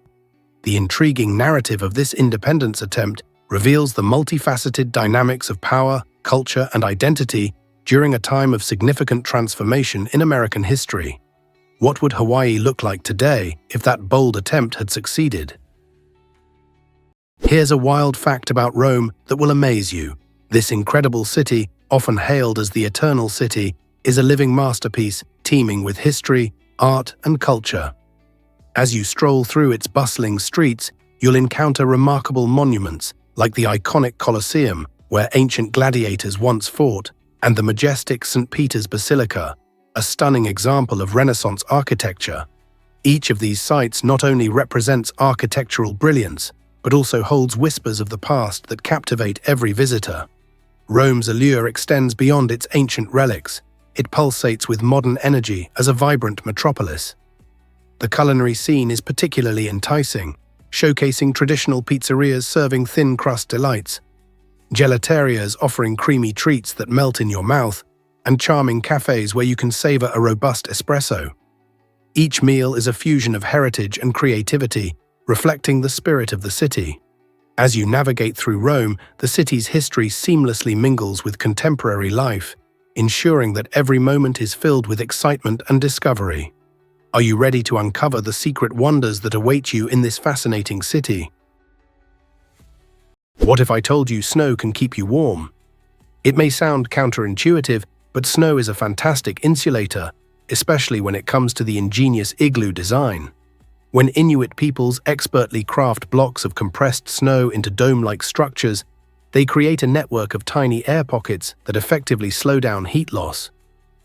The intriguing narrative of this independence attempt reveals the multifaceted dynamics of power, culture, and identity during a time of significant transformation in American history. What would Hawaii look like today if that bold attempt had succeeded? Here's a wild fact about Rome that will amaze you. This incredible city, often hailed as the Eternal City, is a living masterpiece teeming with history, art, and culture. As you stroll through its bustling streets, you'll encounter remarkable monuments like the iconic Colosseum, where ancient gladiators once fought, and the majestic St. Peter's Basilica, a stunning example of Renaissance architecture. Each of these sites not only represents architectural brilliance, but also holds whispers of the past that captivate every visitor. Rome's allure extends beyond its ancient relics. It pulsates with modern energy as a vibrant metropolis. The culinary scene is particularly enticing, showcasing traditional pizzerias serving thin-crust delights, gelaterias offering creamy treats that melt in your mouth, and charming cafes where you can savor a robust espresso. Each meal is a fusion of heritage and creativity, reflecting the spirit of the city. As you navigate through Rome, the city's history seamlessly mingles with contemporary life, ensuring that every moment is filled with excitement and discovery. Are you ready to uncover the secret wonders that await you in this fascinating city? What if I told you snow can keep you warm? It may sound counterintuitive, but snow is a fantastic insulator, especially when it comes to the ingenious igloo design. When Inuit peoples expertly craft blocks of compressed snow into dome-like structures, they create a network of tiny air pockets that effectively slow down heat loss.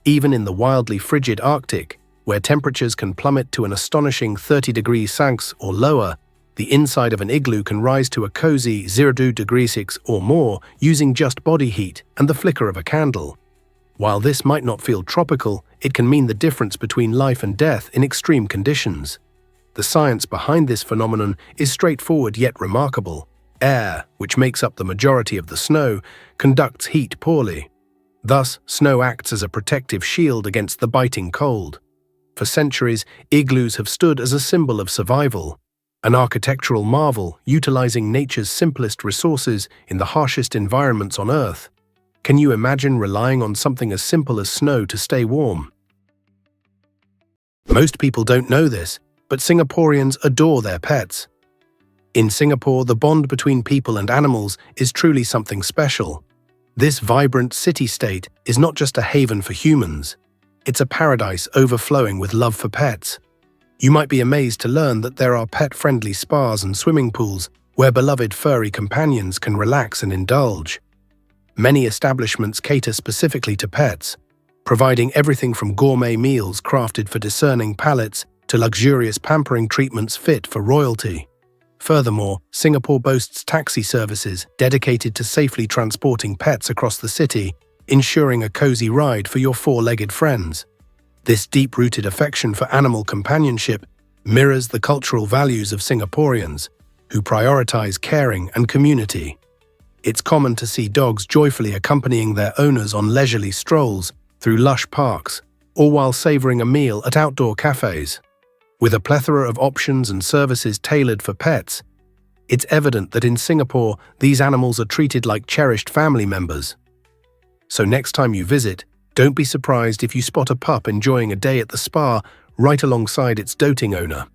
Even in the wildly frigid Arctic, where temperatures can plummet to an astonishing 30 degrees Celsius or lower, the inside of an igloo can rise to a cozy 0 degrees Celsius or more using just body heat and the flicker of a candle. While this might not feel tropical, it can mean the difference between life and death in extreme conditions. The science behind this phenomenon is straightforward yet remarkable. Air, which makes up the majority of the snow, conducts heat poorly. Thus, snow acts as a protective shield against the biting cold. For centuries, igloos have stood as a symbol of survival, an architectural marvel utilizing nature's simplest resources in the harshest environments on Earth. Can you imagine relying on something as simple as snow to stay warm? Most people don't know this, but Singaporeans adore their pets. In Singapore, the bond between people and animals is truly something special. This vibrant city-state is not just a haven for humans. It's a paradise overflowing with love for pets. You might be amazed to learn that there are pet-friendly spas and swimming pools where beloved furry companions can relax and indulge. Many establishments cater specifically to pets, providing everything from gourmet meals crafted for discerning palates to luxurious pampering treatments fit for royalty. Furthermore, Singapore boasts taxi services dedicated to safely transporting pets across the city, ensuring a cozy ride for your four-legged friends. This deep-rooted affection for animal companionship mirrors the cultural values of Singaporeans, who prioritize caring and community. It's common to see dogs joyfully accompanying their owners on leisurely strolls through lush parks or while savoring a meal at outdoor cafes. With a plethora of options and services tailored for pets, it's evident that in Singapore, these animals are treated like cherished family members. So next time you visit, don't be surprised if you spot a pup enjoying a day at the spa right alongside its doting owner.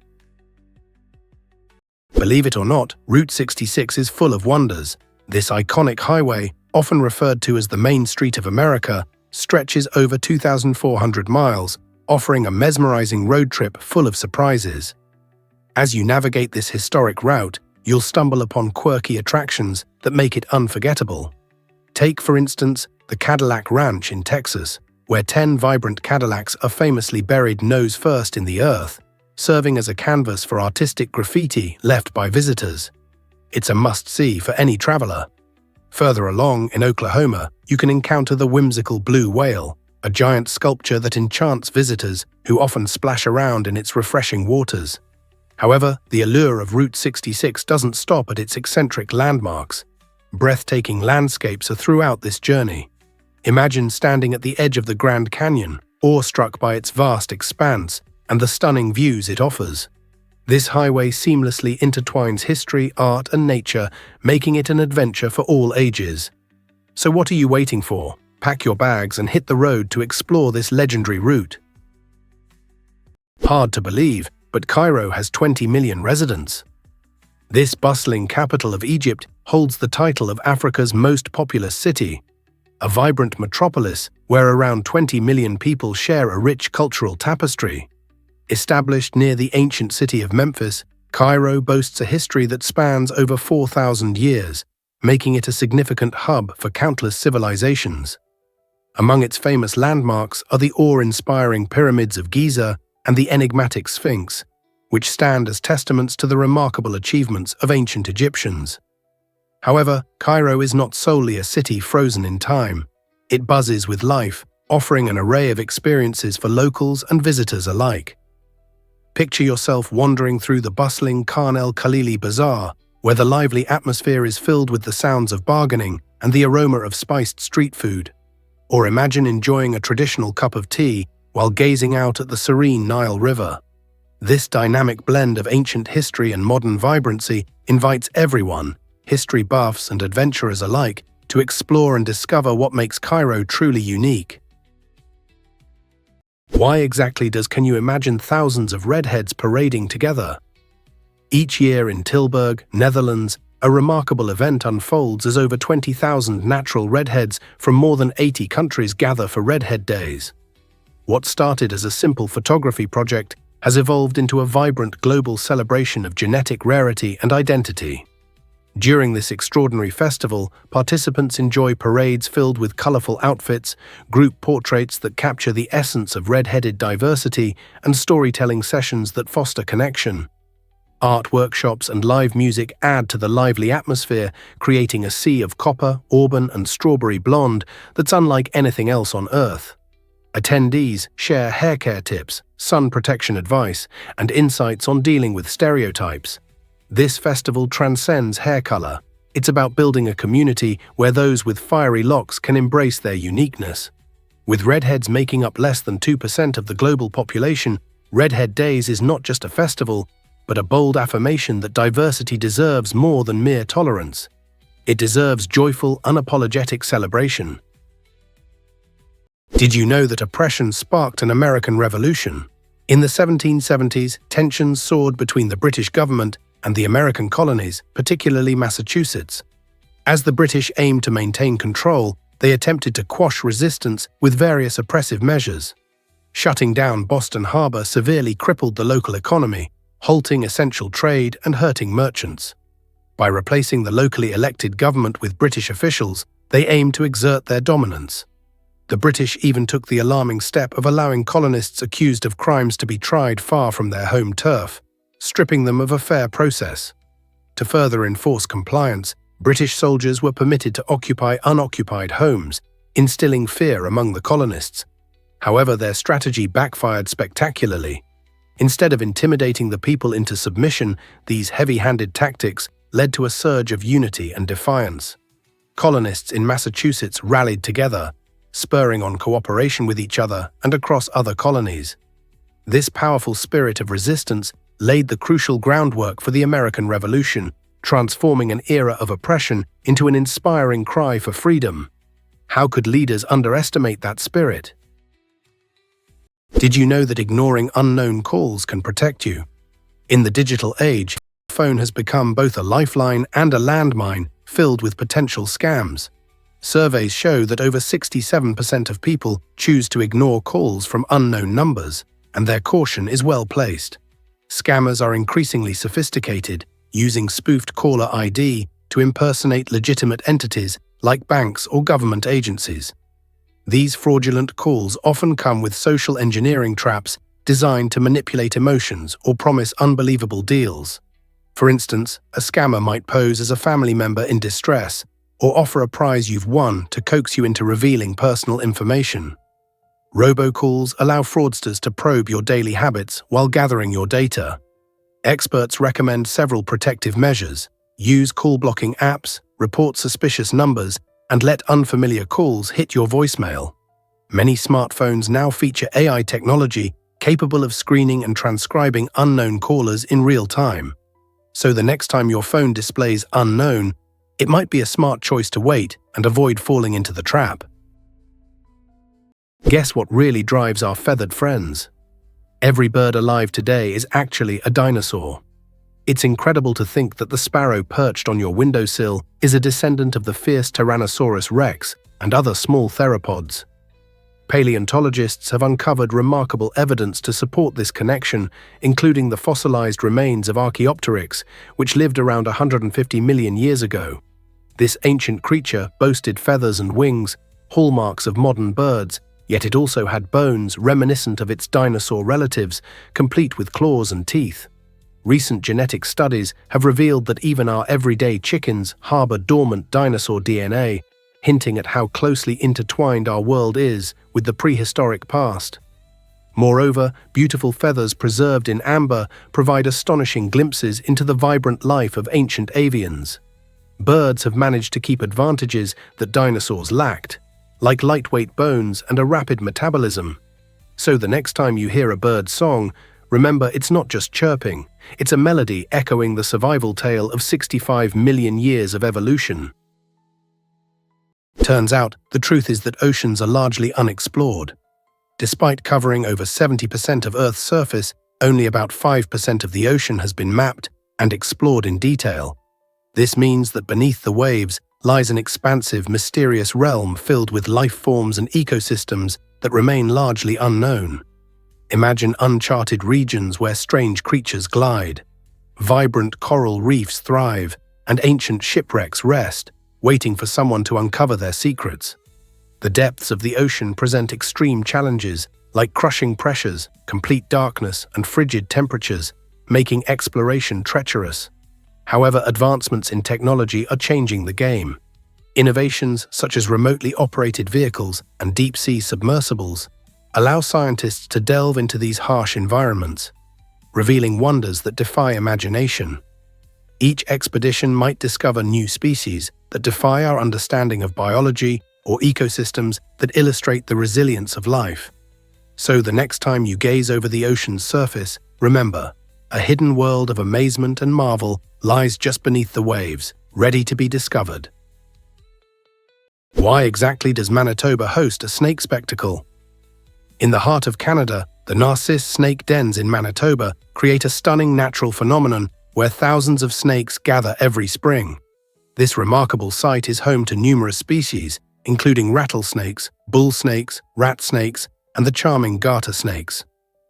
Believe it or not, Route 66 is full of wonders. This iconic highway, often referred to as the Main Street of America, stretches over 2,400 miles, offering a mesmerizing road trip full of surprises. As you navigate this historic route, you'll stumble upon quirky attractions that make it unforgettable. Take, for instance, the Cadillac Ranch in Texas, where 10 vibrant Cadillacs are famously buried nose first in the earth, serving as a canvas for artistic graffiti left by visitors. It's a must-see for any traveler. Further along, in Oklahoma, you can encounter the whimsical blue whale, a giant sculpture that enchants visitors who often splash around in its refreshing waters. However, the allure of Route 66 doesn't stop at its eccentric landmarks. Breathtaking landscapes are throughout this journey. Imagine standing at the edge of the Grand Canyon, awestruck by its vast expanse and the stunning views it offers. This highway seamlessly intertwines history, art, and nature, making it an adventure for all ages. So what are you waiting for? Pack your bags and hit the road to explore this legendary route. Hard to believe, but Cairo has 20 million residents. This bustling capital of Egypt holds the title of Africa's most populous city, a vibrant metropolis where around 20 million people share a rich cultural tapestry. Established near the ancient city of Memphis, Cairo boasts a history that spans over 4,000 years, making it a significant hub for countless civilizations. Among its famous landmarks are the awe-inspiring pyramids of Giza and the enigmatic Sphinx, which stand as testaments to the remarkable achievements of ancient Egyptians. However, Cairo is not solely a city frozen in time. It buzzes with life, offering an array of experiences for locals and visitors alike. Picture yourself wandering through the bustling Khan el-Khalili Bazaar, where the lively atmosphere is filled with the sounds of bargaining and the aroma of spiced street food. Or imagine enjoying a traditional cup of tea while gazing out at the serene Nile River. This dynamic blend of ancient history and modern vibrancy invites everyone, history buffs and adventurers alike, to explore and discover what makes Cairo truly unique. Why exactly can you imagine thousands of redheads parading together? Each year in Tilburg, Netherlands, a remarkable event unfolds as over 20,000 natural redheads from more than 80 countries gather for Redhead Days. What started as a simple photography project has evolved into a vibrant global celebration of genetic rarity and identity. During this extraordinary festival, participants enjoy parades filled with colorful outfits, group portraits that capture the essence of red-headed diversity, and storytelling sessions that foster connection. Art workshops and live music add to the lively atmosphere, creating a sea of copper, auburn, and strawberry blonde that's unlike anything else on Earth. Attendees share hair care tips, sun protection advice, and insights on dealing with stereotypes. This festival transcends hair color. It's about building a community where those with fiery locks can embrace their uniqueness. With redheads making up less than 2% of the global population, Redhead Days is not just a festival, but a bold affirmation that diversity deserves more than mere tolerance. It deserves joyful, unapologetic celebration. Did you know that oppression sparked an American Revolution? In the 1770s, tensions soared between the British government and the American colonies, particularly Massachusetts. As the British aimed to maintain control, they attempted to quash resistance with various oppressive measures. Shutting down Boston Harbor severely crippled the local economy, halting essential trade and hurting merchants. By replacing the locally elected government with British officials, they aimed to exert their dominance. The British even took the alarming step of allowing colonists accused of crimes to be tried far from their home turf, stripping them of a fair process. To further enforce compliance, British soldiers were permitted to occupy unoccupied homes, instilling fear among the colonists. However, their strategy backfired spectacularly. Instead of intimidating the people into submission, these heavy-handed tactics led to a surge of unity and defiance. Colonists in Massachusetts rallied together, spurring on cooperation with each other and across other colonies. This powerful spirit of resistance laid the crucial groundwork for the American Revolution, transforming an era of oppression into an inspiring cry for freedom. How could leaders underestimate that spirit? Did you know that ignoring unknown calls can protect you? In the digital age, the phone has become both a lifeline and a landmine filled with potential scams. Surveys show that over 67% of people choose to ignore calls from unknown numbers, and their caution is well placed. Scammers are increasingly sophisticated, using spoofed caller ID to impersonate legitimate entities like banks or government agencies. These fraudulent calls often come with social engineering traps designed to manipulate emotions or promise unbelievable deals. For instance, a scammer might pose as a family member in distress or offer a prize you've won to coax you into revealing personal information. Robocalls allow fraudsters to probe your daily habits while gathering your data. Experts recommend several protective measures. Use call-blocking apps, report suspicious numbers, and let unfamiliar calls hit your voicemail. Many smartphones now feature AI technology capable of screening and transcribing unknown callers in real time. So the next time your phone displays unknown, it might be a smart choice to wait and avoid falling into the trap. Guess what really drives our feathered friends? Every bird alive today is actually a dinosaur. It's incredible to think that the sparrow perched on your windowsill is a descendant of the fierce Tyrannosaurus rex and other small theropods. Paleontologists have uncovered remarkable evidence to support this connection, including the fossilized remains of Archaeopteryx, which lived around 150 million years ago. This ancient creature boasted feathers and wings, hallmarks of modern birds, yet it also had bones reminiscent of its dinosaur relatives, complete with claws and teeth. Recent genetic studies have revealed that even our everyday chickens harbor dormant dinosaur DNA, hinting at how closely intertwined our world is with the prehistoric past. Moreover, beautiful feathers preserved in amber provide astonishing glimpses into the vibrant life of ancient avians. Birds have managed to keep advantages that dinosaurs lacked, like lightweight bones and a rapid metabolism. So the next time you hear a bird's song, remember it's not just chirping, it's a melody echoing the survival tale of 65 million years of evolution. Turns out, the truth is that oceans are largely unexplored. Despite covering over 70% of Earth's surface, only about 5% of the ocean has been mapped and explored in detail. This means that beneath the waves lies an expansive, mysterious realm filled with life forms and ecosystems that remain largely unknown. Imagine uncharted regions where strange creatures glide. Vibrant coral reefs thrive, and ancient shipwrecks rest, waiting for someone to uncover their secrets. The depths of the ocean present extreme challenges, like crushing pressures, complete darkness, and frigid temperatures, making exploration treacherous. However, advancements in technology are changing the game. Innovations such as remotely operated vehicles and deep-sea submersibles allow scientists to delve into these harsh environments, revealing wonders that defy imagination. Each expedition might discover new species that defy our understanding of biology or ecosystems that illustrate the resilience of life. So the next time you gaze over the ocean's surface, remember, a hidden world of amazement and marvel lies just beneath the waves, ready to be discovered. Why exactly does Manitoba host a snake spectacle? In the heart of Canada, the Narcisse snake dens in Manitoba create a stunning natural phenomenon where thousands of snakes gather every spring. This remarkable site is home to numerous species, including rattlesnakes, bull snakes, rat snakes, and the charming garter snakes.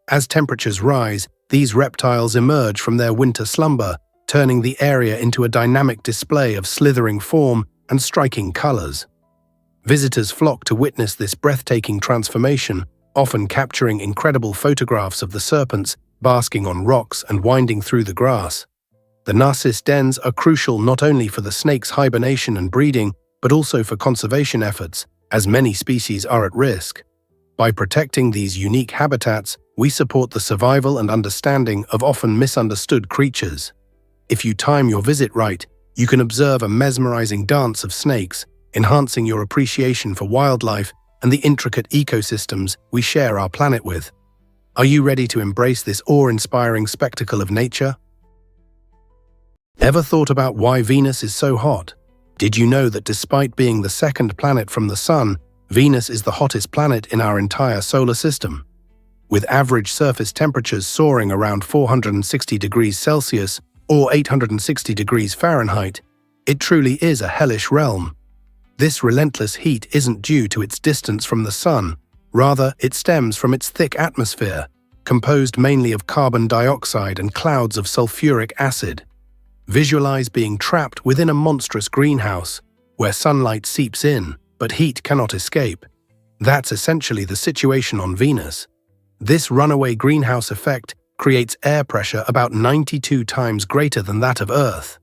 As temperatures rise, these reptiles emerge from their winter slumber, turning the area into a dynamic display of slithering form and striking colors. Visitors flock to witness this breathtaking transformation, often capturing incredible photographs of the serpents basking on rocks and winding through the grass. The narcissus dens are crucial not only for the snake's hibernation and breeding, but also for conservation efforts, as many species are at risk. By protecting these unique habitats, we support the survival and understanding of often misunderstood creatures. If you time your visit right, you can observe a mesmerizing dance of snakes, enhancing your appreciation for wildlife and the intricate ecosystems we share our planet with. Are you ready to embrace this awe-inspiring spectacle of nature? Ever thought about why Venus is so hot? Did you know that despite being the second planet from the Sun, Venus is the hottest planet in our entire solar system? With average surface temperatures soaring around 460 degrees Celsius or 860 degrees Fahrenheit, it truly is a hellish realm. This relentless heat isn't due to its distance from the Sun, rather it stems from its thick atmosphere, composed mainly of carbon dioxide and clouds of sulfuric acid. Visualize being trapped within a monstrous greenhouse, where sunlight seeps in, but heat cannot escape. That's essentially the situation on Venus. This runaway greenhouse effect creates air pressure about 92 times greater than that of Earth.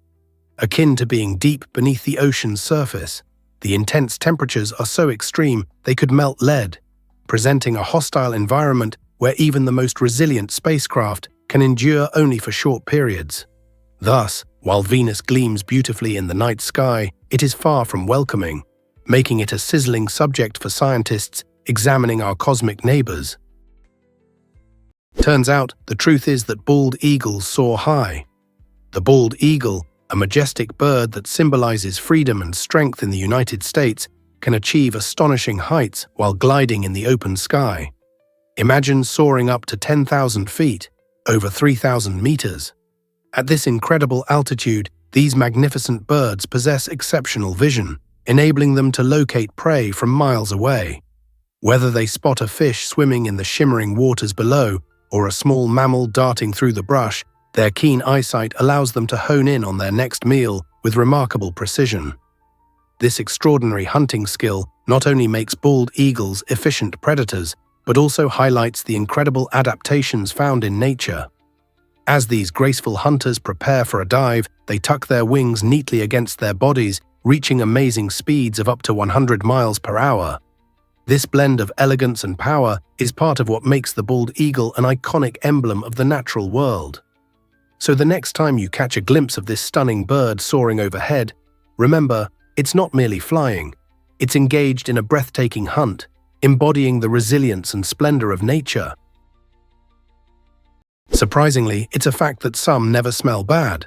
Akin to being deep beneath the ocean's surface, the intense temperatures are so extreme they could melt lead, presenting a hostile environment where even the most resilient spacecraft can endure only for short periods. Thus, while Venus gleams beautifully in the night sky, it is far from welcoming, making it a sizzling subject for scientists examining our cosmic neighbors. Turns out, the truth is that bald eagles soar high. The bald eagle, a majestic bird that symbolizes freedom and strength in the United States, can achieve astonishing heights while gliding in the open sky. Imagine soaring up to 10,000 feet, over 3,000 meters. At this incredible altitude, these magnificent birds possess exceptional vision, enabling them to locate prey from miles away. Whether they spot a fish swimming in the shimmering waters below or a small mammal darting through the brush, their keen eyesight allows them to hone in on their next meal with remarkable precision. This extraordinary hunting skill not only makes bald eagles efficient predators, but also highlights the incredible adaptations found in nature. As these graceful hunters prepare for a dive, they tuck their wings neatly against their bodies, reaching amazing speeds of up to 100 miles per hour. This blend of elegance and power is part of what makes the bald eagle an iconic emblem of the natural world. So the next time you catch a glimpse of this stunning bird soaring overhead, remember, it's not merely flying. It's engaged in a breathtaking hunt, embodying the resilience and splendor of nature. Surprisingly, it's a fact that some never smell bad.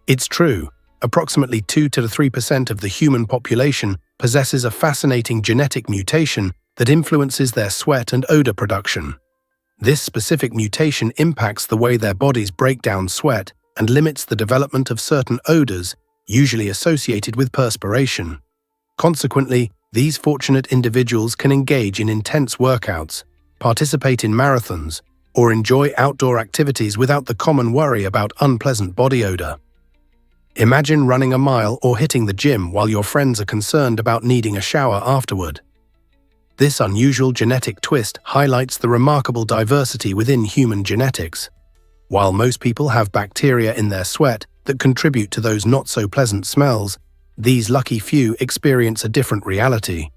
It's true, approximately 2 to 3% of the human population possesses a fascinating genetic mutation that influences their sweat and odor production. This specific mutation impacts the way their bodies break down sweat and limits the development of certain odors, usually associated with perspiration. Consequently, these fortunate individuals can engage in intense workouts, participate in marathons, or enjoy outdoor activities without the common worry about unpleasant body odor. Imagine running a mile or hitting the gym while your friends are concerned about needing a shower afterward. This unusual genetic twist highlights the remarkable diversity within human genetics. While most people have bacteria in their sweat that contribute to those not-so-pleasant smells, these lucky few experience a different reality.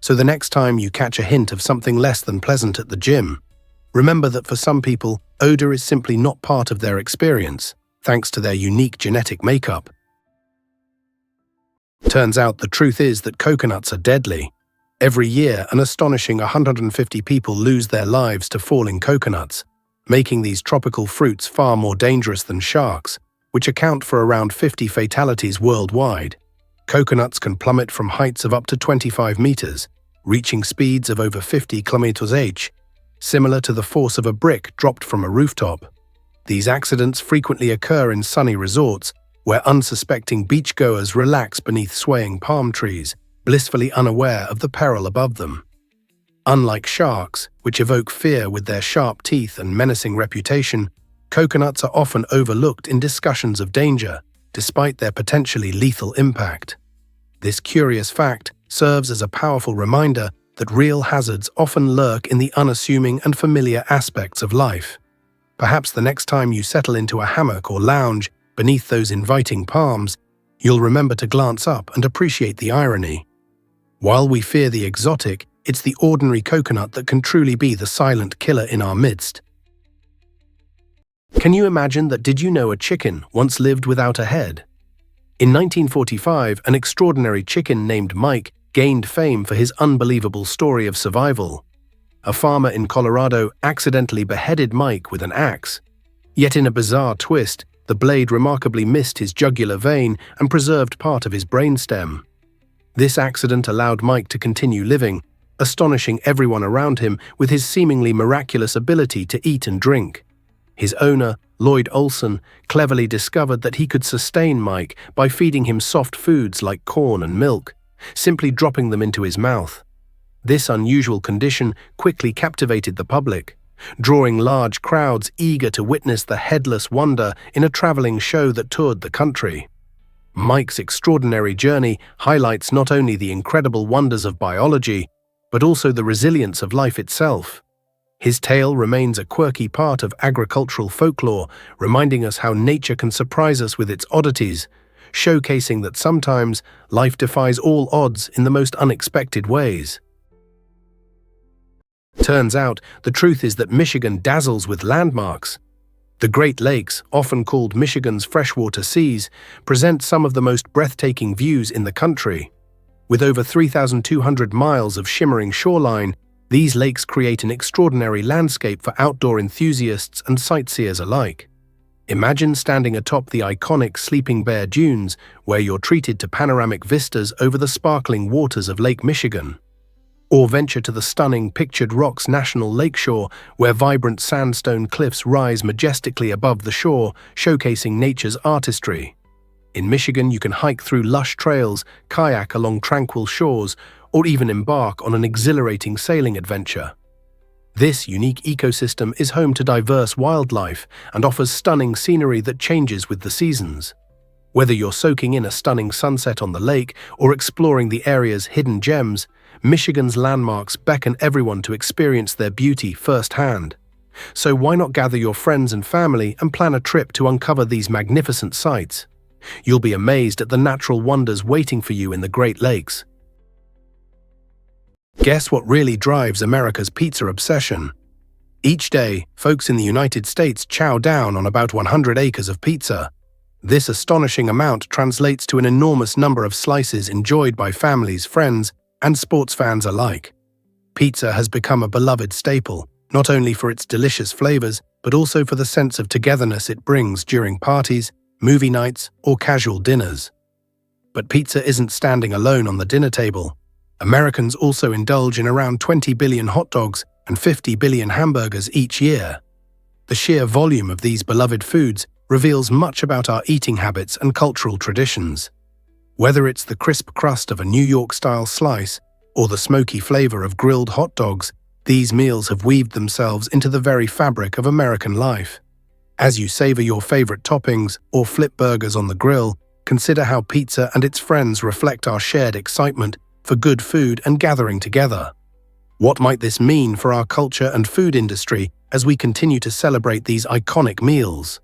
So the next time you catch a hint of something less than pleasant at the gym, remember that for some people, odor is simply not part of their experience, thanks to their unique genetic makeup. Turns out the truth is that coconuts are deadly. Every year, an astonishing 150 people lose their lives to falling coconuts, making these tropical fruits far more dangerous than sharks, which account for around 50 fatalities worldwide. Coconuts can plummet from heights of up to 25 meters, reaching speeds of over 50 km/h, similar to the force of a brick dropped from a rooftop. These accidents frequently occur in sunny resorts, where unsuspecting beachgoers relax beneath swaying palm trees, blissfully unaware of the peril above them. Unlike sharks, which evoke fear with their sharp teeth and menacing reputation, coconuts are often overlooked in discussions of danger, despite their potentially lethal impact. This curious fact serves as a powerful reminder that real hazards often lurk in the unassuming and familiar aspects of life. Perhaps the next time you settle into a hammock or lounge beneath those inviting palms, you'll remember to glance up and appreciate the irony. While we fear the exotic, it's the ordinary coconut that can truly be the silent killer in our midst. Can you imagine that? Did you know a chicken once lived without a head? In 1945, an extraordinary chicken named Mike gained fame for his unbelievable story of survival. A farmer in Colorado accidentally beheaded Mike with an axe. Yet in a bizarre twist, the blade remarkably missed his jugular vein and preserved part of his brainstem. This accident allowed Mike to continue living, astonishing everyone around him with his seemingly miraculous ability to eat and drink. His owner, Lloyd Olson, cleverly discovered that he could sustain Mike by feeding him soft foods like corn and milk, simply dropping them into his mouth. This unusual condition quickly captivated the public, drawing large crowds eager to witness the headless wonder in a traveling show that toured the country. Mike's extraordinary journey highlights not only the incredible wonders of biology, but also the resilience of life itself. His tale remains a quirky part of agricultural folklore, reminding us how nature can surprise us with its oddities, showcasing that sometimes life defies all odds in the most unexpected ways. Turns out, the truth is that Michigan dazzles with landmarks. The Great Lakes, often called Michigan's freshwater seas, present some of the most breathtaking views in the country. With over 3,200 miles of shimmering shoreline, these lakes create an extraordinary landscape for outdoor enthusiasts and sightseers alike. Imagine standing atop the iconic Sleeping Bear Dunes, where you're treated to panoramic vistas over the sparkling waters of Lake Michigan. Or venture to the stunning Pictured Rocks National Lakeshore, where vibrant sandstone cliffs rise majestically above the shore, showcasing nature's artistry. In Michigan, you can hike through lush trails, kayak along tranquil shores, or even embark on an exhilarating sailing adventure. This unique ecosystem is home to diverse wildlife and offers stunning scenery that changes with the seasons. Whether you're soaking in a stunning sunset on the lake or exploring the area's hidden gems, Michigan's landmarks beckon everyone to experience their beauty firsthand. So why not gather your friends and family and plan a trip to uncover these magnificent sights? You'll be amazed at the natural wonders waiting for you in the Great Lakes. Guess what really drives America's pizza obsession? Each day, folks in the United States chow down on about 100 acres of pizza. This astonishing amount translates to an enormous number of slices enjoyed by families, friends, and sports fans alike. Pizza has become a beloved staple, not only for its delicious flavors, but also for the sense of togetherness it brings during parties, movie nights, or casual dinners. But pizza isn't standing alone on the dinner table. Americans also indulge in around 20 billion hot dogs and 50 billion hamburgers each year. The sheer volume of these beloved foods reveals much about our eating habits and cultural traditions. Whether it's the crisp crust of a New York-style slice or the smoky flavor of grilled hot dogs, these meals have weaved themselves into the very fabric of American life. As you savor your favorite toppings or flip burgers on the grill, consider how pizza and its friends reflect our shared excitement for good food and gathering together. What might this mean for our culture and food industry as we continue to celebrate these iconic meals?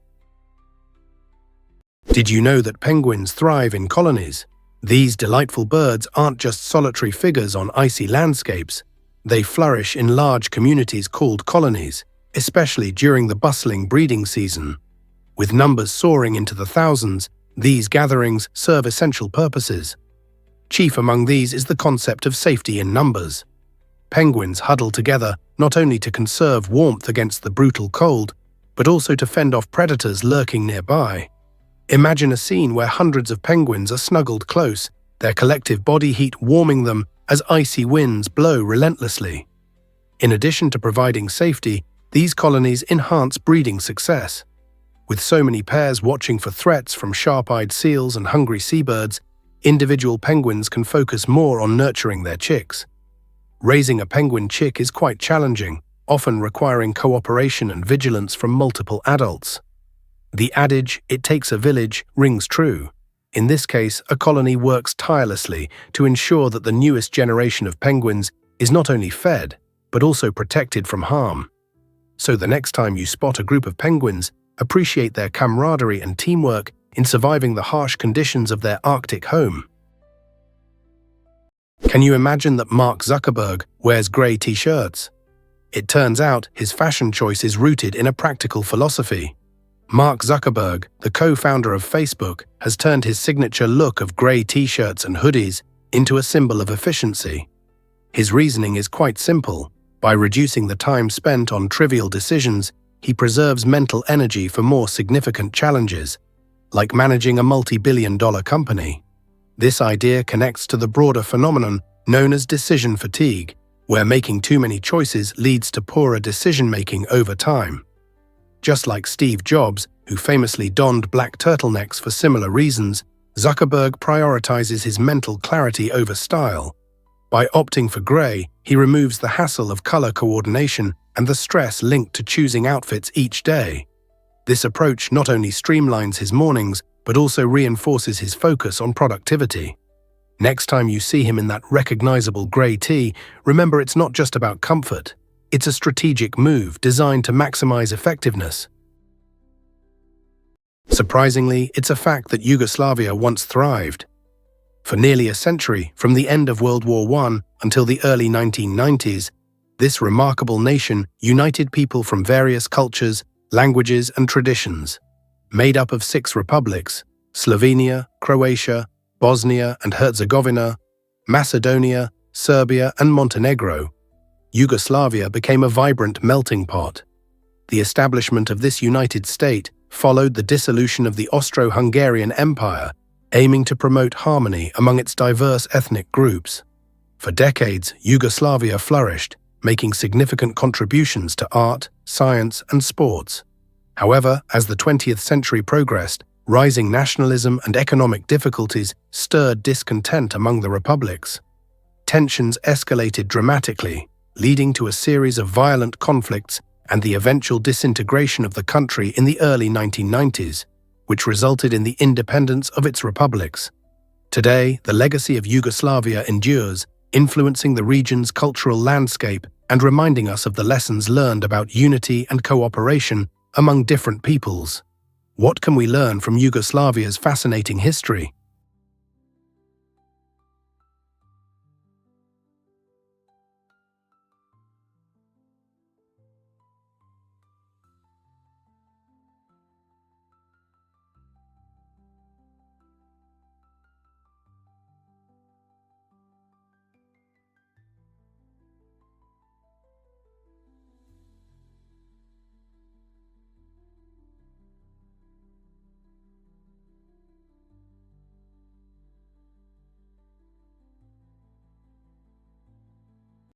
Did you know that penguins thrive in colonies? These delightful birds aren't just solitary figures on icy landscapes. They flourish in large communities called colonies, especially during the bustling breeding season. With numbers soaring into the thousands, these gatherings serve essential purposes. Chief among these is the concept of safety in numbers. Penguins huddle together not only to conserve warmth against the brutal cold, but also to fend off predators lurking nearby. Imagine a scene where hundreds of penguins are snuggled close, their collective body heat warming them as icy winds blow relentlessly. In addition to providing safety, these colonies enhance breeding success. With so many pairs watching for threats from sharp-eyed seals and hungry seabirds, individual penguins can focus more on nurturing their chicks. Raising a penguin chick is quite challenging, often requiring cooperation and vigilance from multiple adults. The adage, "it takes a village," rings true. In this case, a colony works tirelessly to ensure that the newest generation of penguins is not only fed, but also protected from harm. So the next time you spot a group of penguins, appreciate their camaraderie and teamwork in surviving the harsh conditions of their Arctic home. Can you imagine that Mark Zuckerberg wears grey t-shirts? It turns out his fashion choice is rooted in a practical philosophy. Mark Zuckerberg, the co-founder of Facebook, has turned his signature look of grey t-shirts and hoodies into a symbol of efficiency. His reasoning is quite simple. By reducing the time spent on trivial decisions, he preserves mental energy for more significant challenges, like managing a multi-billion-dollar company. This idea connects to the broader phenomenon known as decision fatigue, where making too many choices leads to poorer decision-making over time. Just like Steve Jobs, who famously donned black turtlenecks for similar reasons, Zuckerberg prioritizes his mental clarity over style. By opting for grey, he removes the hassle of color coordination and the stress linked to choosing outfits each day. This approach not only streamlines his mornings, but also reinforces his focus on productivity. Next time you see him in that recognizable grey tee, remember it's not just about comfort. It's a strategic move designed to maximize effectiveness. Surprisingly, it's a fact that Yugoslavia once thrived. For nearly a century, from the end of World War I until the early 1990s, this remarkable nation united people from various cultures, languages, and traditions. Made up of 6 republics: Slovenia, Croatia, Bosnia and Herzegovina, Macedonia, Serbia, and Montenegro, Yugoslavia became a vibrant melting pot. The establishment of this united state followed the dissolution of the Austro-Hungarian Empire, aiming to promote harmony among its diverse ethnic groups. For decades, Yugoslavia flourished, making significant contributions to art, science, and sports. However, as the 20th century progressed, rising nationalism and economic difficulties stirred discontent among the republics. Tensions escalated dramatically, leading to a series of violent conflicts and the eventual disintegration of the country in the early 1990s, which resulted in the independence of its republics. Today, the legacy of Yugoslavia endures, influencing the region's cultural landscape and reminding us of the lessons learned about unity and cooperation among different peoples. What can we learn from Yugoslavia's fascinating history?